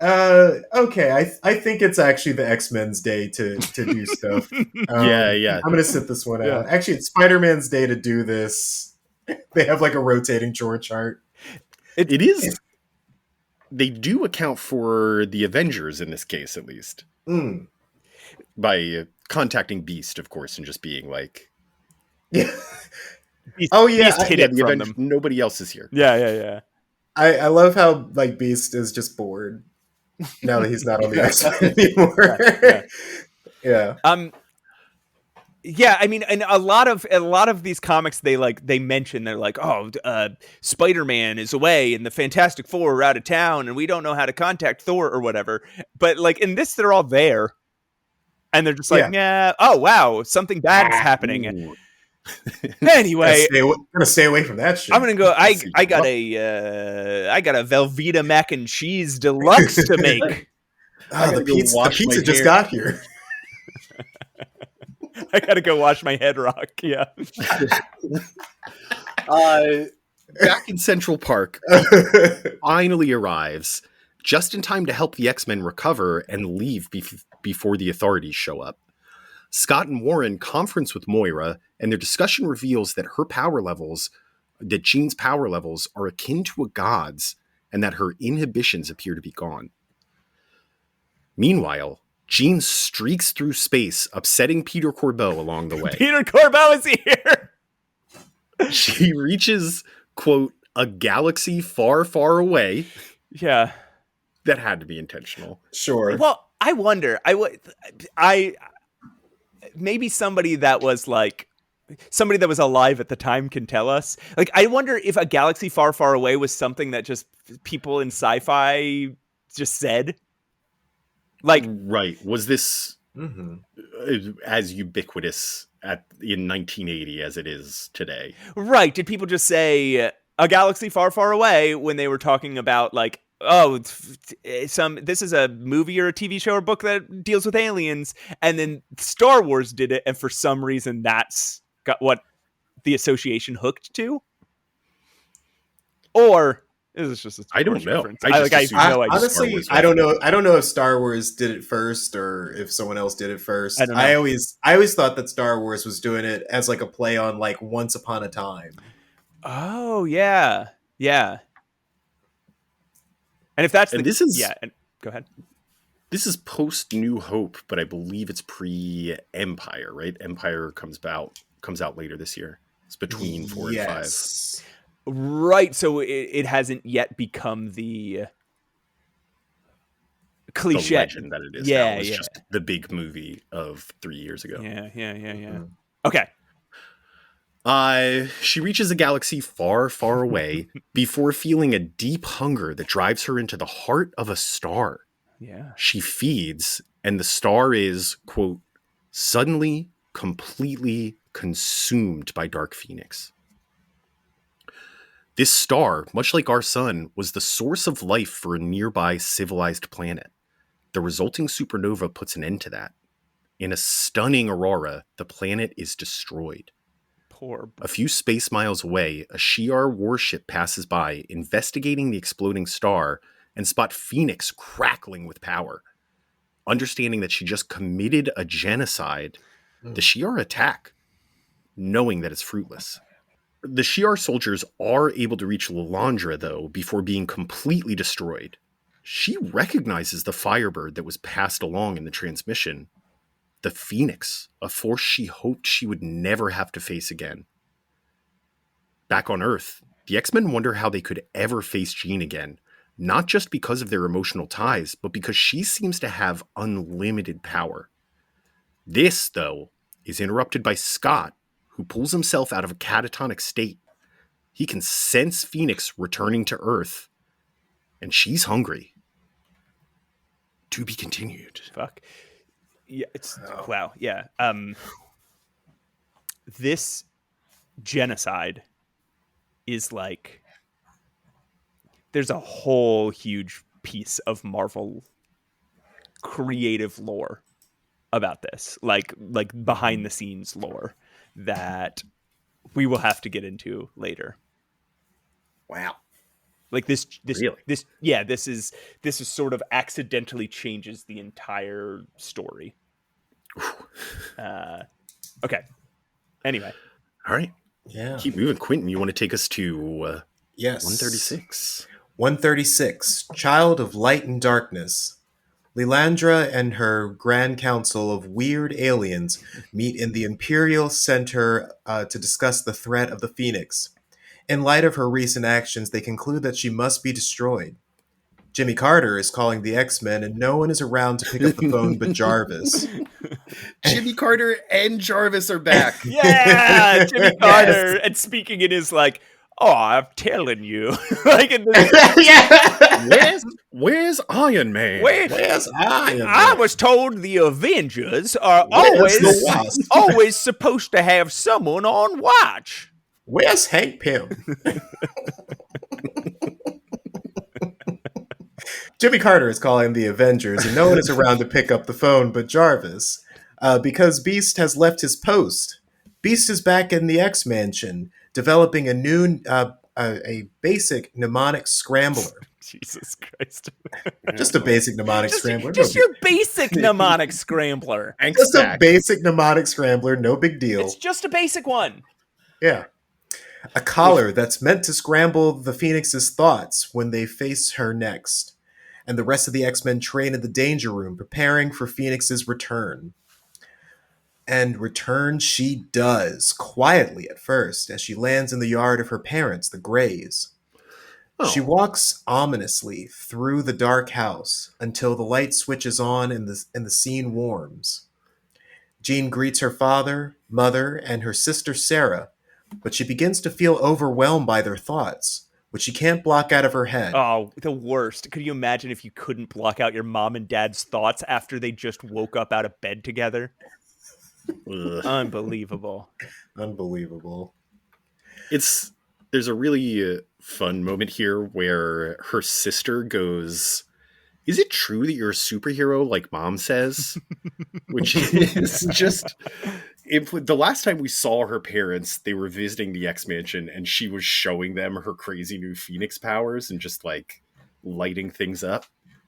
okay, I think it's actually the X-Men's day to do stuff. Yeah. I'm going to sit this one out. Actually, it's Spider-Man's day to do this. They have like a rotating chore chart. It is. They do account for the Avengers in this case, at least. By contacting Beast, of course, and just being like... Yeah. Beast hid it the from Avengers, them. Nobody else is here. Yeah. I love how like Beast is just bored now that he's not on the X-Men anymore. Yeah. Yeah. Yeah, I mean, and a lot of these comics, they mention, they're like, oh, Spider-Man is away and the Fantastic Four are out of town and we don't know how to contact Thor or whatever. But like in this, they're all there and they're just like, yeah, oh wow, something bad is happening. Ooh. Anyway, gonna stay away from that shit. I'm gonna go. I got a Velveeta mac and cheese deluxe to make. The pizza just got here. I gotta go wash my head rock. Yeah. Back in Central Park, finally arrives just in time to help the X-Men recover and leave before the authorities show up. Scott and Warren conference with Moira, and their discussion reveals that Jean's power levels are akin to a god's, and that her inhibitions appear to be gone. Meanwhile, Jean streaks through space, upsetting Peter Corbeau along the way. Peter Corbeau is here! She reaches, quote, a galaxy far, far away. Yeah. That had to be intentional. Sure. Well, I wonder. Maybe somebody that was alive at the time can tell us. Like, I wonder if a galaxy far, far away was something that just people in sci-fi just said. Like, right. Was this as ubiquitous in 1980 as it is today? Right. Did people just say a galaxy far, far away when they were talking about like, oh, this is a movie or a TV show or book that deals with aliens, and then Star Wars did it, and for some reason that's got what the association hooked to? Or is this just I don't know. Honestly, I don't know. I don't know if Star Wars did it first or if someone else did it first. I don't know. I always thought that Star Wars was doing it as like a play on like Once Upon a Time. Oh yeah, yeah. And if that's go ahead. This is post New Hope, but I believe it's pre Empire, right? Empire comes out later this year. It's between 4 and 5. Right, so it hasn't yet become the cliche the legend that it is. Yeah, now. It's just the big movie of 3 years ago. Yeah. Mm-hmm. Okay. She reaches a galaxy far, far away before feeling a deep hunger that drives her into the heart of a star. Yeah. She feeds, and the star is, quote, suddenly completely consumed by Dark Phoenix. This star, much like our sun, was the source of life for a nearby civilized planet. The resulting supernova puts an end to that. In a stunning aurora, the planet is destroyed. A few space miles away, a Shi'ar warship passes by, investigating the exploding star, and spot Phoenix crackling with power. Understanding that she just committed a genocide, the Shi'ar attack, knowing that it's fruitless. The Shi'ar soldiers are able to reach Lilandra, though, before being completely destroyed. She recognizes the Firebird that was passed along in the transmission. The Phoenix, a force she hoped she would never have to face again. Back on Earth, the X-Men wonder how they could ever face Jean again, not just because of their emotional ties, but because she seems to have unlimited power. This, though, is interrupted by Scott, who pulls himself out of a catatonic state. He can sense Phoenix returning to Earth, and she's hungry. To be continued. Fuck. Yeah, wow. Yeah. This genocide is like, there's a whole huge piece of Marvel creative lore about this, like behind the scenes lore that we will have to get into later. Wow. Like this really? this is sort of accidentally changes the entire story. Okay. Anyway. All right. Yeah. Keep moving. Quentin, you want to take us to yes. 136? 136, Child of Light and Darkness. Lilandra and her Grand Council of Weird Aliens meet in the Imperial Center to discuss the threat of the Phoenix. In light of her recent actions, they conclude that she must be destroyed. Jimmy Carter is calling the X-Men, and no one is around to pick up the phone but Jarvis. Jimmy Carter and Jarvis are back. Yeah, Jimmy Yes. Carter, and speaking in his like, oh, I'm telling you, like in this, Yeah. Where's Iron Man? Where's Iron I Man? was told the Avengers are Where's the Wasp? always supposed to have someone on watch. Where's Hank Pym? Jimmy Carter is calling the Avengers, and no one is around to pick up the phone but Jarvis, because Beast has left his post. Beast is back in the X-Mansion, developing a new, a basic mnemonic scrambler. Jesus Christ. Just a basic mnemonic scrambler. Just your basic mnemonic scrambler. Just a basic mnemonic scrambler, no big deal. It's just a basic one. Yeah. A collar that's meant to scramble the Phoenix's thoughts when they face her next. And the rest of the X-Men train in the danger room, preparing for Phoenix's return. And return she does, quietly at first, as she lands in the yard of her parents, the Greys. Oh. She walks ominously through the dark house until the light switches on and the scene warms. Jean greets her father, mother, and her sister Sarah, but she begins to feel overwhelmed by their thoughts, which she can't block out of her head. Oh, the worst. Could you imagine if you couldn't block out your mom and dad's thoughts after they just woke up out of bed together? Ugh. Unbelievable. Unbelievable. There's a really fun moment here where her sister goes, "Is it true that you're a superhero like mom says?" Which is just... the last time we saw her parents, they were visiting the X-Mansion, and she was showing them her crazy new Phoenix powers and just like lighting things up.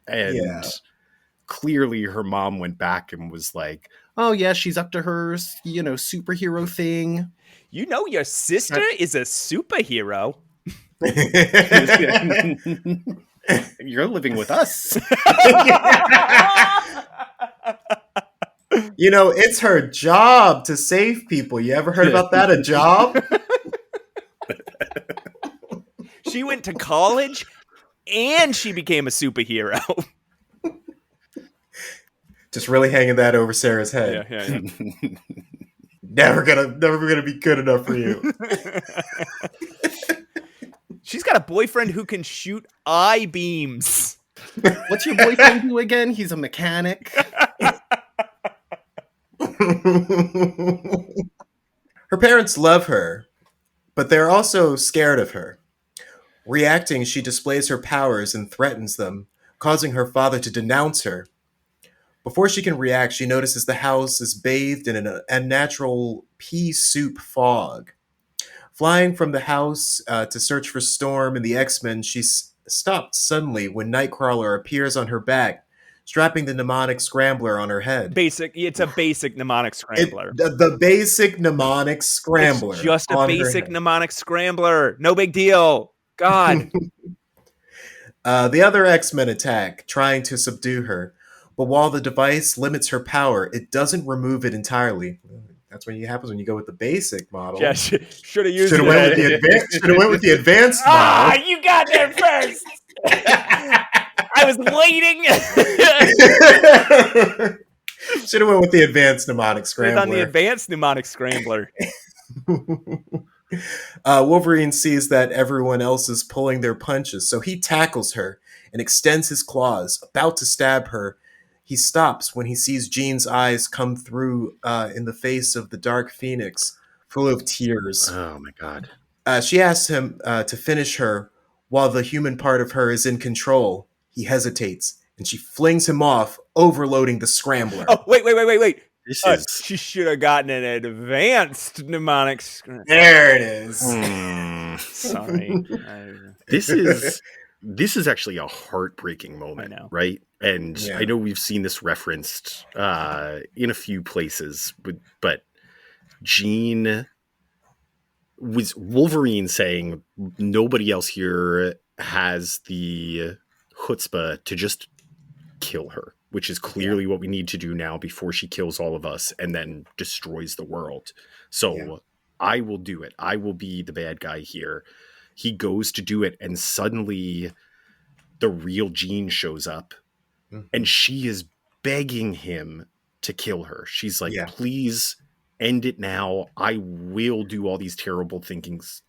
And clearly her mom went back and was like, "Oh yeah, she's up to her, superhero thing." You know your sister is a superhero. You're living with us. It's her job to save people. You ever heard about that? A job? She went to college and she became a superhero. Just really hanging that over Sarah's head. Yeah. Never gonna be good enough for you. She's got a boyfriend who can shoot eye beams. What's your boyfriend do again? He's a mechanic. Her parents love her, but they're also scared of her. Reacting, she displays her powers and threatens them, causing her father to denounce her. Before she can react, she notices the house is bathed in an unnatural pea soup fog. Flying from the house to search for Storm and the X-Men, she stopped suddenly when Nightcrawler appears on her back, strapping the mnemonic scrambler on her head. It's a basic mnemonic scrambler. The basic mnemonic scrambler. It's just a basic mnemonic scrambler. No big deal. God. The other X-Men attack, trying to subdue her. But while the device limits her power, it doesn't remove it entirely. That's what happens when you go with the basic model. Yeah, should have used Should have went with the advanced model. Ah, you got there first. I was waiting. Should have went with the advanced mnemonic scrambler. On the advanced mnemonic scrambler. Wolverine sees that everyone else is pulling their punches, so he tackles her and extends his claws, about to stab her. He stops when he sees Jean's eyes come through in the face of the Dark Phoenix, full of tears. Oh my god. She asks him to finish her while the human part of her is in control. He hesitates, and she flings him off, overloading the scrambler. Oh, wait. She should have gotten an advanced mnemonic scrambler. There it is. Sorry. This is actually a heartbreaking moment, right? And I know we've seen this referenced in a few places, but Jean was Wolverine saying nobody else here has the chutzpah to just kill her, which is clearly what we need to do now before she kills all of us and then destroys the world. So I will do it. I will be the bad guy here. he goes to do it, and suddenly the real Jean shows up, and she is begging him to kill her. She's like, please end it now. I will do all these terrible things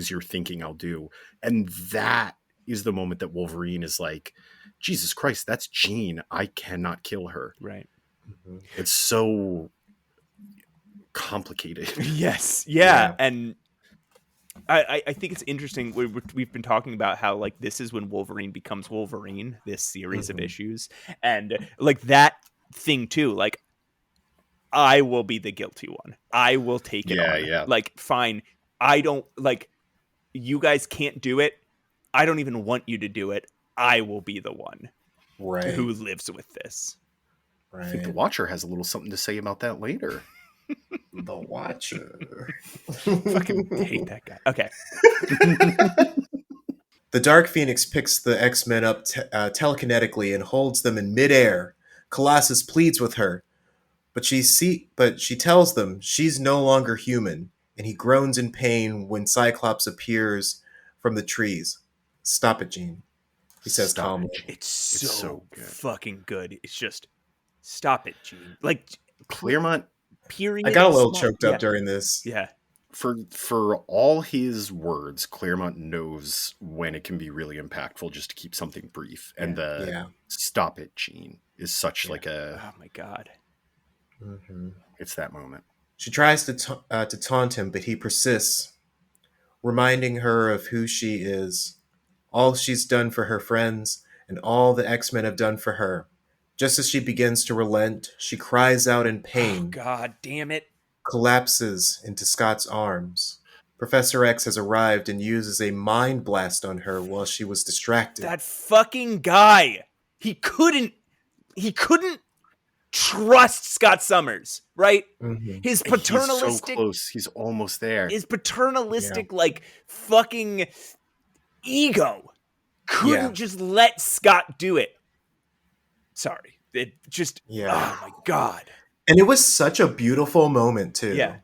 you're thinking I'll do. And that is the moment that Wolverine is like, Jesus Christ, that's Jean. I cannot kill her. Right. It's so complicated. Yes. Yeah. And I think it's interesting. We've been talking about how like this is when Wolverine becomes Wolverine, this series of issues, and like that thing too. Like, I will be the guilty one. I will take it on. Yeah. Like, fine. I don't like. You guys can't do it. I don't even want you to do it. I will be the one who lives with this. I think the Watcher has a little something to say about that later. The Watcher. Fucking hate that guy. Okay. The Dark Phoenix picks the X-Men up telekinetically and holds them in midair. Colossus pleads with her, but she tells them she's no longer human, and he groans in pain when Cyclops appears from the trees. Stop it, Jean, he says calmly. It's so good. Fucking good. It's just, stop it, Jean. Like, Claremont, period. I got a little choked up during this. Yeah. For all his words, Claremont knows when it can be really impactful just to keep something brief. And stop it, Jean, is such like a... Oh, my God. It's that moment. She tries to taunt him, but he persists, reminding her of who she is, all she's done for her friends, and all the X-Men have done for her. Just as she begins to relent, she cries out in pain. Oh, God damn it. Collapses into Scott's arms. Professor X has arrived and uses a mind blast on her while she was distracted. That fucking guy. He couldn't trust Scott Summers, right? His paternalistic... He's so close. He's almost there. His paternalistic, like, fucking ego couldn't just let Scott do it. Sorry. It just... Oh, my God. And it was such a beautiful moment, too. Yeah.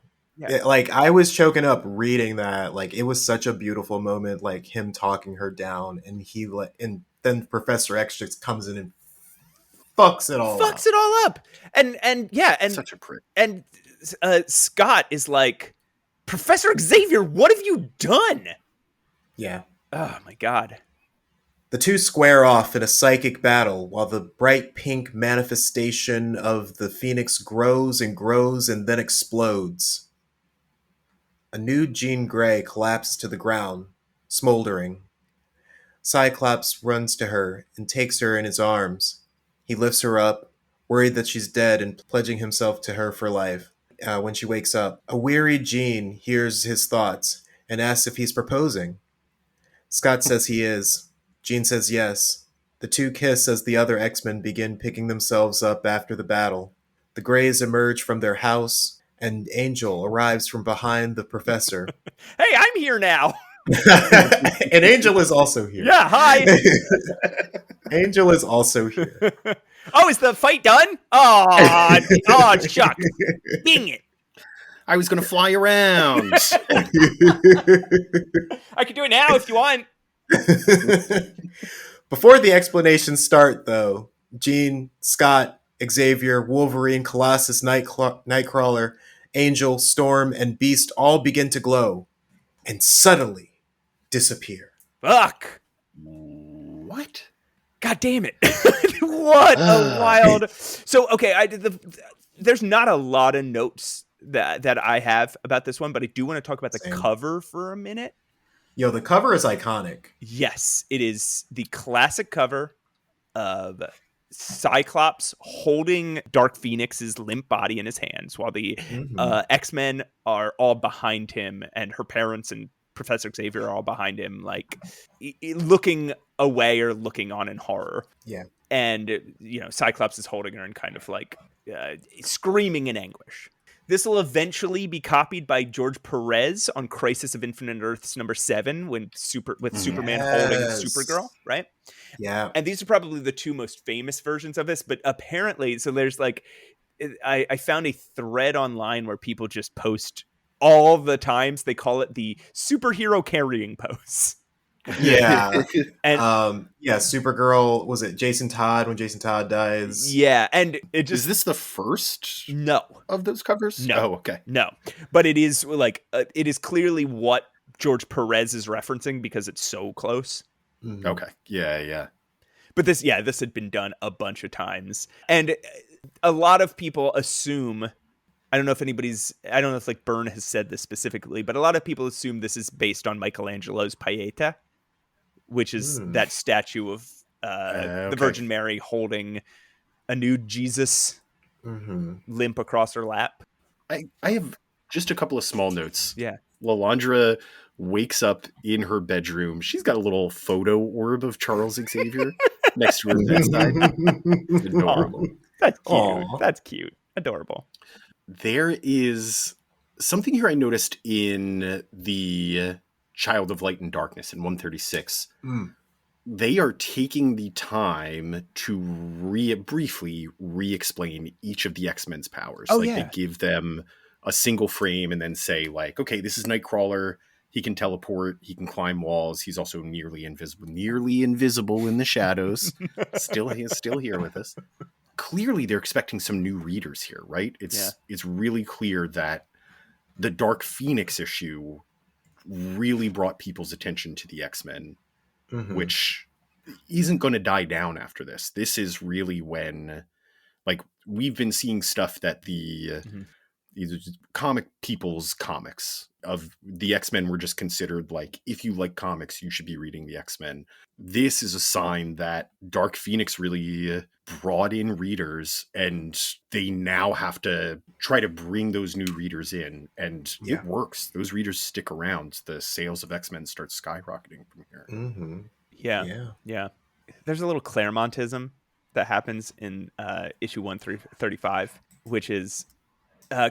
Like, I was choking up reading that. Like, it was such a beautiful moment, like, him talking her down, and then Professor X just comes in and fucks it all up. And such a prick. And Scott is like, Professor Xavier, what have you done? Yeah. Oh, my God. The two square off in a psychic battle while the bright pink manifestation of the Phoenix grows and grows and then explodes. A nude Jean Grey collapses to the ground, smoldering. Cyclops runs to her and takes her in his arms. He lifts her up, worried that she's dead and pledging himself to her for life. When she wakes up, a weary Jean hears his thoughts and asks if he's proposing. Scott says he is. Jean says yes. The two kiss as the other X-Men begin picking themselves up after the battle. The Greys emerge from their house, and Angel arrives from behind the professor. Hey, I'm here now. And Angel is also here. Yeah, hi. Angel is also here. Oh, is the fight done? Oh, Chuck. Dang it. I was going to fly around. I can do it now if you want. Before the explanations start, though, Jean, Scott, Xavier, Wolverine, Colossus, Nightcrawler, Angel, Storm, and Beast all begin to glow, and suddenly disappear. Fuck. What? God damn it. What a wild... So, okay, there's not a lot of notes that I have about this one, but I do want to talk about the cover for a minute. Yo, the cover is iconic. Yes, it is the classic cover of Cyclops holding Dark Phoenix's limp body in his hands while the X-Men are all behind him, and her parents and Professor Xavier are all behind him, like looking away or looking on in horror. Yeah. And, Cyclops is holding her and kind of like screaming in anguish. This will eventually be copied by George Perez on Crisis of Infinite Earths #7 with Superman holding Supergirl, right? Yeah. And these are probably the two most famous versions of this, but apparently, so there's like, I found a thread online where people just post all the times. They call it the superhero carrying pose. Yeah. And Supergirl, was it Jason Todd when Jason Todd dies? yeah, and it just Is this the first no. of those covers? No. Oh, okay. No, but it is like it is clearly what George Perez is referencing because it's so close. Mhm. Okay. Yeah. But this had been done a bunch of times, and a lot of people assume. I don't know if like Byrne has said this specifically, but a lot of people assume this is based on Michelangelo's Pieta, which is that statue of the Virgin Mary holding a nude Jesus limp across her lap. I have just a couple of small notes. Yeah. Lalandra wakes up in her bedroom. She's got a little photo orb of Charles Xavier next to her bedside. It's adorable. That's cute. Aw. That's cute. Adorable. There is something here I noticed in the Child of Light and Darkness in 136. They are taking the time to briefly re-explain each of the X-Men's powers. They give them a single frame and then say, like, okay, this is Nightcrawler. He can teleport. He can climb walls. He's also nearly invisible in the shadows. Still here with us. Clearly, they're expecting some new readers here, right? It's really clear that the Dark Phoenix issue really brought people's attention to the X-Men, which isn't going to die down after this. This is really when, like, we've been seeing stuff that the comic people's comics of the X-Men were just considered, like, if you like comics, you should be reading the X-Men. This is a sign that Dark Phoenix really brought in readers, and they now have to try to bring those new readers in, and it works. Those readers stick around. The sales of X-Men start skyrocketing from here. Yeah. There's a little Claremontism that happens in issue 135, which is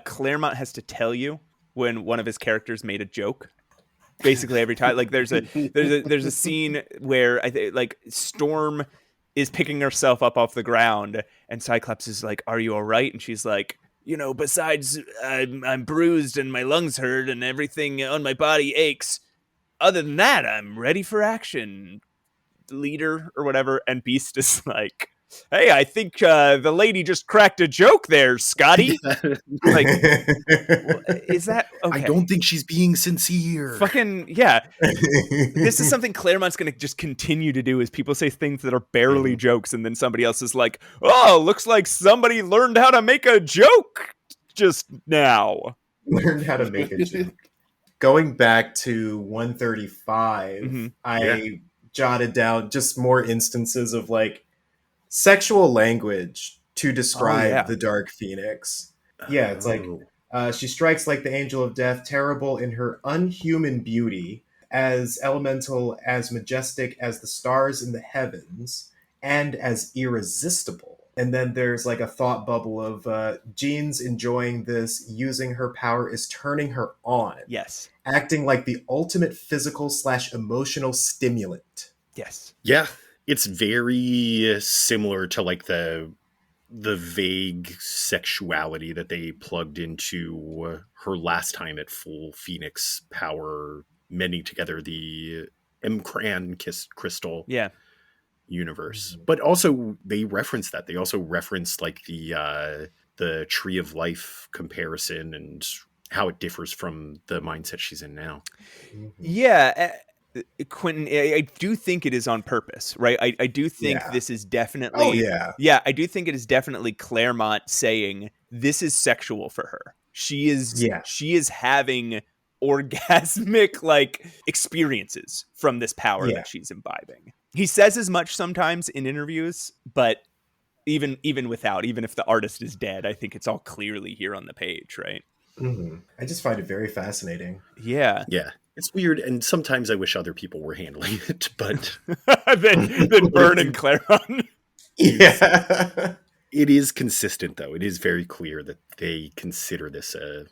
Claremont has to tell you when one of his characters made a joke. Basically every time, like there's a scene where I think like Storm is picking herself up off the ground, and Cyclops is like, "Are you all right?" And she's like, "Besides, I'm bruised and my lungs hurt and everything on my body aches. Other than that, I'm ready for action, leader," or whatever. And Beast is like, "Hey, I think the lady just cracked a joke there, Scotty." Like, is that okay? I don't think she's being sincere. Fucking yeah. This is something Claremont's going to just continue to do, is people say things that are barely jokes, and then somebody else is like, "Oh, looks like somebody learned how to make a joke just now." Learned how to make a joke. Going back to 135, I jotted down just more instances of like sexual language to describe the Dark Phoenix. Yeah, it's like she strikes like the angel of death, terrible in her unhuman beauty, as elemental, as majestic as the stars in the heavens, and as irresistible. And then there's like a thought bubble of Jean's enjoying this, using her power is turning her on. Yes. Acting like the ultimate physical/emotional stimulant. Yes. Yeah. It's very similar to like the vague sexuality that they plugged into her last time at full Phoenix power, mending together the M'Kraan crystal universe. But also they reference that. They also reference like the Tree of Life comparison and how it differs from the mindset she's in now. Yeah. Quentin, I do think it is on purpose, right? I do think this is definitely... I do think it is definitely Claremont saying this is sexual for her. She is having orgasmic like experiences from this power that she's imbibing. He says as much sometimes in interviews, but even if the artist is dead, I think it's all clearly here on the page, right? I just find it very fascinating. Yeah. It's weird, and sometimes I wish other people were handling it, but... then Byrne and Claremont. Yeah. It is consistent, though. It is very clear that they consider this a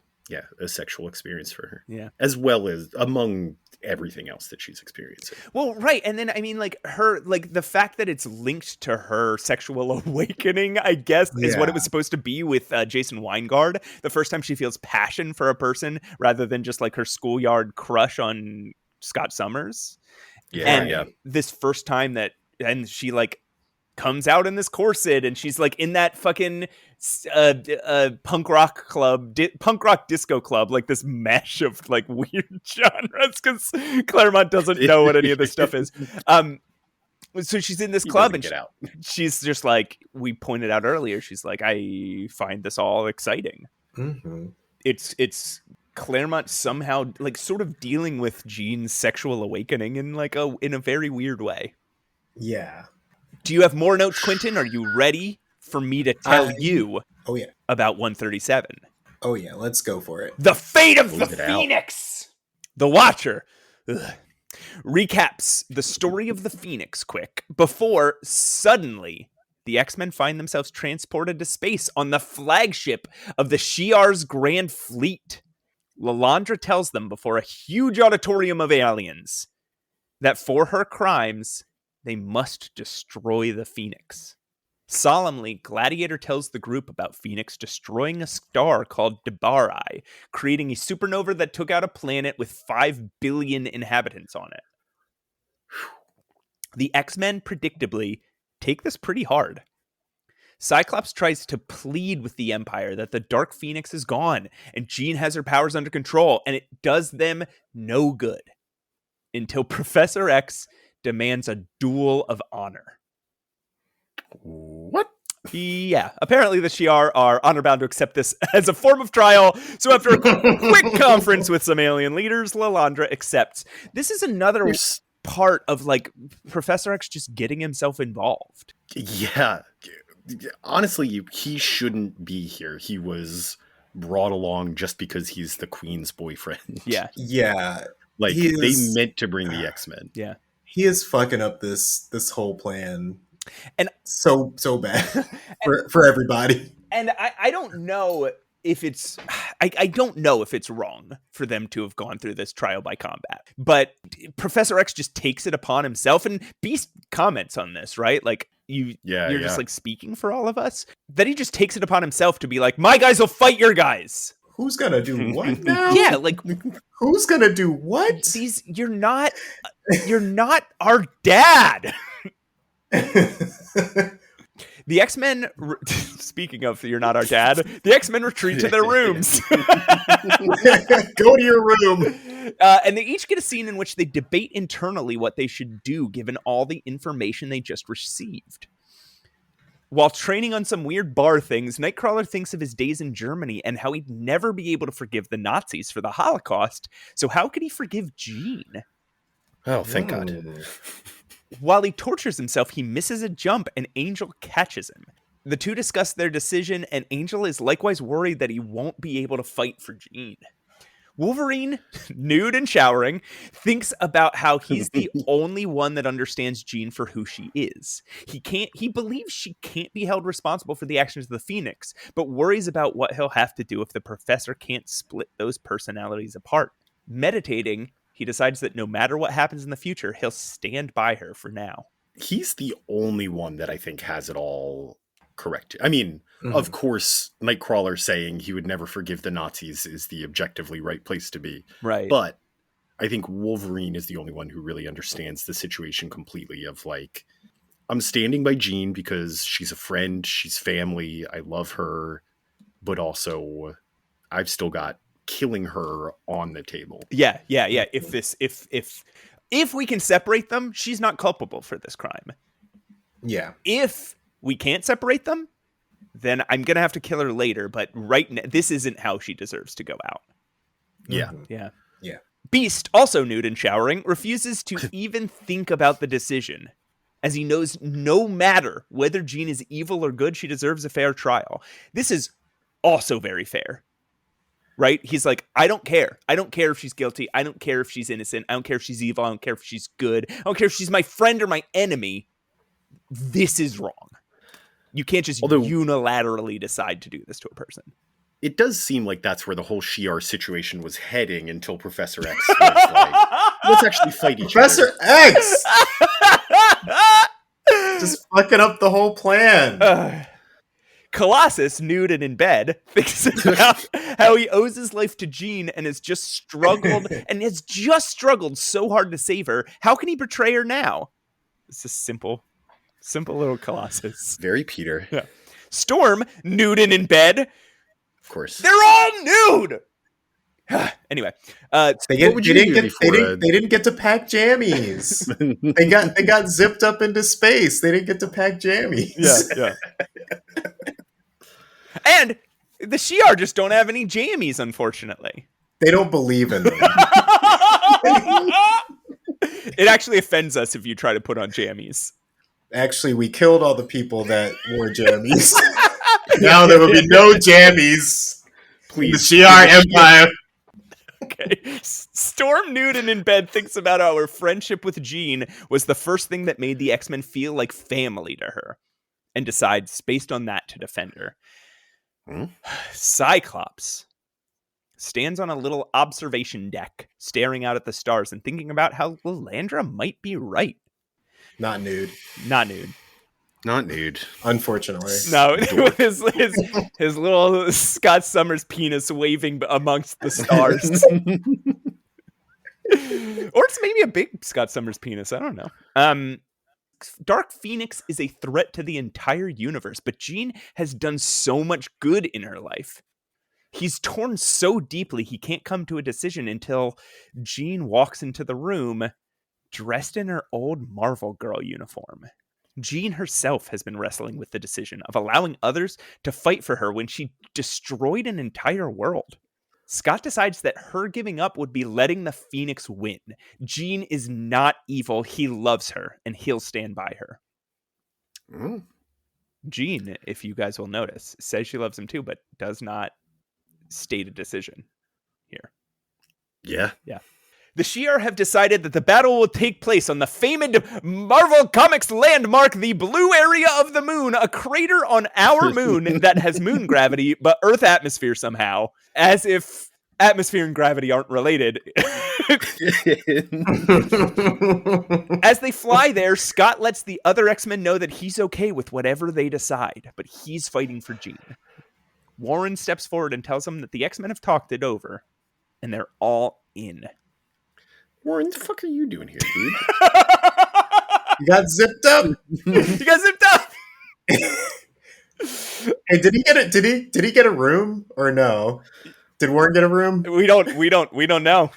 sexual experience for her. Yeah. As well as among everything else that she's experiencing. Well, right. And then, I mean, like, her, like, the fact that it's linked to her sexual awakening, I guess, is what it was supposed to be with Jason Weingard. The first time she feels passion for a person rather than just, like, her schoolyard crush on Scott Summers. And this first time that, and she like comes out in this corset and she's like in that fucking punk rock disco club, like this mesh of like weird genres, because Claremont doesn't know what any of this stuff is. So she's in this club and she's just like, we pointed out earlier, she's like, I find this all exciting. Mm-hmm. It's Claremont somehow like sort of dealing with Jean's sexual awakening in like in a very weird way. Yeah. Do you have more notes, Quinton? Are you ready for me to tell you about 137? Oh yeah, let's go for it. The Fate of the Phoenix! The Watcher recaps the story of the Phoenix quick before suddenly the X-Men find themselves transported to space on the flagship of the Shi'ar's Grand Fleet. Lilandra tells them before a huge auditorium of aliens that for her crimes, they must destroy the Phoenix. Solemnly, Gladiator tells the group about Phoenix destroying a star called Debari, creating a supernova that took out a planet with 5 billion inhabitants on it. The X-Men, predictably, take this pretty hard. Cyclops tries to plead with the Empire that the Dark Phoenix is gone and Jean has her powers under control, and it does them no good until Professor X demands a duel of honor. What? Yeah, apparently the Shi'ar are honor-bound to accept this as a form of trial, so after a quick conference with some alien leaders, Lilandra accepts. This is another part of, like, Professor X just getting himself involved. Yeah. Honestly, he shouldn't be here. He was brought along just because he's the Queen's boyfriend. Yeah. Yeah. Like, they meant to bring the X-Men. Yeah. He is fucking up this whole plan. And so bad for everybody. And I don't know if it's I don't know if it's wrong for them to have gone through this trial by combat. But Professor X just takes it upon himself, and Beast comments on this, right? Like you're just like speaking for all of us. That he just takes it upon himself to be like, my guys will fight your guys. Who's gonna do what now? Yeah, like who's gonna do what? You're not our dad. The X-Men, speaking of you're not our dad, the X-Men retreat to their rooms. Go to your room. And they each get a scene in which they debate internally what they should do given all the information they just received. While training on some weird bar things, Nightcrawler thinks of his days in Germany and how he'd never be able to forgive the Nazis for the Holocaust. So how could he forgive Jean? Oh, thank God. While he tortures himself, he misses a jump and Angel catches him. The two discuss their decision, and Angel is likewise worried that he won't be able to fight for Jean. Wolverine, nude and showering, thinks about how he's the only one that understands Jean for who she is. He believes she can't be held responsible for the actions of the Phoenix, but worries about what he'll have to do if the Professor can't split those personalities apart. Meditating, he decides that no matter what happens in the future, he'll stand by her for now. He's the only one that I think has it all correct. I mean, of course, Nightcrawler saying he would never forgive the Nazis is the objectively right place to be. Right. But I think Wolverine is the only one who really understands the situation completely of like, I'm standing by Jean because she's a friend, she's family, I love her, but also I've still got killing her on the table. Yeah. If we can separate them, she's not culpable for this crime. Yeah. If we can't separate them, then I'm gonna have to kill her later. But right now, this isn't how she deserves to go out. Yeah. Yeah. Beast, also nude and showering, refuses to even think about the decision, as he knows no matter whether Jean is evil or good, she deserves a fair trial. This is also very fair. Right? He's like, I don't care. I don't care if she's guilty. I don't care if she's innocent. I don't care if she's evil. I don't care if she's good. I don't care if she's my friend or my enemy. This is wrong. You can't just unilaterally decide to do this to a person. It does seem like that's where the whole Shi'ar situation was heading until Professor X was like, let's actually fight each Professor other. X! Just fucking up the whole plan. Colossus, nude and in bed, thinks about how he owes his life to Jean and has just struggled so hard to save her. How can he betray her now? It's a simple little Colossus. Very Peter. Yeah. Storm, nude and in bed. Of course. They're all nude. Anyway, They didn't get to pack jammies. they got zipped up into space. They didn't get to pack jammies. Yeah. And the Shi'ar just don't have any jammies, unfortunately. They don't believe in them. It actually offends us if you try to put on jammies. Actually, we killed all the people that wore jammies. Now there will be no jammies. Please. The Shi'ar Empire. Okay. Storm, nude and in bed, thinks about how her friendship with Jean was the first thing that made the X-Men feel like family to her, and decides, based on that, to defend her. Cyclops stands on a little observation deck, staring out at the stars and thinking about how Lilandra might be right. Not nude. Not nude. Not nude. Unfortunately. No, with his little Scott Summers penis waving amongst the stars. Or it's maybe a big Scott Summers penis. I don't know. Dark Phoenix is a threat to the entire universe, but Jean has done so much good in her life. He's torn so deeply he can't come to a decision until Jean walks into the room dressed in her old Marvel Girl uniform. Jean herself has been wrestling with the decision of allowing others to fight for her when she destroyed an entire world. Scott decides that her giving up would be letting the Phoenix win. Jean is not evil. He loves her, and he'll stand by her. Jean, if you guys will notice, says she loves him too, but does not state a decision here. Yeah. The Shi'ar have decided that the battle will take place on the famed Marvel Comics landmark, the blue area of the moon, a crater on our moon that has moon gravity, but Earth atmosphere somehow, as if atmosphere and gravity aren't related. As they fly there, Scott lets the other X-Men know that he's okay with whatever they decide, but he's fighting for Jean. Warren steps forward and tells them that the X-Men have talked it over, and they're all in. Warren, the fuck are you doing here, dude? You got zipped up. Hey, did he get it? Did he get a room or no? Did Warren get a room? We don't know.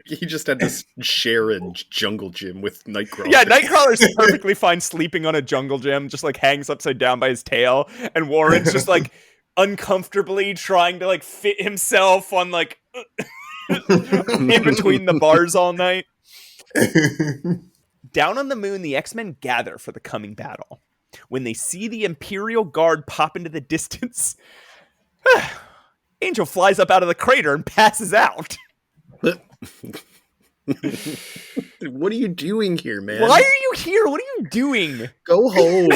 He just had to share a jungle gym with Nightcrawler. Yeah, Nightcrawler's perfectly fine sleeping on a jungle gym, just like hangs upside down by his tail, and Warren's just like uncomfortably trying to like fit himself on like in between the bars all night. Down on the moon, the X-Men gather for the coming battle. When they see the Imperial Guard pop into the distance, Angel flies up out of the crater and passes out. What are you doing here, man? Why are you here? What are you doing? Go home.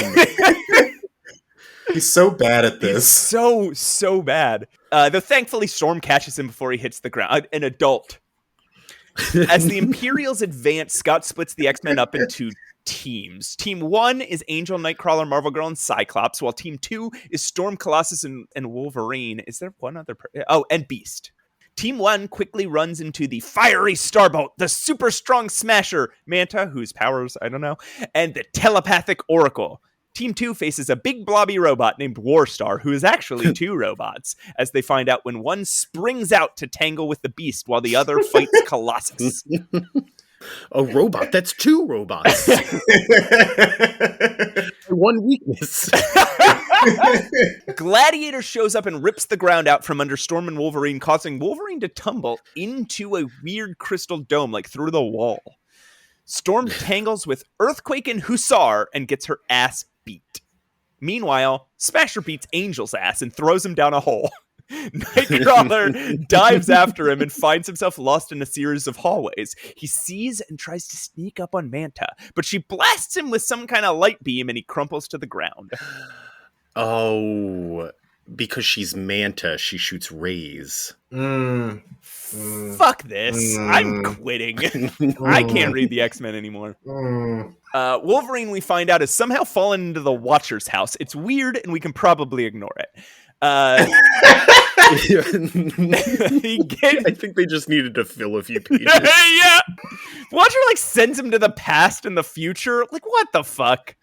He's so bad at this. He's so bad. Though thankfully Storm catches him before he hits the ground. An adult. As the Imperials advance, Scott splits the X-Men up into teams. Team 1 is Angel, Nightcrawler, Marvel Girl, and Cyclops, while Team 2 is Storm, Colossus, and Wolverine. Is there one other and Beast. Team 1 quickly runs into the fiery Starbolt, the super strong Smasher, Manta, whose powers I don't know, and the telepathic Oracle. Team 2 faces a big blobby robot named Warstar, who is actually two robots, as they find out when one springs out to tangle with the Beast while the other fights Colossus. A robot? That's two robots. One weakness. Gladiator shows up and rips the ground out from under Storm and Wolverine, causing Wolverine to tumble into a weird crystal dome, like through the wall. Storm tangles with Earthquake and Hussar and gets her ass beat. Meanwhile, Smasher beats Angel's ass and throws him down a hole. Nightcrawler dives after him and finds himself lost in a series of hallways. He sees and tries to sneak up on Manta, but she blasts him with some kind of light beam and he crumples to the ground. Oh, because she's Manta, she shoots rays. Fuck this. I'm quitting. I can't read the X-Men anymore. Wolverine, we find out, has somehow fallen into the Watcher's house. It's weird, and we can probably ignore it. I think they just needed to fill a few pages. Yeah. Watcher like sends him to the past and the future. Like, what the fuck?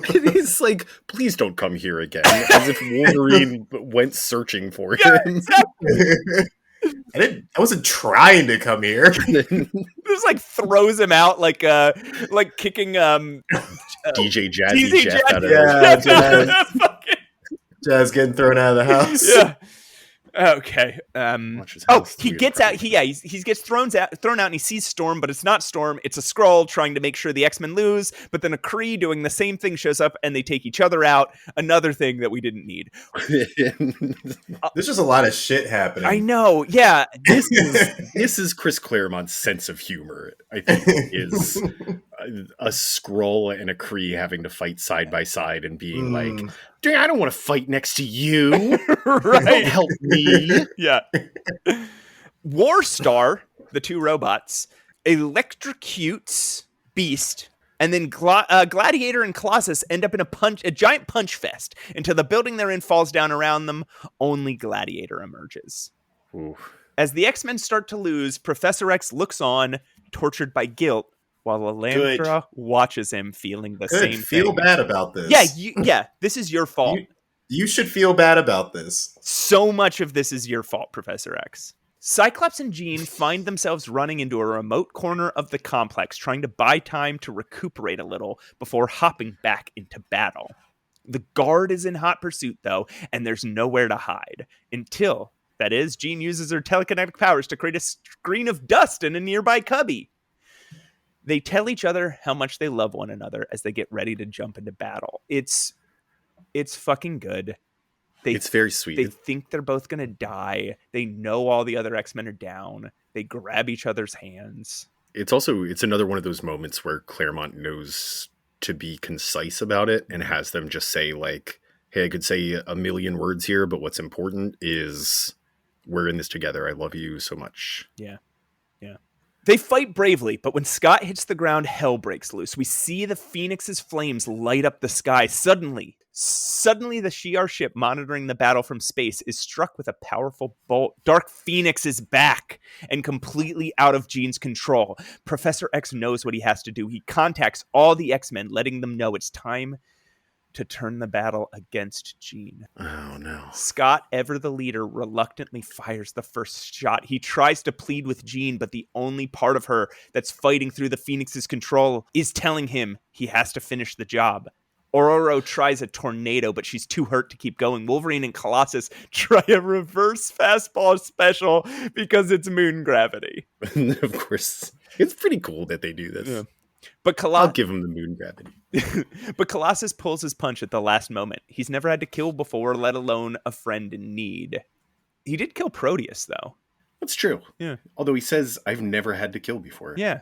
He's like, please don't come here again. As if Wolverine went searching for him. Yeah, exactly. I wasn't trying to come here. Just like throws him out like kicking DJ Jazzy DJ Jeff out of Jazz getting thrown out of the house. Yeah. Okay. He gets out. He gets thrown out, and he sees Storm, but it's not Storm. It's a Skrull trying to make sure the X-Men lose. But then a Kree doing the same thing shows up, and they take each other out. Another thing that we didn't need. There's just a lot of shit happening. I know. Yeah. This is Chris Claremont's sense of humor. I think is a Skrull and a Kree having to fight side by side and being like, I don't want to fight next to you. Right. Don't help me. Yeah. Warstar, the two robots, electrocutes Beast, and then Gladiator and Colossus end up in a giant punch fest until the building they're in falls down around them. Only Gladiator emerges. Oof. As the X-Men start to lose, Professor X looks on, tortured by guilt, while Elandra watches him, feeling the same thing. Feel bad about this. Yeah, this is your fault. You should feel bad about this. So much of this is your fault, Professor X. Cyclops and Jean find themselves running into a remote corner of the complex, trying to buy time to recuperate a little before hopping back into battle. The Guard is in hot pursuit, though, and there's nowhere to hide. Until, that is, Jean uses her telekinetic powers to create a screen of dust in a nearby cubby. They tell each other how much they love one another as they get ready to jump into battle. It's fucking good. It's very sweet. They think they're both going to die. They know all the other X-Men are down. They grab each other's hands. It's another one of those moments where Claremont knows to be concise about it and has them just say like, hey, I could say a million words here, but what's important is we're in this together. I love you so much. Yeah. They fight bravely, but when Scott hits the ground, hell breaks loose. We see the Phoenix's flames light up the sky. Suddenly, the Shi'ar ship monitoring the battle from space is struck with a powerful bolt. Dark Phoenix is back and completely out of Jean's control. Professor X knows what he has to do. He contacts all the X-Men, letting them know it's time to turn the battle against Jean. Oh, no. Scott, ever the leader, reluctantly fires the first shot. He tries to plead with Jean, but the only part of her that's fighting through the Phoenix's control is telling him he has to finish the job. Ororo tries a tornado, but she's too hurt to keep going. Wolverine and Colossus try a reverse fastball special because it's moon gravity. Of course. It's pretty cool that they do this. Yeah. I'll give him the moon gravity. But Colossus pulls his punch at the last moment. He's never had to kill before, let alone a friend in need. He did kill Proteus, though. That's true. Yeah. Although he says, I've never had to kill before. Yeah.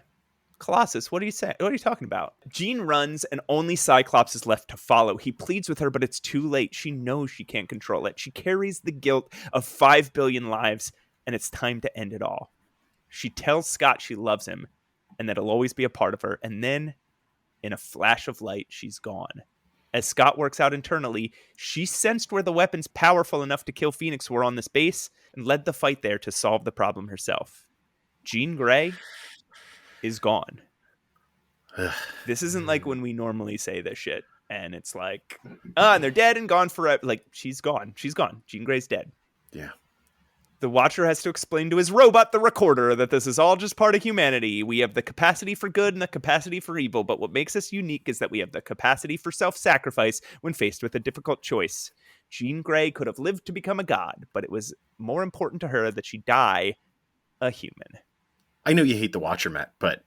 Colossus, what are you saying? What are you talking about? Jean runs, and only Cyclops is left to follow. He pleads with her, but it's too late. She knows she can't control it. She carries the guilt of 5 billion lives, and it's time to end it all. She tells Scott she loves him, and that he'll always be a part of her. And then, in a flash of light, she's gone. As Scott works out internally, she sensed where the weapons powerful enough to kill Phoenix were on this base and led the fight there to solve the problem herself. Jean Grey is gone. This isn't like when we normally say this shit, and it's like, and they're dead and gone forever. Like, she's gone. She's gone. Jean Grey's dead. Yeah. The Watcher has to explain to his robot, the Recorder, that this is all just part of humanity. We have the capacity for good and the capacity for evil, but what makes us unique is that we have the capacity for self-sacrifice when faced with a difficult choice. Jean Grey could have lived to become a god, but it was more important to her that she die a human. I know you hate the Watcher, Matt, but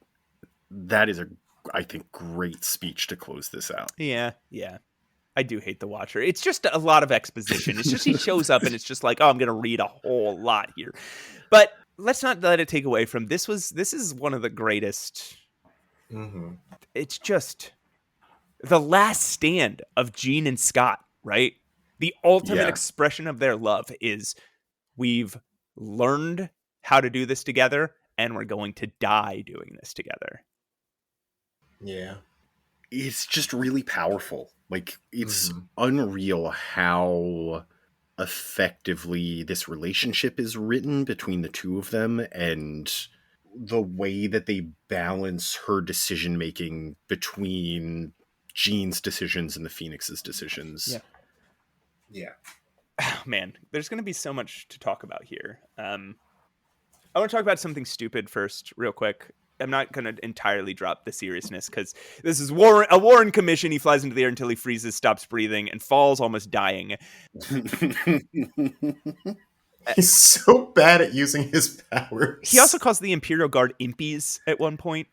that is I think, great speech to close this out. Yeah. I do hate the Watcher. It's just a lot of exposition. It's just he shows up and it's just like, oh, I'm going to read a whole lot here. But let's not let it take away from this is one of the greatest. Mm-hmm. It's just the last stand of Jean and Scott, right? The ultimate Yeah. expression of their love is we've learned how to do this together and we're going to die doing this together. Yeah. It's just really powerful. Like, it's Mhm. unreal how effectively this relationship is written between the two of them, and the way that they balance her decision making between Jean's decisions and the Phoenix's decisions. Yeah. Yeah. Oh, man, there's going to be so much to talk about here. I want to talk about something stupid first, real quick. I'm not going to entirely drop the seriousness because this is a Warren commission. He flies into the air until he freezes, stops breathing, and falls, almost dying. He's so bad at using his powers. He also calls the Imperial Guard impies at one point.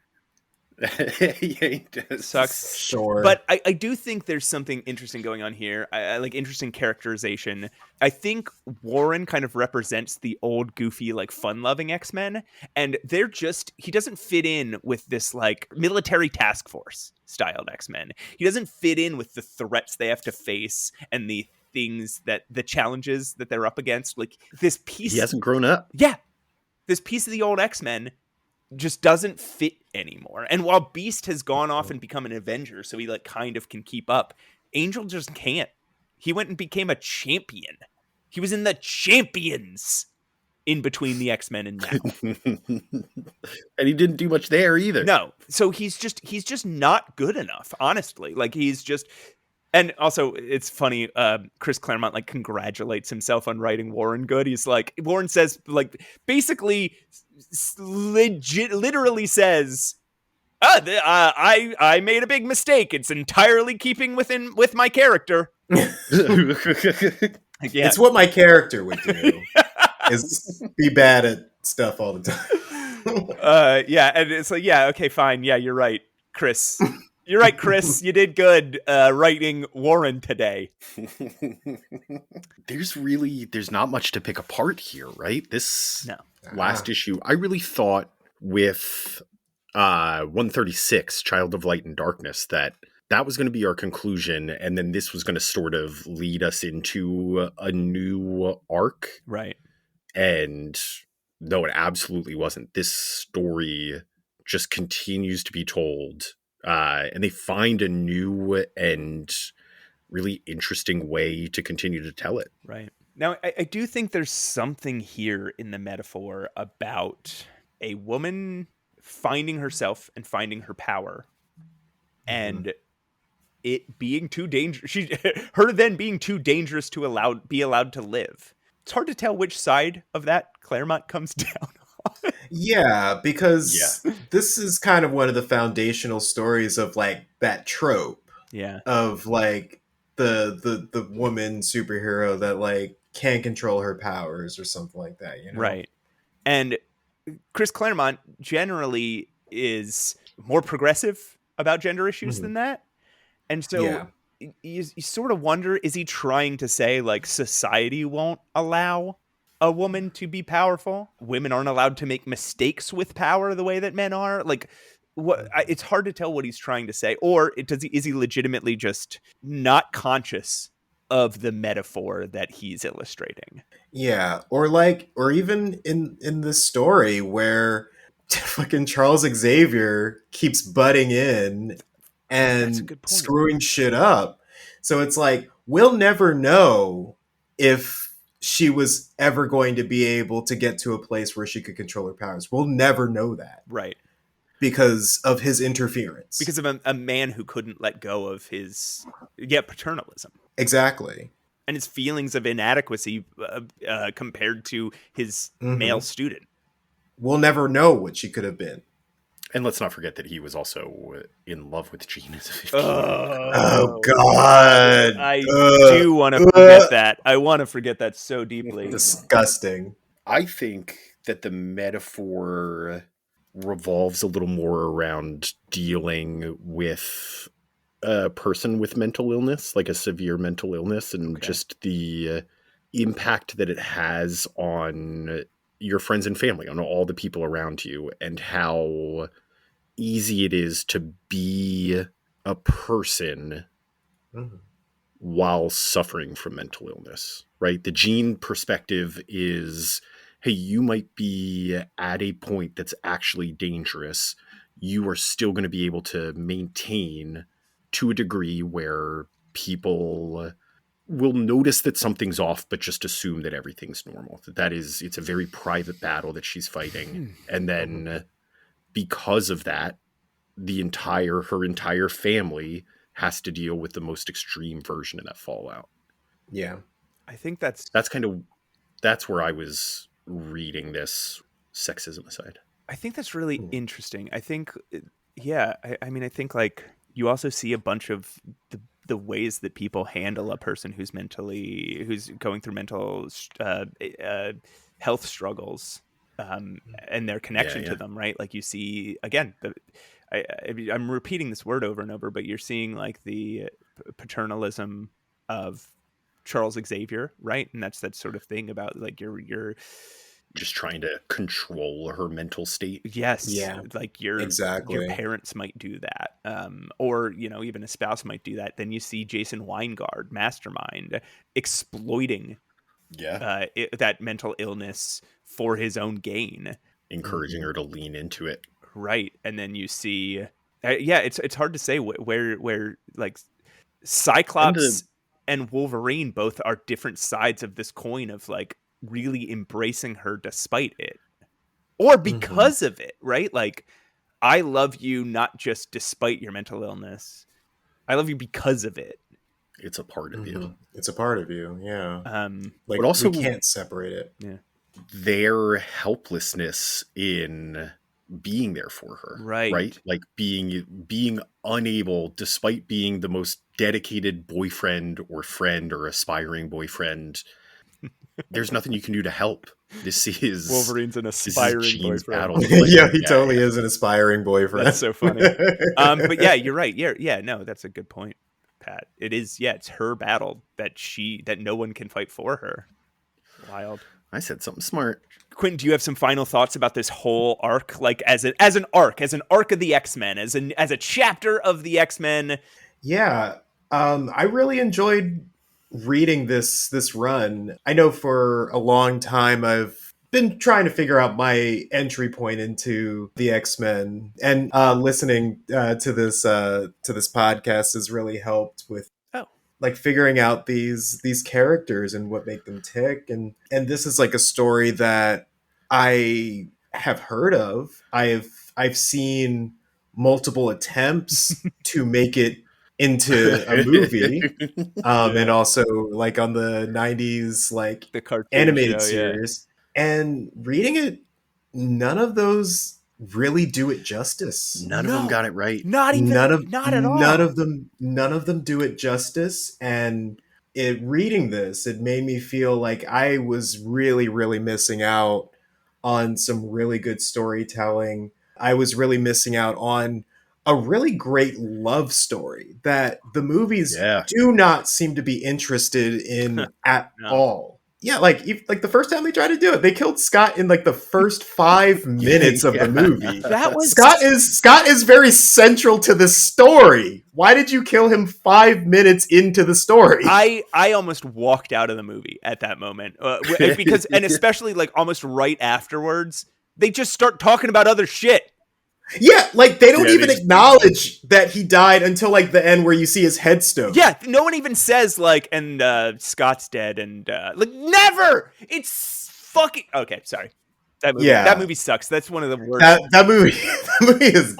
Yeah, he does. Sucks. Sure. But I do think there's something interesting going on here. I like interesting characterization. I think Warren kind of represents the old, goofy, like fun-loving X-Men, and he doesn't fit in with this like military task force styled X-Men. He doesn't fit in with the threats they have to face and the challenges that they're up against. Like this piece, He hasn't grown up. yeah, this piece of the old X-Men just doesn't fit anymore. And while Beast has gone off and become an Avenger, so he like kind of can keep up, Angel just can't. He went and became a champion. He was in the champions in between the X-Men and now. And he didn't do much there either. No. So he's just not good enough, honestly. Like he's just. And also, it's funny, Chris Claremont, like, congratulates himself on writing Warren good. He's like, Warren says, like, basically, literally says, I made a big mistake. It's entirely keeping with my character. Yeah. It's what my character would do, is be bad at stuff all the time. Yeah, and it's like, yeah, okay, fine. Yeah, you're right, Chris. You're right, Chris. You did good writing Warren today. There's not much to pick apart here, right? This No. last issue, I really thought with 136, Child of Light and Darkness, that was going to be our conclusion, and then this was going to sort of lead us into a new arc. Right. And no, it absolutely wasn't. This story just continues to be told. And they find a new and really interesting way to continue to tell it. Right. Now, I do think there's something here in the metaphor about a woman finding herself and finding her power, and it being too dangerous. Her then being too dangerous to be allowed to live. It's hard to tell which side of that Claremont comes down on. Yeah, because this is kind of one of the foundational stories of like that trope. Yeah. Of like the woman superhero that like can't control her powers or something like that, you know? Right. And Chris Claremont generally is more progressive about gender issues than that. And so you sort of wonder, is he trying to say like society won't allow a woman to be powerful? Women aren't allowed to make mistakes with power the way that men are? Like, it's hard to tell what he's trying to say. Or is he legitimately just not conscious of the metaphor that he's illustrating? Yeah, or even in this story where fucking Charles Xavier keeps butting in and screwing shit up. So it's like, we'll never know if she was ever going to be able to get to a place where she could control her powers. We'll never know that. Right. Because of his interference. Because of a man who couldn't let go of his paternalism. Exactly. And his feelings of inadequacy compared to his male student. We'll never know what she could have been. And let's not forget that he was also in love with Jean as a 15. Oh, God. I do want to forget that. I want to forget that so deeply. Disgusting. I think that the metaphor revolves a little more around dealing with a person with mental illness, like a severe mental illness, and just the impact that it has on your friends and family, on all the people around you, and how easy it is to be a person while suffering from mental illness, right? The Jean perspective is, hey, you might be at a point that's actually dangerous. You are still going to be able to maintain to a degree where people will notice that something's off, but just assume that everything's normal. It's a very private battle that she's fighting. And then because of that, her entire family has to deal with the most extreme version of that fallout. Yeah. I think that's where I was reading this, sexism aside. I think that's really interesting. I think, yeah, I mean, I think like you also see a bunch of the ways that people handle a person who's going through mental health struggles, and their connection to them, right? Like you see, again, I'm repeating this word over and over, but you're seeing like the paternalism of Charles Xavier, right? And that's that sort of thing about like you're just trying to control her mental state. Yes. Yeah, like your parents might do that. Or, even a spouse might do that. Then you see Jason Weingard, Mastermind, exploiting that mental illness for his own gain. Encouraging her to lean into it. Right. And then you see, it's hard to say where like Cyclops and Wolverine both are different sides of this coin of like really embracing her despite it or because of it, right? Like, I love you not just despite your mental illness. I love you because of it. It's a part of you. It's a part of you, yeah. Like, but also, we can't separate it. Yeah. Their helplessness in being there for her, right? Like being unable, despite being the most dedicated boyfriend or friend or aspiring boyfriend, there's nothing you can do to help. This is Wolverine's an aspiring boyfriend. Battle. Yeah, he totally is an aspiring boyfriend. That's so funny. But yeah, you're right. Yeah, no, that's a good point, Pat. It is. Yeah, it's her battle that no one can fight for her. Wild. I said something smart. Quentin, do you have some final thoughts about this whole arc? Like as an arc of the X-Men, as a chapter of the X-Men? Yeah, I really enjoyed reading this run. I know for a long time I've been trying to figure out my entry point into the X-Men, and listening to this podcast has really helped with like figuring out these characters and what make them tick. And this is like a story that I have heard of. I've seen multiple attempts to make it into a movie, and also like on the 90s like the cartoon animated show, series. And reading it, none of those really do it justice. None of them got it right. Not at all. None of them do it justice. And reading this, it made me feel like I was really, really missing out on some really good storytelling. I was really missing out on a really great love story that the movies do not seem to be interested in at all. Yeah, like the first time they tried to do it, they killed Scott in like the first 5 minutes of the movie. Scott is very central to the story. Why did you kill him 5 minutes into the story? I almost walked out of the movie at that moment because, and especially like almost right afterwards, they just start talking about other shit. Yeah, like they don't even acknowledge that he died until like the end where you see his headstone. Yeah, no one even says like, and Scott's dead, and like never. It's fucking okay. Sorry, that movie sucks. That's one of the worst. That movie is.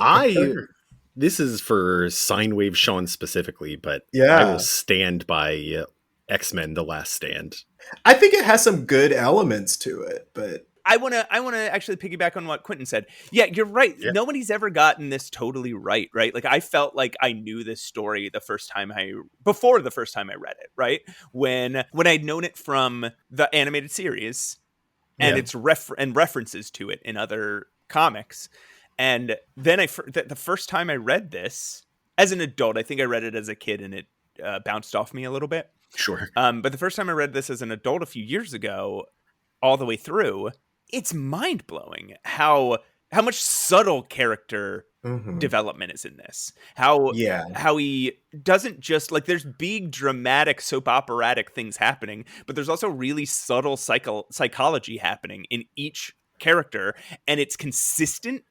This is for Sinewave Sean specifically, but yeah, I will stand by X-Men: The Last Stand. I think it has some good elements to it, but. I want to actually piggyback on what Quentin said. Yeah, you're right. Yeah. Nobody's ever gotten this totally right? Like I felt like I knew this story before the first time I read it, right? When I'd known it from the animated series and its references to it in other comics. And then the first time I read this as an adult, I think I read it as a kid and it bounced off me a little bit. Sure. But the first time I read this as an adult a few years ago, all the way through, it's mind-blowing how how much subtle character development is in this. How he doesn't just like, there's big dramatic soap operatic things happening, but there's also really subtle psychology happening in each character, and it's consistent.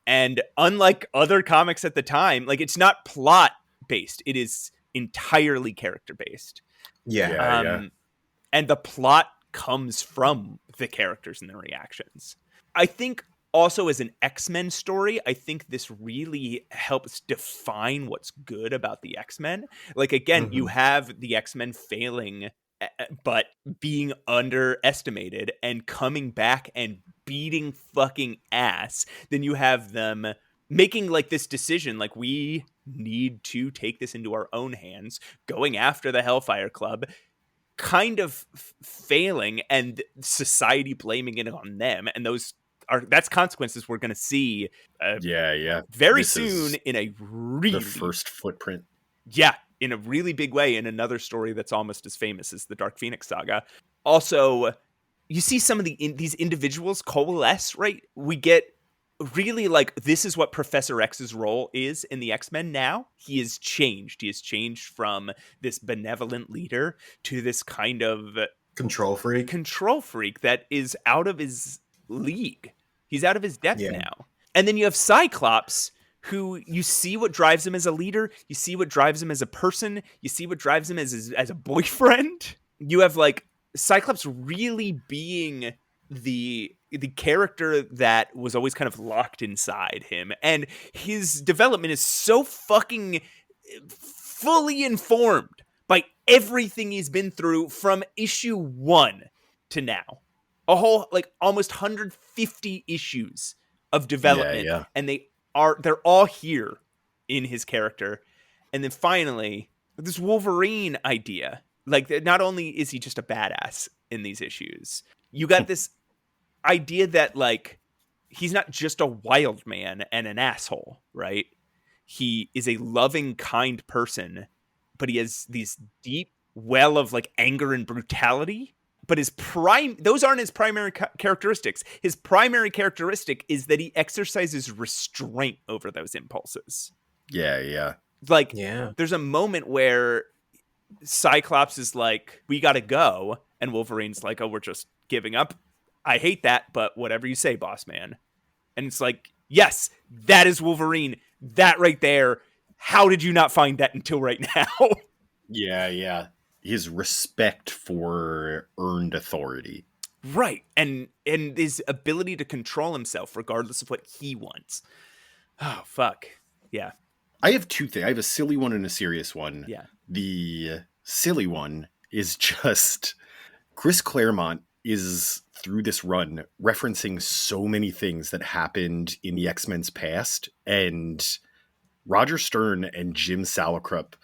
And unlike other comics at the time, like, it's not plot based, it is entirely character based. And the plot comes from the characters and their reactions. I think also, as an X-Men story, I think this really helps define what's good about the X-Men. Like, again, you have the X-Men failing, but being underestimated and coming back and beating fucking ass. Then you have them making like this decision, like, we need to take this into our own hands, going after the Hellfire Club, kind of failing, and society blaming it on them. And that's consequences we're going to see very soon in a really... the first footprint. Yeah, in a really big way, in another story that's almost as famous as the Dark Phoenix Saga. Also, you see some of these individuals coalesce, right? We get really like, this is what Professor X's role is in the X-Men now. He has changed. He has changed from this benevolent leader to this kind of control freak that is out of his league. He's out of his depth now. And then you have Cyclops, who you see what drives him as a leader. You see what drives him as a person. You see what drives him as a boyfriend. You have like Cyclops really being the character that was always kind of locked inside him. And his development is so fucking fully informed by everything he's been through from issue 1 to now. A whole, like, almost 150 issues of development. And they're all here in his character. And then finally, this Wolverine idea. Like, not only is he just a badass in these issues, you got this idea that, like, he's not just a wild man and an asshole, right? He is a loving, kind person, but he has these deep well of, like, anger and brutality. But those aren't his primary characteristics. His primary characteristic is that he exercises restraint over those impulses. Like, there's a moment where Cyclops is like, we gotta go. And Wolverine's like, oh, we're just giving up. I hate that, but whatever you say, boss man. And it's like, yes, that is Wolverine. That right there. How did you not find that until right now? His respect for earned authority. Right. And his ability to control himself regardless of what he wants. Oh, fuck. Yeah. I have two things. I have a silly one and a serious one. Yeah. The silly one is just Chris Claremont is, through this run, referencing so many things that happened in the X-Men's past, and Roger Stern and Jim Salicrup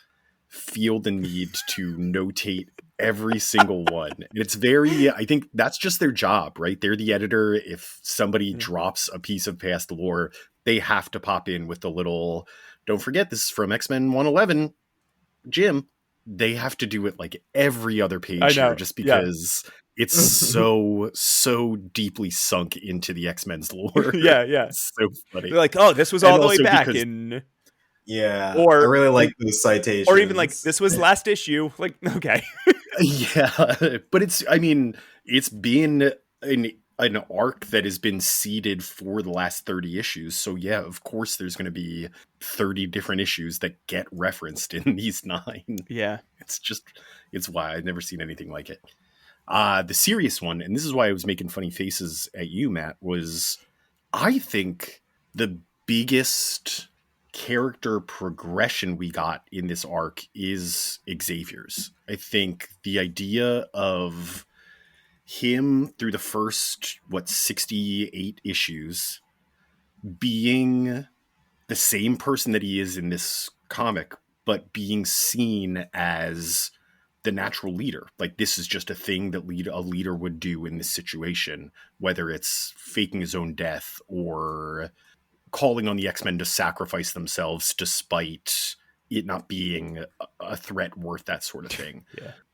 feel the need to notate every single one. It's I think that's just their job, right? They're the editor. If somebody drops a piece of past lore, they have to pop in with the little, don't forget, this is from X-Men 111, Jim. They have to do it like every other page here, just because it's so deeply sunk into the X-Men's lore. It's so funny. They're like, oh, this was all the way back in... Yeah, or I really like those citations. Or even like, this was last issue. Like, okay. But it's been an arc that has been seeded for the last 30 issues. So yeah, of course there's going to be 30 different issues that get referenced in these 9. Yeah. It's why I've never seen anything like it. The serious one, and this is why I was making funny faces at you, Matt, was I think the biggest character progression we got in this arc is Xavier's. I think the idea of him through the first 68 issues being the same person that he is in this comic, but being seen as the natural leader. Like, this is just a thing that a leader would do in this situation, whether it's faking his own death or calling on the X-Men to sacrifice themselves despite it not being a threat worth that sort of thing.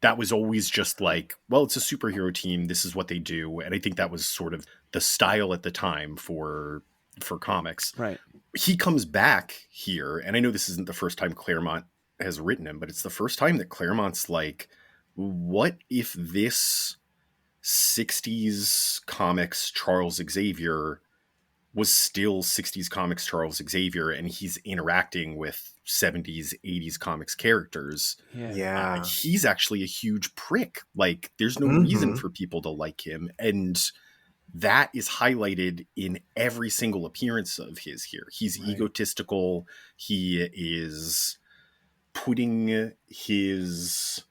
That was always just like, well, it's a superhero team. This is what they do. And I think that was sort of the style at the time for for comics. Right. He comes back here, and I know this isn't the first time Claremont has written him, but it's the first time that Claremont's like, what if this 60s comics Charles Xavier was still 60s comics Charles Xavier, and he's interacting with 70s, 80s comics characters. Yeah. He's actually a huge prick. Like, there's no reason for people to like him. And that is highlighted in every single appearance of his here. He's egotistical. He is putting his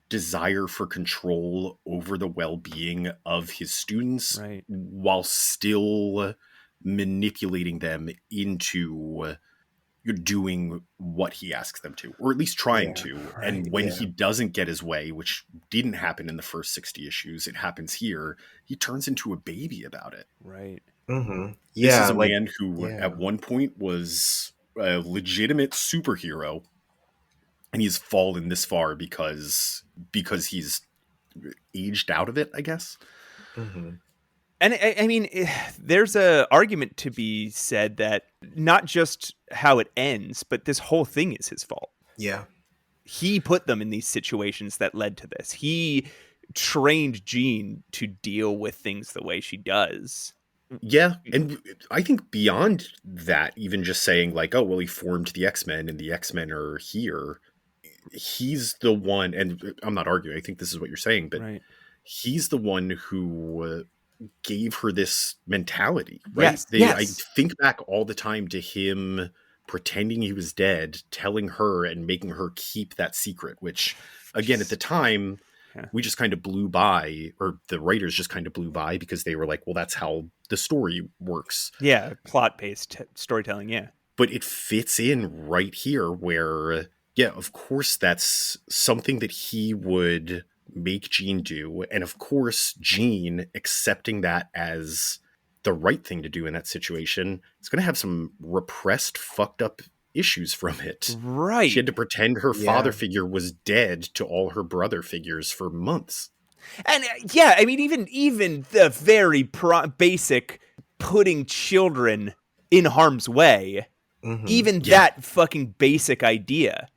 desire for control over the well-being of his students while still manipulating them into doing what he asks them to, or at least trying to. And when he doesn't get his way, which didn't happen in the first 60 issues, it happens here, he turns into a baby about it. Right. Mm-hmm. This is a man who at one point was a legitimate superhero, and he's fallen this far because he's aged out of it, I guess. Mm-hmm. And I mean, there's a argument to be said that not just how it ends, but this whole thing is his fault. Yeah. He put them in these situations that led to this. He trained Jean to deal with things the way she does. Yeah, and I think beyond that, even just saying like, oh, well, he formed the X-Men and the X-Men are here. He's the one, and I'm not arguing, I think this is what you're saying, but he's the one who gave her this mentality, right? I think back all the time to him pretending he was dead, telling her and making her keep that secret, which again, at the time, we just kind of blew by, or the writers just kind of blew by because they were like, well, that's how the story works. Yeah, plot-based storytelling, yeah. But it fits in right here where, yeah, of course, that's something that he would make Jean do. And of course, Jean accepting that as the right thing to do in that situation, it's going to have some repressed, fucked up issues from it. Right. She had to pretend her father figure was dead to all her brother figures for months. And yeah, I mean, even the very basic putting children in harm's way, even that fucking basic idea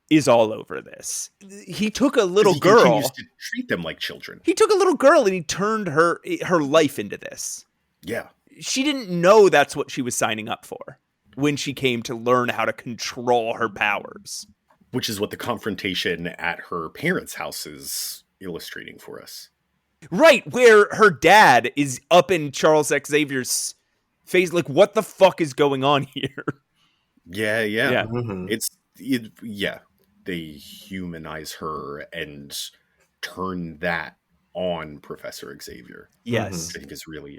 is all over this. He took a little girl. He continues to treat them like children. He took a little girl and he turned her life into this. Yeah. She didn't know that's what she was signing up for when she came to learn how to control her powers. Which is what the confrontation at her parents' house is illustrating for us. Right, where her dad is up in Charles Xavier's face, like, what the fuck is going on here? Yeah. Mm-hmm. They humanize her and turn that on Professor Xavier. Yes. I think is really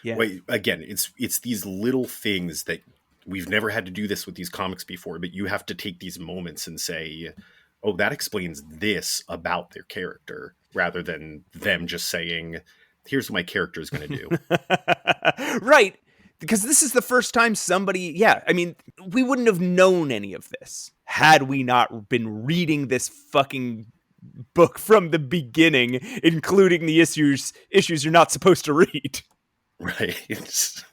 Wait, again, it's these little things that we've never had to do this with these comics before, but you have to take these moments and say, oh, that explains this about their character, rather than them just saying, here's what my character is going to do. Right. Because this is the first time somebody, I mean, we wouldn't have known any of this had we not been reading this fucking book from the beginning, including the issues you're not supposed to read. Right. It's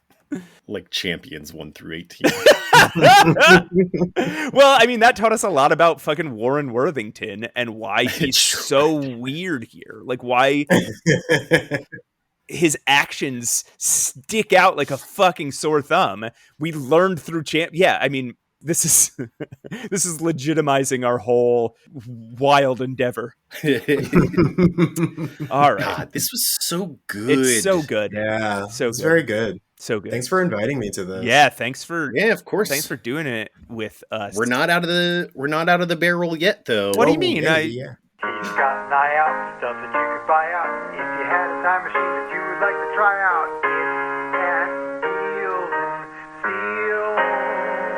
like Champions 1 through 18. Well, I mean, that taught us a lot about fucking Warren Worthington and why he's so weird here. Like, why his actions stick out like a fucking sore thumb. We learned through I mean, this is legitimizing our whole wild endeavor. All right. God, this was so good. It's so good. Yeah. So it's very good. So good. Thanks for inviting me to this. Yeah, thanks for of course. Thanks for doing it with us. We're not out of the barrel yet, though. What do you mean? You've got an eye out, stuff that you could buy out. If you had a time machine that you would like to try out,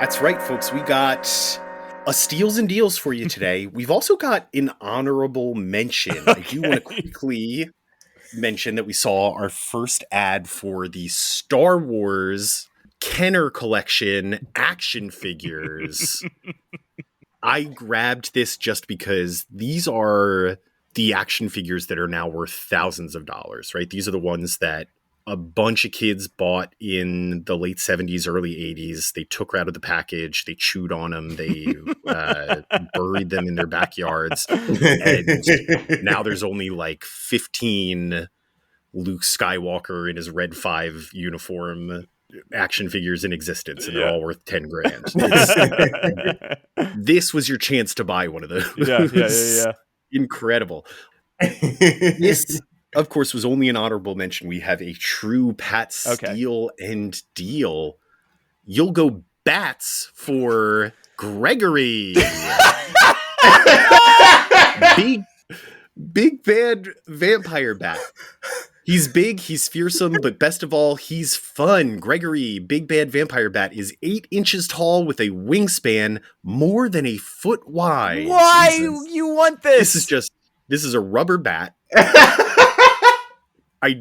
That's right, folks. We got a steals and deals for you today. We've also got an honorable mention. Okay. I do want to quickly mention that we saw our first ad for the Star Wars Kenner Collection action figures. I grabbed this just because these are the action figures that are now worth thousands of dollars, right? These are the ones that a bunch of kids bought in the late 70s, early 80s. They took her out of the package. They chewed on them. They buried them in their backyards. And now there's only like 15 Luke Skywalker in his Red 5 uniform action figures in existence, and they're all worth 10 grand. This was your chance to buy one of those. Yeah. Incredible. This, of course, was only an honorable mention. We have a true Pat Steele and deal. You'll go bats for Gregory. Big bad vampire bat. He's big, he's fearsome, but best of all, he's fun. Gregory, big bad vampire bat, is 8 inches tall with a wingspan more than a foot wide. Why Jesus. you want this? This is a rubber bat. I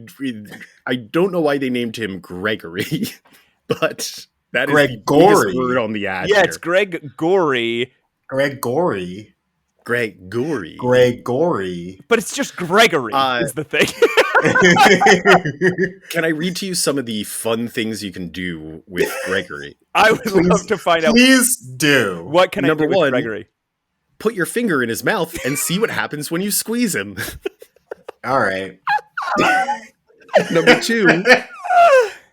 don't know why they named him Gregory, but that is the biggest word on the ad. Yeah, here. it's Gregory. Gregory. But it's just Gregory is the thing. Can I read to you some of the fun things you can do with Gregory? I would love to find out. Please do. What can Number I do with one, Gregory? Put your finger in his mouth and see what happens when you squeeze him. All right. Number 2,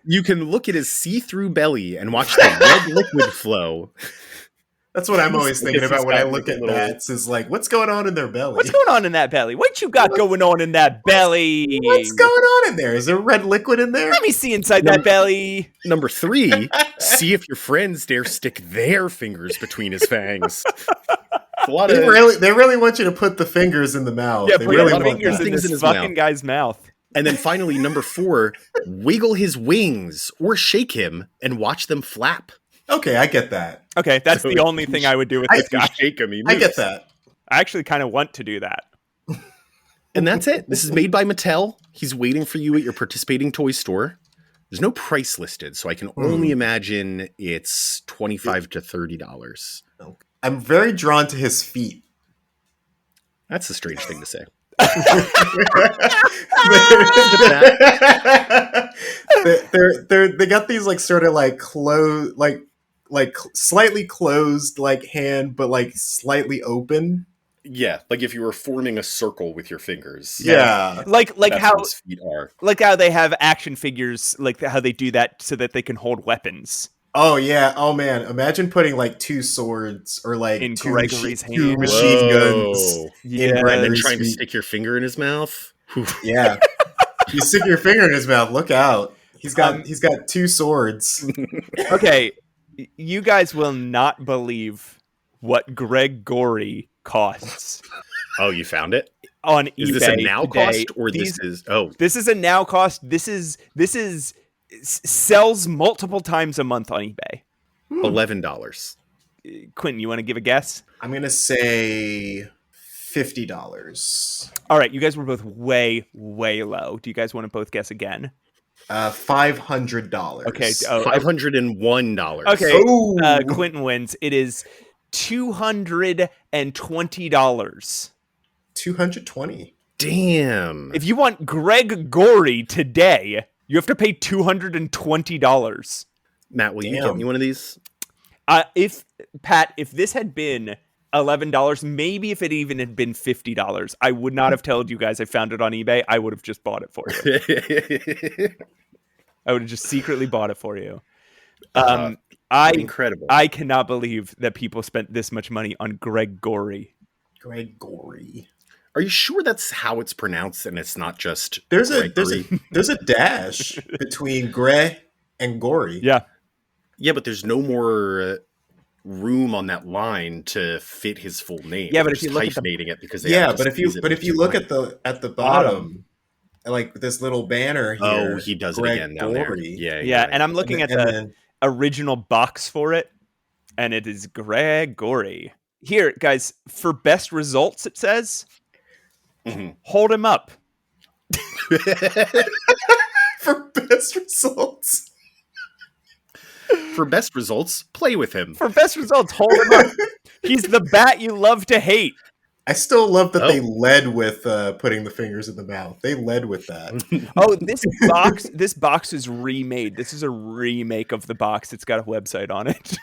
you can look at his see-through belly and watch the red liquid flow. That's what I'm always thinking about when I look at bats, is like, what's going on in their belly? What's going on in that belly? What you got going on in that belly? What's going on in there? Is there red liquid in there? Let me see inside that belly. Number 3, see if your friends dare stick their fingers between his fangs. It's a lot They really want you to put the fingers in the mouth. Yeah, they put really your want fingers that. in this in his fucking mouth. guy's mouth. And then finally, number 4, wiggle his wings or shake him and watch them flap. Okay, I get that. Okay, that's So the only thing I would do with this If you guy. shake him, he I moves. get that. I actually kind of want to do that. And that's it. This is made by Mattel. He's waiting for you at your participating toy store. There's no price listed, so I can only imagine it's $25 to $30. I'm very drawn to his feet. That's a strange thing to say. They got these like sort of like close, like slightly closed like hand, but like slightly open. Yeah, like if you were forming a circle with your fingers. Yeah. Like That's how what his feet are. like how they have action figures, like how they do that so that they can hold weapons. Oh yeah. Oh man. Imagine putting like 2 swords or like In two Gregory's two hand. machine guns. Whoa. Yeah, in And then Gregory's trying to feet. stick your finger in his mouth. Whew. Yeah. You stick your finger in his mouth. Look out. He's got 2 swords. Okay, you guys will not believe what Gregory costs Oh, you found it? on eBay. Is this a now today. cost or this is... Oh, This is a now cost. This is sells multiple times a month on eBay. $11. Quentin, you want to give a guess? I'm gonna say $50. All right, you guys were both way low. Do you guys want to both guess again? $500. Okay. $501. Okay. Ooh. Quentin wins. It is $220. $220. Damn. If you want Gregory today, you have to pay $220. Matt, will you Damn. get me one of these? If this had been $11, maybe if it even had been $50, I would not have told you guys I found it on eBay. I would have just bought it for you. I would have just secretly bought it for you. Incredible. I cannot believe that people spent this much money on Gregory. Gregory. Are you sure that's how it's pronounced and it's not just There's a Gregory? there's a dash between Gre and Gory. Yeah. Yeah, but there's no more room on that line to fit his full name. Yeah, but They're if you just look at the- hyphenating it because they Yeah, have to but if you squeeze it into look line. at the bottom, like this little banner here. Oh, he does it again down there. Gregory. Yeah, Yeah, and I'm looking at And the then- original box for it, and it is Gregory. Here, guys, for best results, it says, Mhm. hold him up. for best results. For best results, play with him. For best results, hold him up. He's the bat you love to hate. I still love that they Oh. led with putting the fingers in the mouth. They led with that. Oh, this box is remade. This is a remake of the box. It's got a website on it.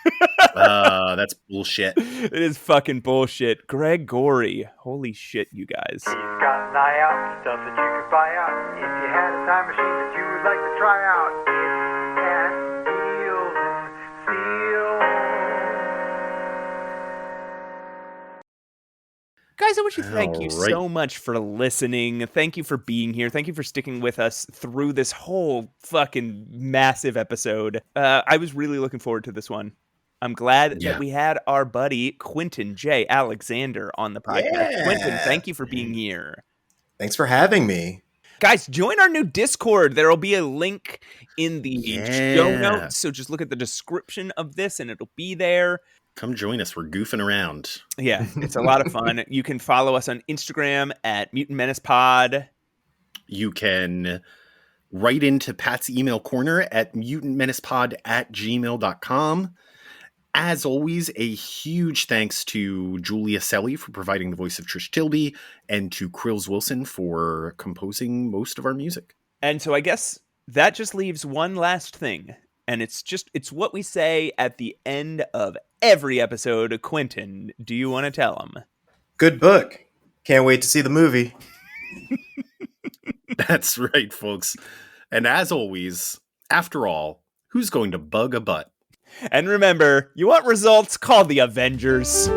That's bullshit. It is fucking bullshit. Gregory. Holy shit, you guys. He's got an eye out, stuff that you could buy out. If you had a time machine that you would like to try out, it's at Deals and Steals. Guys, I want to thank you All right. so much for listening. Thank you for being here. Thank you for sticking with us through this whole fucking massive episode. I was really looking forward to this one. I'm glad that we had our buddy QUINTON J. Alexander on the podcast. Yeah. QUINTON, thank you for being here. Thanks for having me. Guys, join our new Discord. There will be a link in the show Yeah. notes. So just look at the description of this and it'll be there. Come join us. We're goofing around. Yeah, it's a lot of fun. You can follow us on Instagram at Mutant Menace Pod. You can write into Pat's email corner at mutantmenacepod@gmail.com. As always, a huge thanks to Julia Selly for providing the voice of Trish Tilby and to Krills Wilson for composing most of our music. And so I guess that just leaves one last thing. And it's what we say at the end of every episode. QUINTON, do you want to tell them? Good book. Can't wait to see the movie. That's right, folks. And as always, after all, who's going to bug a butt? And remember, you want results? Call the Avengers.